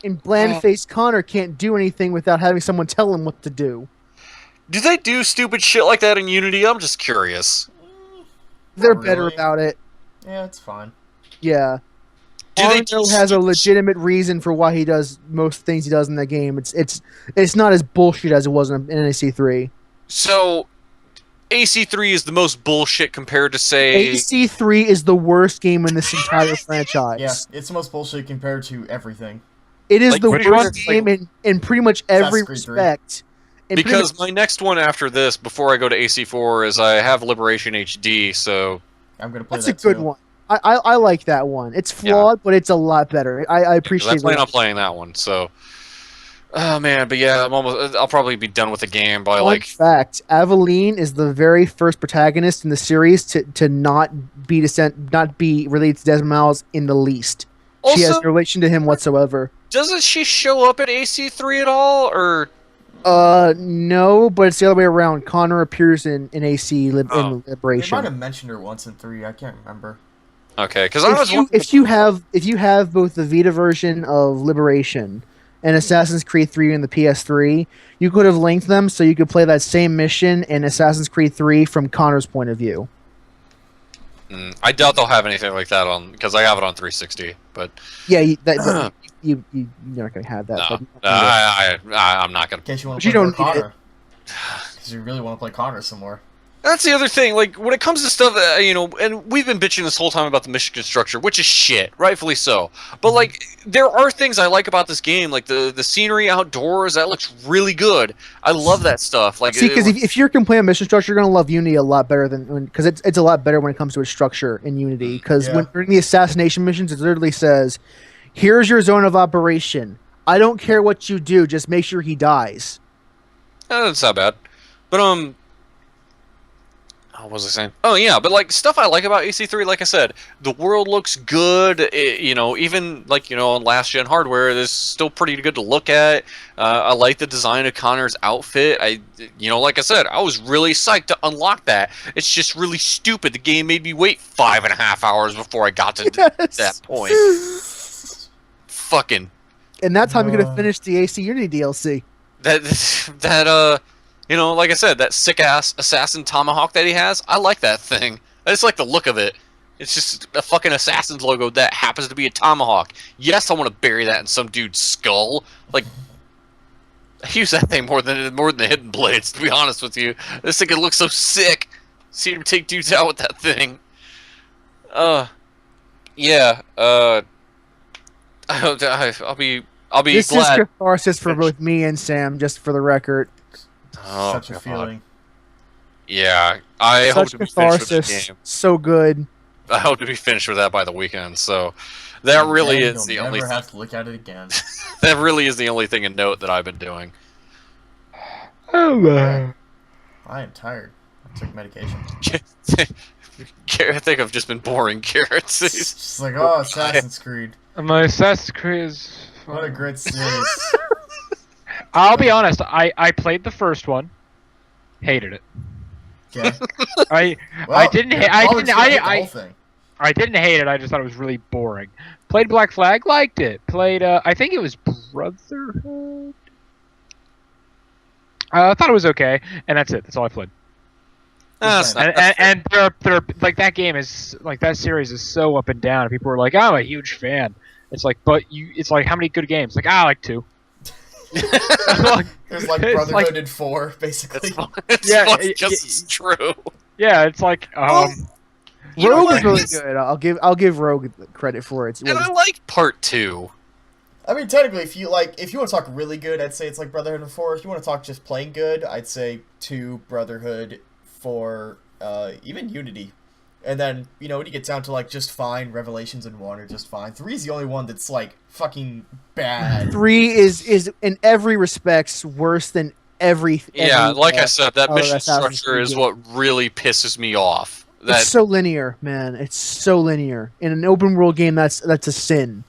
And bland-faced Connor can't do anything without having someone tell him what to do. Do they do stupid shit like that in Unity? I'm just curious. They're better about it. Yeah, it's fine. Yeah. Arno has a legitimate reason for why he does most things he does in the game. It's not as bullshit as it was in AC3. So, AC3 is the most bullshit compared to, say... AC3 is the worst game in this entire franchise. Yeah, it's the most bullshit compared to everything. It is the worst game in pretty much every respect. Because my next one after this, before I go to AC4, is I have Liberation HD, so... I'm gonna play that too. That's a good one. I like that one. It's flawed, but it's a lot better. I appreciate it. I plan on playing that one, so... Oh, man, but yeah, I'll probably be done with the game by, Fun fact, Aveline is the very first protagonist in the series to not be related to Desmond Miles in the least. Also, she has no relation to him whatsoever. Doesn't she show up at AC3 at all, or...? No, but it's the other way around. Connor appears in AC in Liberation. They might have mentioned her once in 3, I can't remember. Okay, because if you have both the Vita version of Liberation and Assassin's Creed 3 in the PS3, you could have linked them so you could play that same mission in Assassin's Creed 3 from Connor's point of view. I doubt they'll have anything like that on, because I have it on 360. But yeah, you're not gonna have that. No, I'm not gonna. In case you want to play Connor, because you really want to play Connor some more. That's the other thing. Like, when it comes to stuff, and we've been bitching this whole time about the mission structure, which is shit, rightfully so. But like, there are things I like about this game, like the scenery outdoors. That looks really good. I love that stuff. Like, see, because if you're complaining about mission structure, you're gonna love Unity a lot better because it's a lot better when it comes to its structure in Unity. Because when during the assassination missions, it literally says, "Here's your zone of operation. I don't care what you do, just make sure he dies." That's not bad. But what was I saying? Oh yeah, but like, stuff I like about AC3, like I said, the world looks good. Even like, on last gen hardware, it's still pretty good to look at. I like the design of Connor's outfit. Like I said, I was really psyched to unlock that. It's just really stupid. The game made me wait 5.5 hours before I got to that point. Fucking. And that time you could have finished the AC Unity DLC. Like I said, that sick-ass assassin tomahawk that he has, I like that thing. I just like the look of it. It's just a fucking assassin's logo that happens to be a tomahawk. Yes, I want to bury that in some dude's skull. Like, I use that thing more than the hidden blades, to be honest with you. This thing looks so sick. See him take dudes out with that thing. Yeah. I'll be this glad. This is catharsis for both me and Sam, just for the record. Oh, such a feeling. Yeah, I hope to be finished with the game. So good. I hope to be finished with that by the weekend. So that really is the only. Never have to look at it again. That really is the only thing in note that I've been doing. Oh, I am tired. I took medication. I think I've just been boring, Garrett. It's just like, Assassin's Creed. My Assassin's Creed is... What a great series. I'll be honest, I played the first one, hated it. Okay. I didn't hate it, I just thought it was really boring. Played Black Flag, liked it. Played I think it was Brotherhood. I thought it was okay, and that's it. That's all I played. That's not, And they're like that game is like that series is so up and down. People are like, I'm a huge fan. It's like, but it's like how many good games? Like I like 2. There's like it's Brotherhood like- and 4, basically. it's Yeah, just as true. Yeah, it's like You know Rogue what? is really It's- good. I'll give Rogue credit for it. And I like part 2. I mean, technically, if you want to talk really good, I'd say it's like Brotherhood and 4. If you want to talk just plain good, I'd say 2 Brotherhood, 4, even Unity. And then, when you get down to like just fine, Revelations and 1 are just fine. 3 is the only one that's like fucking bad. 3 is in every respects worse than every. Yeah, like I said, that other mission Assassin's structure Creed is game. what really pisses me off. That It's so linear, man. It's so linear. In an open world game, that's a sin.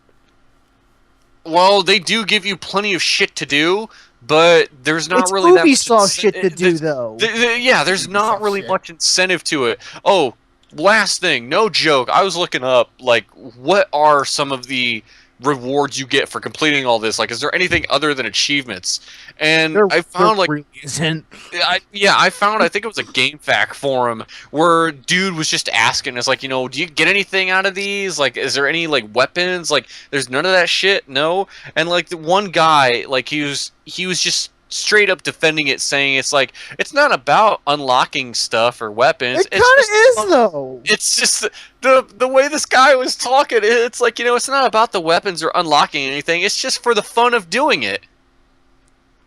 well, they do give you plenty of shit to do, but there's not It's really that much Ubisoft shit to do, there's- though. Yeah, there's not Ubisoft really shit. much incentive to it. Oh, last thing, no joke. I was looking up like what are some of the rewards you get for completing all this? Like, is there anything other than achievements? And I found like really isn't. I found I think it was a GameFAQ forum where dude was just asking, it's like, do you get anything out of these? Like, is there any like weapons? Like, there's none of that shit. No. And like the one guy, like he was just straight up defending it, saying it's like it's not about unlocking stuff or weapons. It kind of is, though. It's just the way this guy was talking. It's like it's not about the weapons or unlocking anything. It's just for the fun of doing it.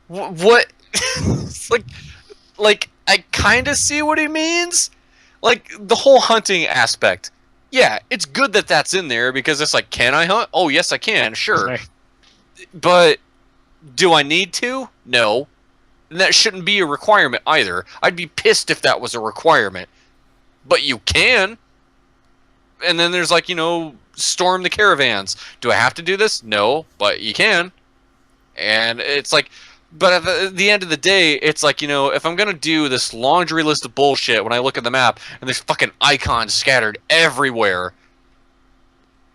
What? It's like I kind of see what he means. Like the whole hunting aspect. Yeah, it's good that that's in there because it's like, can I hunt? Oh yes, I can. Sure, but do I need to? No. And that shouldn't be a requirement either. I'd be pissed if that was a requirement. But you can. And then there's like, storm the caravans. Do I have to do this? No, but you can. And it's like, but at the end of the day, it's like, if I'm going to do this laundry list of bullshit when I look at the map and there's fucking icons scattered everywhere,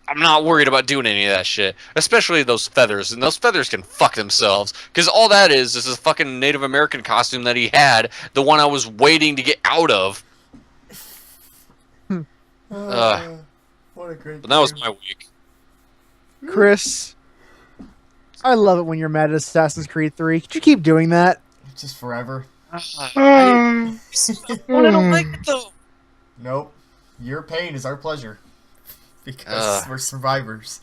I'm not worried about doing any of that shit. Especially those feathers. And those feathers can fuck themselves. Because all that is a fucking Native American costume that he had. The one I was waiting to get out of. What a great But that was game. my week. Chris, I love it when you're mad at Assassin's Creed 3. Could you keep doing that? Just forever. I don't like it though. Nope. Your pain is our pleasure. Because we're survivors.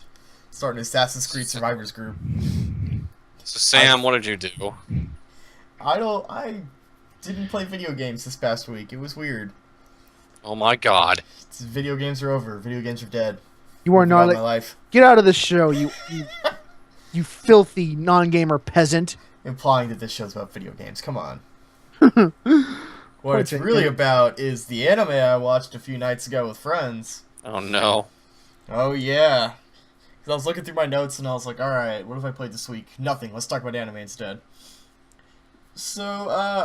Starting an Assassin's Creed Survivors group. So Sam, what did you do? I didn't play video games this past week. It was weird. Oh my god. Video games are over. Video games are dead. You are Moving not. on in Like, my life. get out of the show, you filthy non-gamer peasant. Implying that this show's about video games. Come on. What it's really about is the anime I watched a few nights ago with friends. Oh no. Oh yeah. 'Cause I was looking through my notes and I was like, alright, what have I played this week? Nothing. Let's talk about anime instead. So,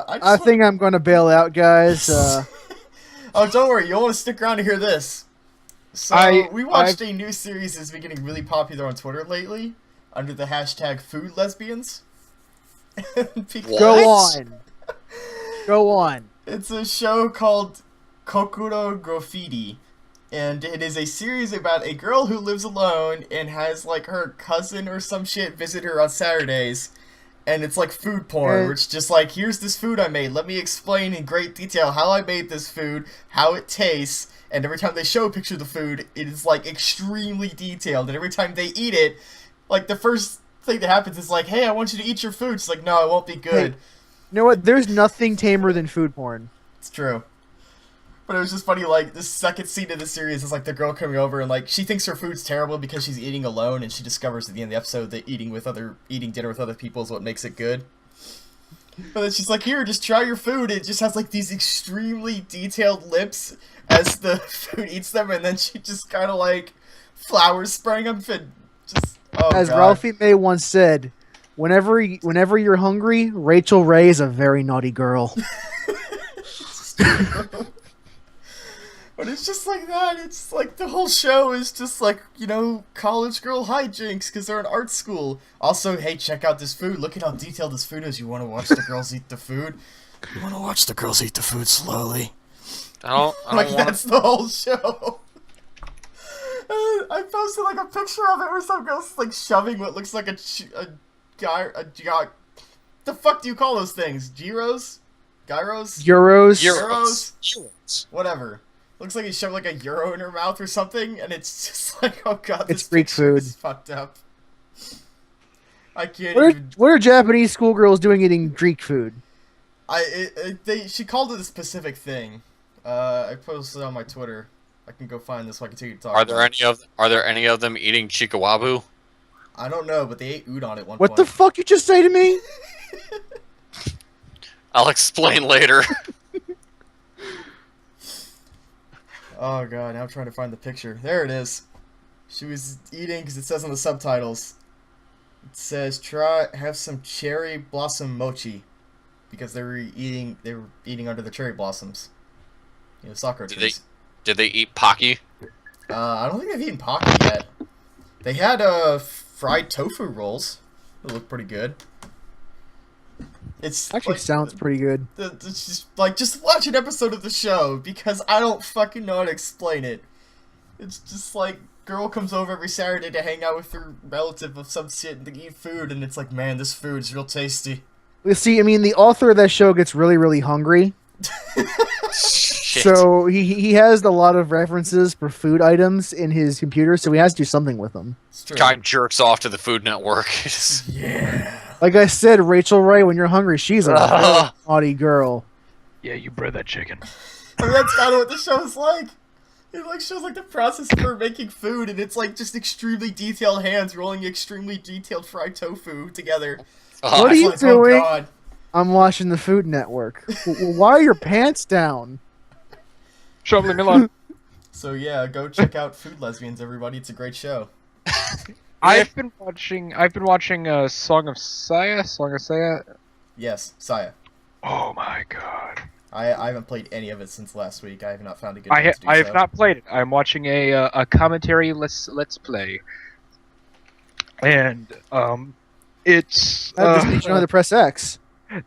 I think I'm going to bail out, guys. Oh, don't worry. You'll want to stick around to hear this. So, we watched a new series that's been getting really popular on Twitter lately under the hashtag Food Lesbians. Go on. Go on. It's a show called Kokuro Graffiti. And it is a series about a girl who lives alone and has, like, her cousin or some shit visit her on Saturdays. And it's like food porn, where it's just like, here's this food I made. Let me explain in great detail how I made this food, how it tastes. And every time they show a picture of the food, it is, like, extremely detailed. And every time they eat it, like, the first thing that happens is like, hey, I want you to eat your food. It's like, no, it won't be good. Hey, you know what? There's nothing tamer than food porn. It's true. But it was just funny, like, the second scene of the series is, like, the girl coming over and, like, she thinks her food's terrible because she's eating alone, and she discovers at the end of the episode that eating dinner with other people is what makes it good. But then she's like, here, just try your food. It just has, like, these extremely detailed lips as the food eats them, and then she just kind of, like, flowers spraying them, and just, oh, As God. Ralphie May once said, whenever you're hungry, Rachel Ray is a very naughty girl. But it's just like that. It's like the whole show is just like, college girl hijinks because they're in art school. Also, hey, check out this food. Look at how detailed this food is. You want to watch the girls eat the food? You want to watch the girls eat the food slowly? I Like don't want that's the whole show. I posted like a picture of it where some girl's like shoving what looks like a guy. The fuck do you call those things? Gyros? Gyros? Euros. Euros. Whatever. Looks like he shoved like a euro in her mouth or something, and it's just like, oh god, this It's Greek picture food. is fucked up. I can't What even. what are Japanese schoolgirls doing eating Greek food? She called it a specific thing. I posted it on my Twitter. I can go find this so I can take you to talk. Are there any of them eating chikawabu? I don't know, but they ate udon at one What point. the fuck you just say to me? I'll explain later. Oh god, now I'm trying to find the picture. There it is. She was eating because it says on the subtitles. It says have some cherry blossom mochi, because they were eating under the cherry blossoms. You know, sakura trees. Did they eat Pocky? I don't think they've eaten pocky yet. They had fried tofu rolls. They look pretty good. It's Actually, like, sounds pretty good. It's just watch an episode of the show, because I don't fucking know how to explain it. It's just like girl comes over every Saturday to hang out with her relative of some shit and to eat food, and it's like, man, this food is real tasty. You see, I mean, the author of that show gets really, really hungry. Shit. So he has a lot of references for food items in his computer, so he has to do something with them. It's true. Guy jerks off to the Food Network. Yeah. Like I said, Rachel Ray, when you're hungry, she's a very naughty girl. Yeah, you bred that chicken. I mean, that's kind of what the show's like. It like shows like the process for making food, and it's like just extremely detailed hands rolling extremely detailed fried tofu together. What are It's you like, oh doing? god. I'm watching the Food Network. Why are your pants down? Shove, leave me alone. So yeah, go check out Food Lesbians, everybody. It's a great show. I've been watching Song of Saya. Yes, Saya. Oh my god. I haven't played any of it since last week. I have not found a good I time to do have so. not played it. I'm watching a commentary let's play, and it's That just means you know how to press X.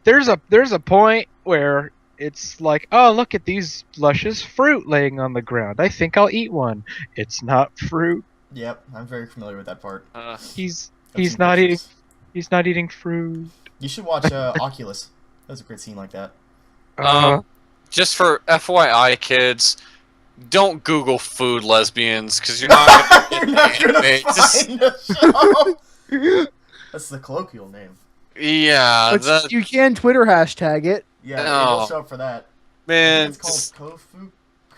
there's a point where it's like, oh, look at these luscious fruit laying on the ground. I think I'll eat one. It's not fruit. Yep, I'm very familiar with that part. He's I've seen not pictures. he's not eating fruit. You should watch Oculus. That's a great scene like that. Just for FYI, kids, don't Google food lesbians because you're not You're gonna not gonna get find a show. That's the colloquial name. Yeah, But you can Twitter hashtag it. Yeah, No. it'll show up for that. I man. think it's called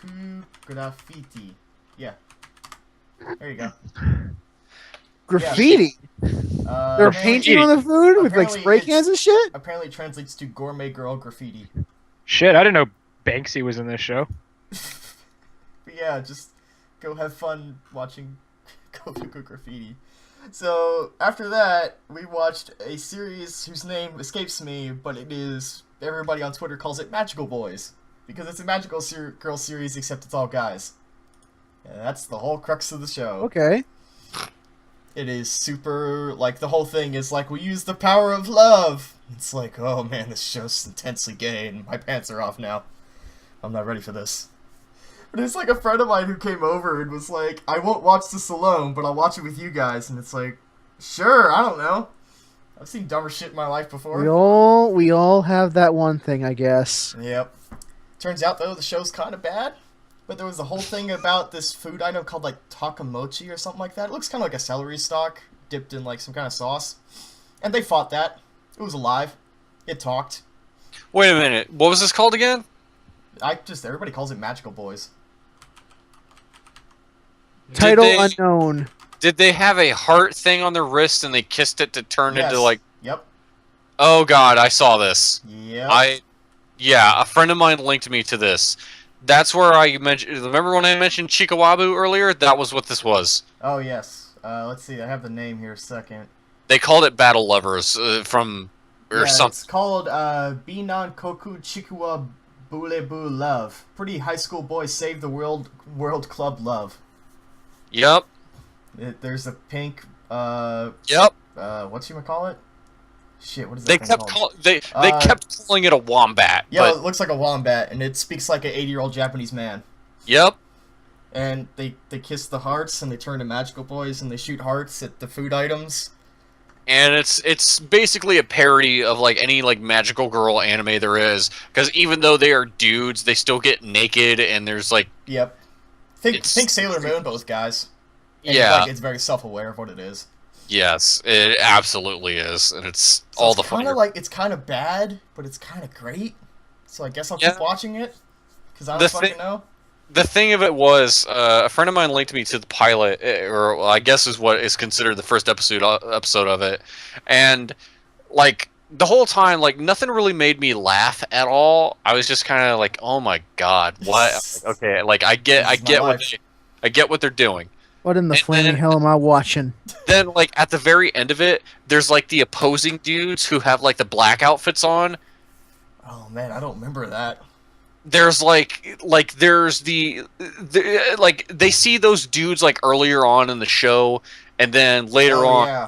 Kofuku Graffiti. Yeah. There you go. Graffiti. They're apparently- painting on the food with like apparently spray it's- cans and shit. Apparently, it translates to gourmet girl graffiti. Shit, I didn't know Banksy was in this show. But yeah, just go have fun watching Kofuku Graffiti. So, after that, we watched a series whose name escapes me, but it is, everybody on Twitter calls it Magical Boys. Because it's a magical girl series, except it's all guys. And that's the whole crux of the show. Okay. It is super, like, the whole thing is like, we use the power of love. It's like, oh man, this show's intensely gay, and my pants are off now. I'm not ready for this. But it's like a friend of mine who came over and was like, I won't watch this alone, but I'll watch it with you guys. And it's like, sure, I don't know. I've seen dumber shit in my life before. We all have that one thing, I guess. Yep. Turns out, though, the show's kind of bad. But there was a whole thing about this food item called, like, takamochi or something like that. It looks kind of like a celery stalk dipped in, like, some kind of sauce. And they fought that. It was alive. It talked. Wait a minute. What was this called again? Everybody calls it Magical Boys. Title unknown. Did they have a heart thing on their wrist and they kissed it to turn Yes. into like? Yep. Oh god, I saw this. Yep. Yeah, a friend of mine linked me to this. That's where I mentioned. Remember when I mentioned Chikawabu earlier? That was what this was. Oh, yes. Let's see. I have the name here a second. They called it Battle Lovers from or something. It's called Binan Koku Chikuwa Bulebu Love. Pretty high school boys save the world club love. Yep. There's a pink Yep. whatchamacallit? Shit, what is They that thing kept called? they Uh, kept calling it a wombat. Yeah, But it looks like a wombat, and it speaks like an 80-year-old Japanese man. yep. And they kiss the hearts, and they turn to magical boys, and they shoot hearts at the food items. And it's basically a parody of like any like magical girl anime there is, because even though they are dudes, they still get naked, and there's like Yep. Think It's- Sailor Moon, but with guys. And yeah, it's very self-aware of what it is. yes, it absolutely is, and it's So all the it's kind fun. of like, it's kind of bad, but it's kind of great. So I guess I'll Yeah. keep watching it, because I The don't fucking know. The thing of it was, a friend of mine linked me to the pilot, or well, I guess is what is considered the first episode of it, and like the whole time, like nothing really made me laugh at all. I was just kind of like, oh my god, what? Like, okay, like I This is my get life. I get what they're doing. What in the And flaming then- hell am I watching? Then like at the very end of it, there's like the opposing dudes who have like the black outfits on. Oh man, I don't remember that. There's like there's the like they see those dudes like earlier on in the show, and then later Oh, on yeah.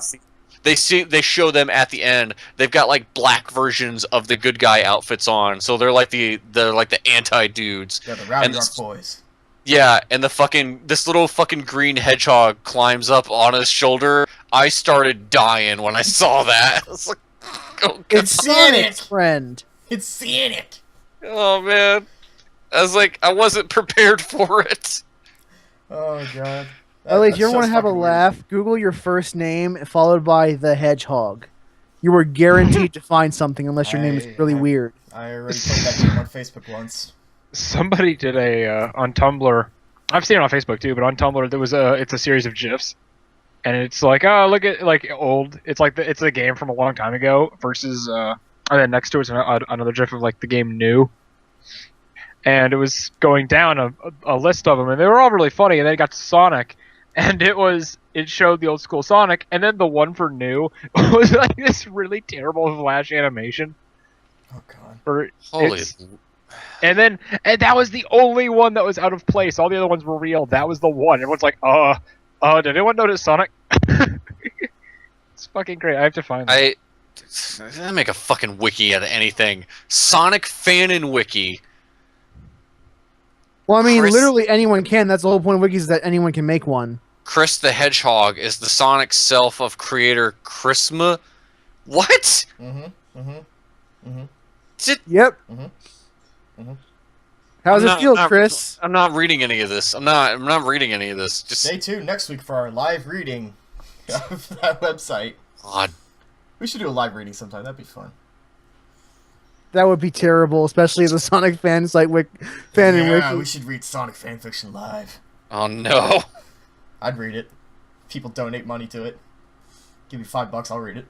they show them at the end. They've got like black versions of the good guy outfits on, so they're like the anti dudes. Yeah, the Rowdy And Rock this- Boys. Yeah, and this little fucking green hedgehog climbs up on his shoulder. I started dying when I saw that. I was like, oh, God. It's Sonic's Sonic! friend. It's Sonic! Oh man, I was like, I wasn't prepared for it. Oh god. Ellie, if That you ever want show's to have a fucking weird. laugh, Google your first name followed by the hedgehog. You are guaranteed to find something unless your name is really I- weird. I already played that game on Facebook once. Somebody did a on Tumblr. I've seen it on Facebook too, but on Tumblr there was it's a series of gifs, and it's like, oh, look at like old. It's like it's a game from a long time ago versus and then next to it's another gif of like the game new. And it was going down a list of them, and they were all really funny. And then it got to Sonic, and it showed the old school Sonic, and then the one for new was like this really terrible flash animation. Oh god. For Holy, and that was the only one that was out of place. All the other ones were real. That was the one. Everyone's like, did anyone notice Sonic? It's fucking great. I have to find that. I make a fucking wiki out of anything. Sonic Fanon wiki. Well, I mean, Chris- literally anyone can. That's the whole point of wikis, is that anyone can make one. Chris the Hedgehog is the Sonic self of creator Chrisma. What? Mm-hmm. Yep. Mhm. Mhm. How's I'm it not- feel, not- Chris? I'm not reading any of this. I'm not reading any of this. Just Stay tuned next week for our live reading of that website. God. We should do a live reading sometime. That'd be fun. That would be terrible, especially as a Sonic fan site fan and Yeah, wiki. we should read Sonic fanfiction live. Oh no. I'd read it. People donate money to it. Give me $5, I'll read it.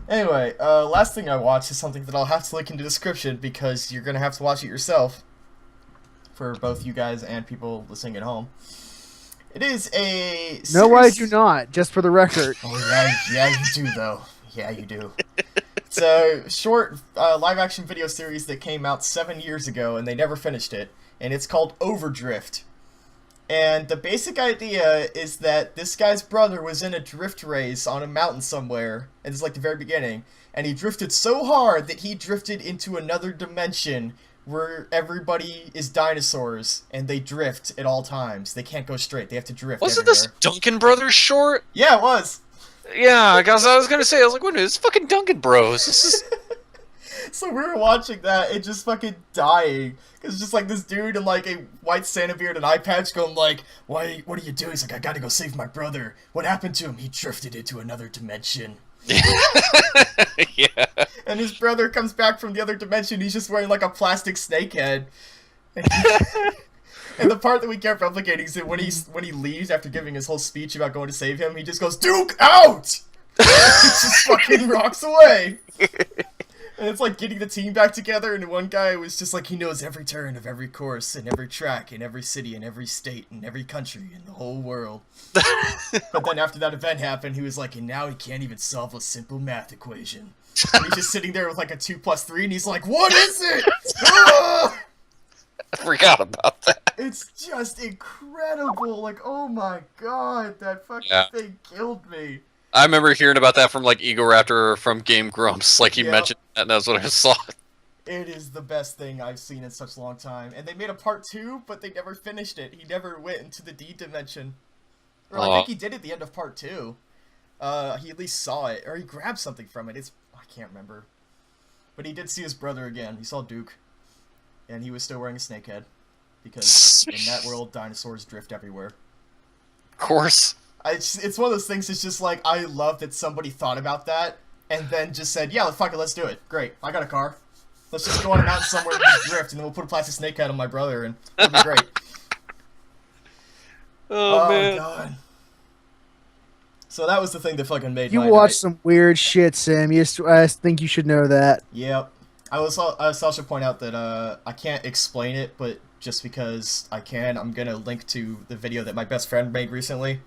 Anyway, last thing I watched is something that I'll have to link in the description because you're gonna have to watch it yourself. For both you guys and people listening at home. It is a No, I series- do not. Just for the record. Oh yeah, you do though. Yeah, you do. It's a short live-action video series that came out 7 years ago, and they never finished it. And it's called Overdrift. And the basic idea is that this guy's brother was in a drift race on a mountain somewhere, and it's like the very beginning, and he drifted so hard that he drifted into another dimension where everybody is dinosaurs, and they drift at all times. They can't go straight. They have to drift Wasn't everywhere. this Duncan Brothers short? Yeah, it was. Yeah, because I was gonna say, I was like, wait a minute, it's fucking Duncan Bros. This is So we were watching that and just fucking dying. Cause it's just like this dude in like a white Santa beard and eye patch going like, "Why? What are you doing?" He's like, "I gotta go save my brother. What happened to him? He drifted into another dimension." yeah. And his brother comes back from the other dimension. He's just wearing like a plastic snake head. And the part that we kept replicating is that when he leaves after giving his whole speech about going to save him, he just goes, "Duke out!" He just fucking rocks away. And it's like getting the team back together, and one guy was just like, he knows every turn of every course, and every track, in every city, in every state, in every country, in the whole world. But then after that event happened, he was like, and now he can't even solve a simple math equation. And he's just sitting there with like a 2 + 3, and he's like, "What is it?" Ah! I forgot about that. It's just incredible. Like, oh my god, that fucking Yeah. thing killed me. I remember hearing about that from like Ego Raptor or from Game Grumps. Like he Yep. mentioned that, and that's what I saw. It is the best thing I've seen in such a long time. And they made a part 2, but they never finished it. He never went into the D dimension. Or I think he did at the end of part 2. He at least saw it, or he grabbed something from it. I can't remember. But he did see his brother again. He saw Duke. And he was still wearing a snake head. Because in that world, dinosaurs drift everywhere. Of course. It's one of those things, it's just like, I love that somebody thought about that, and then just said, yeah, fuck it, let's do it. Great, I got a car. Let's just go on a mountain somewhere and just drift, and then we'll put a plastic snake head on my brother, and it'll be great. Oh, man. God. So that was the thing that fucking made You my watch night. some weird shit, Sam. I think you should know that. Yep. I also should point out that I can't explain it, but just because I can, I'm gonna link to the video that my best friend made recently.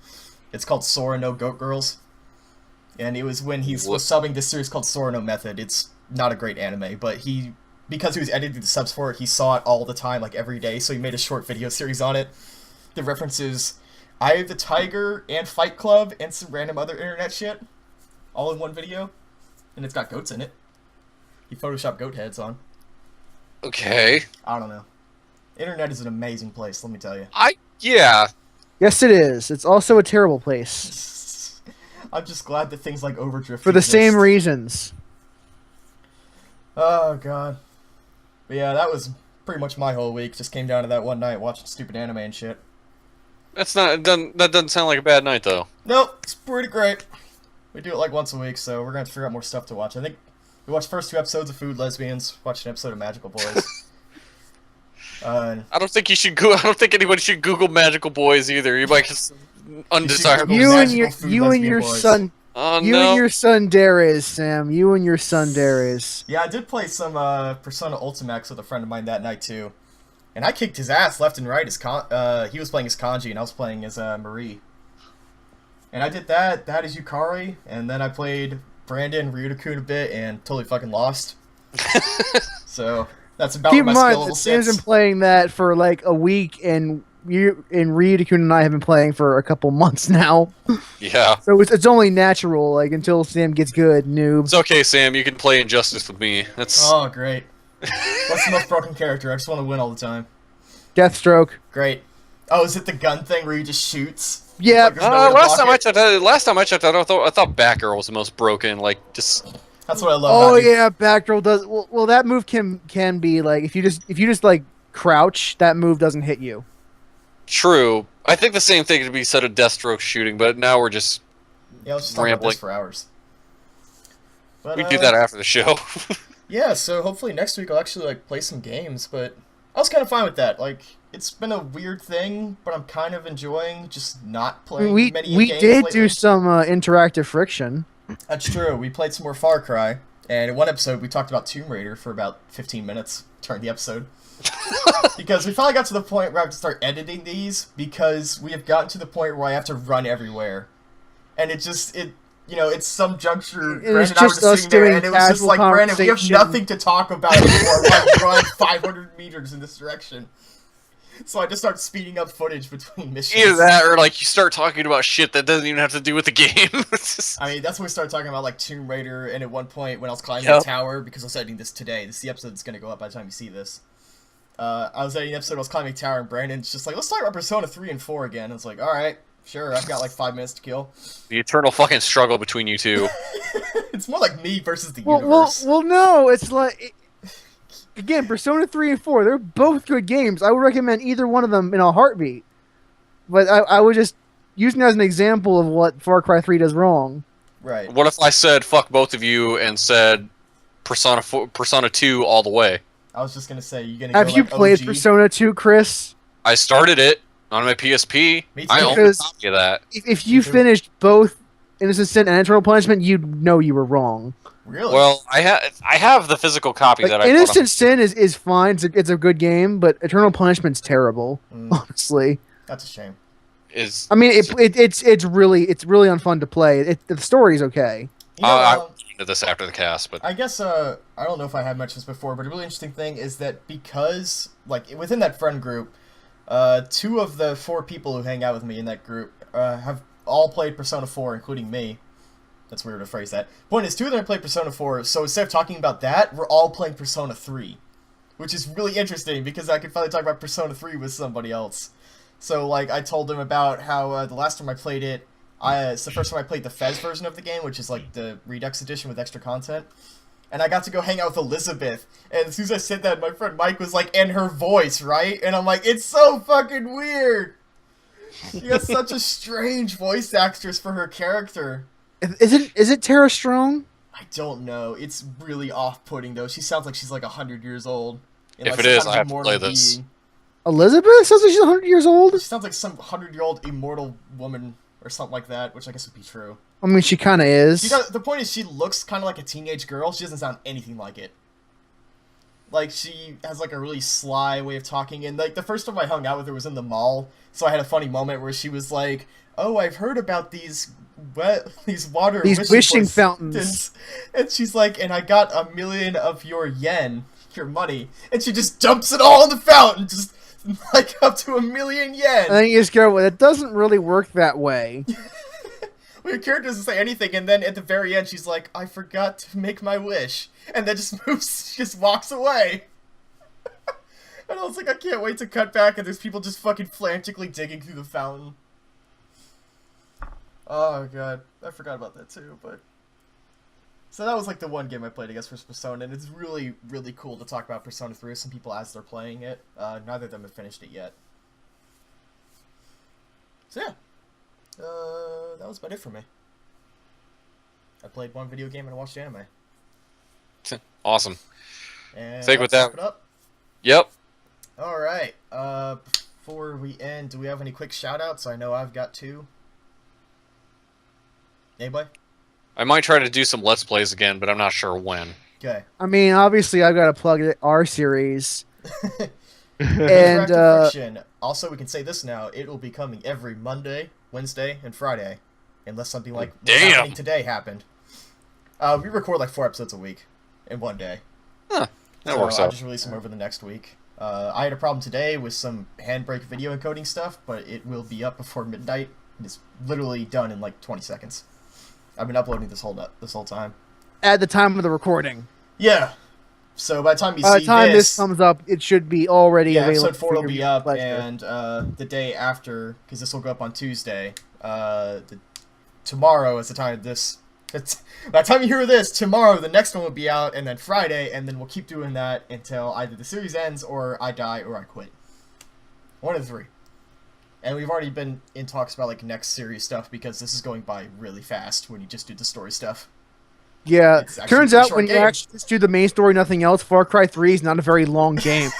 It's called Sora no Goat Girls. And it was when he was subbing this series called Sora no Method. It's not a great anime, but because he was editing the subs for it, he saw it all the time, like every day, so he made a short video series on it. The references Eye of the Tiger and Fight Club and some random other internet shit, all in one video. And it's got goats in it. He photoshopped goat heads on. Okay. I don't know. Internet is an amazing place, let me tell you. Yeah. Yes, it is. It's also a terrible place I'm just glad that things like Overdrift for the exist. same reasons. Oh, God. But yeah, that was pretty much my whole week. Just came down to that one night watching stupid anime and shit. That doesn't sound like a bad night though. Nope, it's pretty great. We do it like once a week, so we're going to figure out more stuff to watch. I think we watched the first 2 episodes of Food Lesbians, watched an episode of Magical Boys. I don't think you should go. I don't think anybody should Google magical boys either. You might just undesirable. Google magical You food and lesbian your boys. son. Oh You no. and your son Darius, Sam. You and your son Darius. Yeah, I did play some Persona Ultimax with a friend of mine that night too, and I kicked his ass left and right. He was playing as Kanji, and I was playing as Marie. And I did that. That is Yukari, and then I played Brandon Ryuta-kun a bit, and totally fucking lost. So that's about Keep where in my skill mind level that Sam's been sits. playing that for like a week, and you and Ryuta-kun and I have been playing for a couple months now. Yeah. So it's only natural, like, until Sam gets good, noob. It's okay, Sam. You can play Injustice with me. That's Oh, great. What's the most broken character? I just want to win all the time. Deathstroke. Great. Oh, is it the gun thing where he just shoots? Yeah. Like there's no way to last block time it? I checked, I thought Batgirl was the most broken. Like just That's what I love Oh about you. yeah, backdraw does. Well, that move can be like if you just like crouch, that move doesn't hit you. true. I think the same thing could be said of Deathstroke shooting, but now we're just Yeah, let's just talk about rambling. this for hours. But, we do that after the show. Yeah, so hopefully next week I'll actually like play some games, but I was kind of fine with that. Like, it's been a weird thing, but I'm kind of enjoying just not playing We many games did lately. do some interactive friction. That's true. We played some more Far Cry, and in one episode we talked about Tomb Raider for about 15 minutes during the episode. Because we finally got to the point where I have to start editing these, because we have gotten to the point where I have to run everywhere. And it's some juncture, It was Brandon and I were just just us sitting there, doing and it was just casual like, Brandon, we have conversation. nothing to talk about anymore. Like, run 500 meters in this direction. So I just start speeding up footage between missions. Either that, or like you start talking about shit that doesn't even have to do with the game. It's just- I mean, that's when we started talking about, like, Tomb Raider, and at one point, when I was climbing Yep. the tower, because I was editing this today, this is the episode that's going to go up by the time you see this. I was editing an episode, I was climbing the tower, and Brandon's just like, let's talk about Persona 3 and 4 again. I was like, alright, sure, I've got, like, 5 minutes to kill. the eternal fucking struggle between you two. It's more like me versus the Well, universe. no, it's like again, Persona 3 and 4, they're both good games. I would recommend either one of them in a heartbeat. But I would just using it as an example of what Far Cry 3 does wrong. Right. What if I said fuck both of you and said Persona 2 all the way? I was just going to say, you going to go, Have you like, played OG? Persona 2, Chris? I started it on my PSP. Me too. I own a Because- copy of that. If you too. finished both Innocent Sin and Eternal Punishment, you'd know you were wrong. Really? Well, I have the physical copy Like, that I bought. Innocent Sin is fine. It's a good game, but Eternal Punishment's terrible. Mm, Honestly, that's a shame. Is I mean, it's really unfun to play. The story's okay. You know, I will get into this after the cast, but I guess, I don't know if I had mentioned this before, but a really interesting thing is that because, like, within that friend group, 2 of the 4 people who hang out with me in that group have all played Persona 4, including me. That's weird to phrase that. Point is, 2 of them play Persona 4, so instead of talking about that, we're all playing Persona 3. Which is really interesting, because I could finally talk about Persona 3 with somebody else. So, like, I told them about how the last time I played it, it's the first time I played the Fez version of the game, which is, like, the Redux edition with extra content. And I got to go hang out with Elizabeth. And as soon as I said that, my friend Mike was like, and her voice, right? And I'm like, it's so fucking weird! She has such a strange voice actress for her character. Is it Tara Strong? I don't know. It's really off-putting, though. She sounds like she's like 100 years old. And If like it some is, kind of I have to immortal play this. being. Elizabeth sounds like she's 100 years old. She sounds like some 100-year-old immortal woman or something like that, which I guess would be true. I mean, she kind of is. The point is, she looks kind of like a teenage girl. She doesn't sound anything like it. Like, she has, like, a really sly way of talking. And, like, the first time I hung out with her was in the mall. So I had a funny moment where she was like, oh, I've heard about these wishing fountains. And she's like, and I got 1 million of your yen, your money. And she just dumps it all in the fountain. Just, like, up to 1 million yen. And then you just go, well, it doesn't really work that way. Well, your character doesn't say anything, and then at the very end, she's like, I forgot to make my wish. And then just moves, just walks away. And I was like, I can't wait to cut back, and there's people just fucking frantically digging through the fountain. Oh, God. I forgot about that, too, but... So that was, like, the one game I played, I guess, for Persona, and it's really, really cool to talk about Persona 3 with some people as they're playing it. Neither of them have finished it yet. So, yeah. That was about it for me. I played one video game and I watched anime. Awesome. And Take with let's that. wrap it up. Yep. Alright, before we end, do we have any quick shout-outs? I know I've got 2. Anybody? I might try to do some Let's Plays again, but I'm not sure when. Okay. I mean, obviously, I've got to plug our series. And, Interactive Friction. Also, we can say this now, it will be coming every Monday, Wednesday, and Friday. Unless something like what's happening today happened. We record like 4 episodes a week in one day. Huh. That So works I'll out. just release them over the next week. I had a problem today with some handbrake video encoding stuff, but it will be up before midnight. It's literally done in like 20 seconds. I've been uploading this whole time. At the time of the recording. Yeah. So by the time you By see the time this comes up, it should be already available. episode 4 will be up, pleasure. and the day after, because this will go up on Tuesday, tomorrow is the time of this. By the time you hear this, tomorrow the next one will be out, and then Friday, and then we'll keep doing that until either the series ends, or I die, or I quit. One of the 3. And we've already been in talks about like next series stuff, because this is going by really fast when you just do the story stuff. Yeah, It's actually turns a out short when you game. actually just do the main story, nothing else, Far Cry 3 is not a very long game.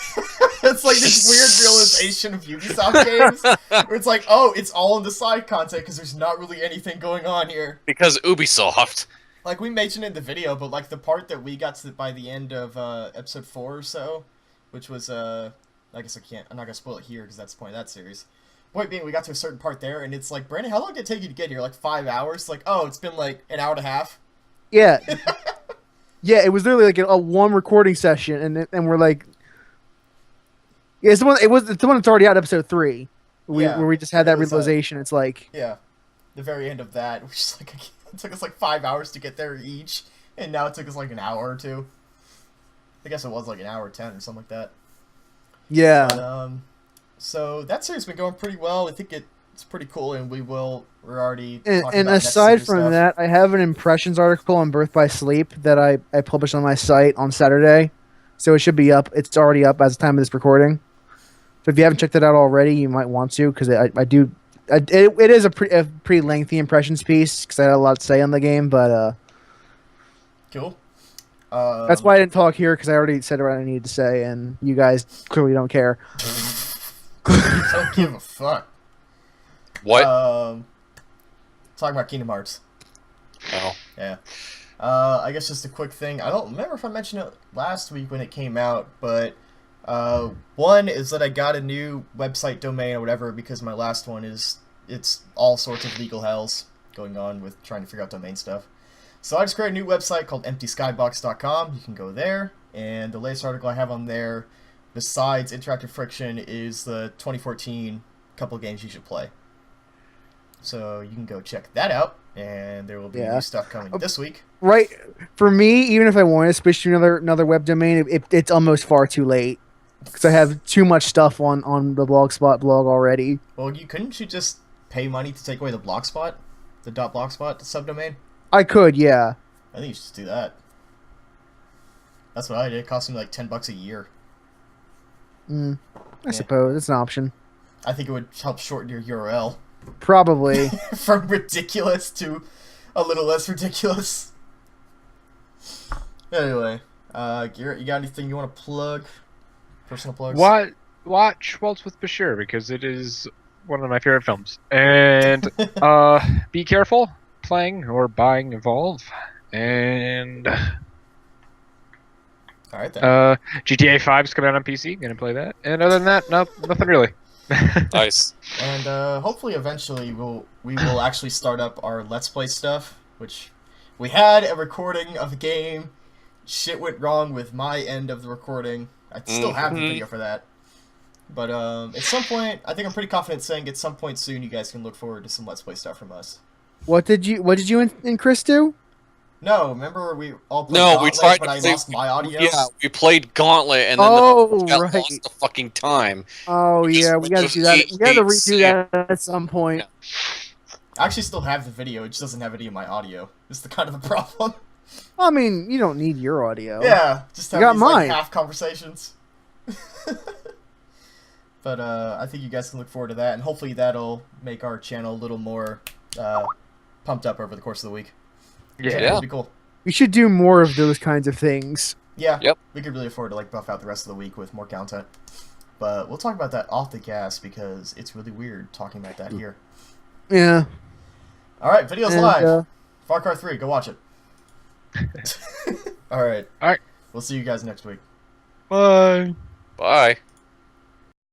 It's like this weird realization of Ubisoft games, where it's like, oh, it's all in the side content, because there's not really anything going on here. Because Ubisoft. Like, we mentioned in the video, but, like, the part that we got to by the end of episode 4 or so, which was, I guess I'm not gonna spoil it here, because that's the point of that series. Point being, we got to a certain part there, and it's like, Brandon, how long did it take you to get here? Like, 5 hours? Like, oh, it's been, like, an hour and a half? Yeah. Yeah, it was literally like a one recording session, and we're like... Yeah, it's the one, it's the one that's already out, episode 3. Where we just had that realization, it's like... Yeah. The very end of that, which is like, it took us like 5 hours to get there each, and now it took us like an hour or 2. I guess it was like an hour 10 or something like that. Yeah. But, so that series has been going pretty well. I think it's pretty cool, and we're already talking And about next aside series from stuff. that, I have an impressions article on Birth by Sleep that I published on my site on Saturday. So it should be up. It's already up as the time of this recording. So if you haven't checked it out already, you might want to, because it is a pretty lengthy impressions piece, because I had a lot to say on the game, but Cool. that's why I didn't talk here, because I already said what I needed to say, and you guys clearly don't care. Don't give a fuck. What? Talking about Kingdom Hearts. Oh. Yeah. I guess just a quick thing. I don't remember if I mentioned it last week when it came out, but one is that I got a new website domain or whatever, because my last one it's all sorts of legal hells going on with trying to figure out domain stuff. So I just created a new website called EmptySkybox.com. You can go there, and the latest article I have on there, besides Interactive Friction, is the 2014 couple games you should play. So you can go check that out, and there will be Yeah. new stuff coming this week. Right. For me, even if I wanted to switch to another web domain, it's almost far too late because I have too much stuff on the Blogspot blog already. Well, couldn't you just pay money to take away the Blogspot, the .blogspot subdomain? I could, yeah. I think you should just do that. That's what I did. It cost me like $10 a year. I suppose it's an option. I think it would help shorten your URL Probably. from ridiculous to a little less ridiculous. Anyway, Garrett, you got anything you want to plug? Personal plugs? Watch Waltz with Bashir because it is one of my favorite films. And be careful playing or buying Evolve. And All right then. GTA 5 is coming out on PC. Gonna play that. And other than that, nothing really. Nice. And hopefully eventually we will actually start up our Let's Play stuff, which we had a recording of a game. Shit went wrong with my end of the recording. I still have the video for that. But at some point, I think I'm pretty confident saying at some point soon you guys can look forward to some Let's Play stuff from us. What did you and Chris do? No, remember we all played No, Gauntlet, we tried but to I play- lost my audio? Yeah, we played Gauntlet, and then Oh, got right. lost the fucking time. Oh We just- yeah, we we got to just do that. ate- We got to ate redo that at some point. I actually still have the video, it just doesn't have any of my audio. It's the kind of the problem. I mean, you don't need your audio. Yeah, just have You got these mine. like half conversations. But I think you guys can look forward to that, and hopefully that'll make our channel a little more pumped up over the course of the week. Yeah. It'll be cool. We should do more of those kinds of things. Yeah. Yep. We could really afford to like buff out the rest of the week with more content. But we'll talk about that off the gas because it's really weird talking about that here. Yeah. All right, videos And, live. Far Cry 3, go watch it. All right. All right. We'll see you guys next week. Bye. Bye.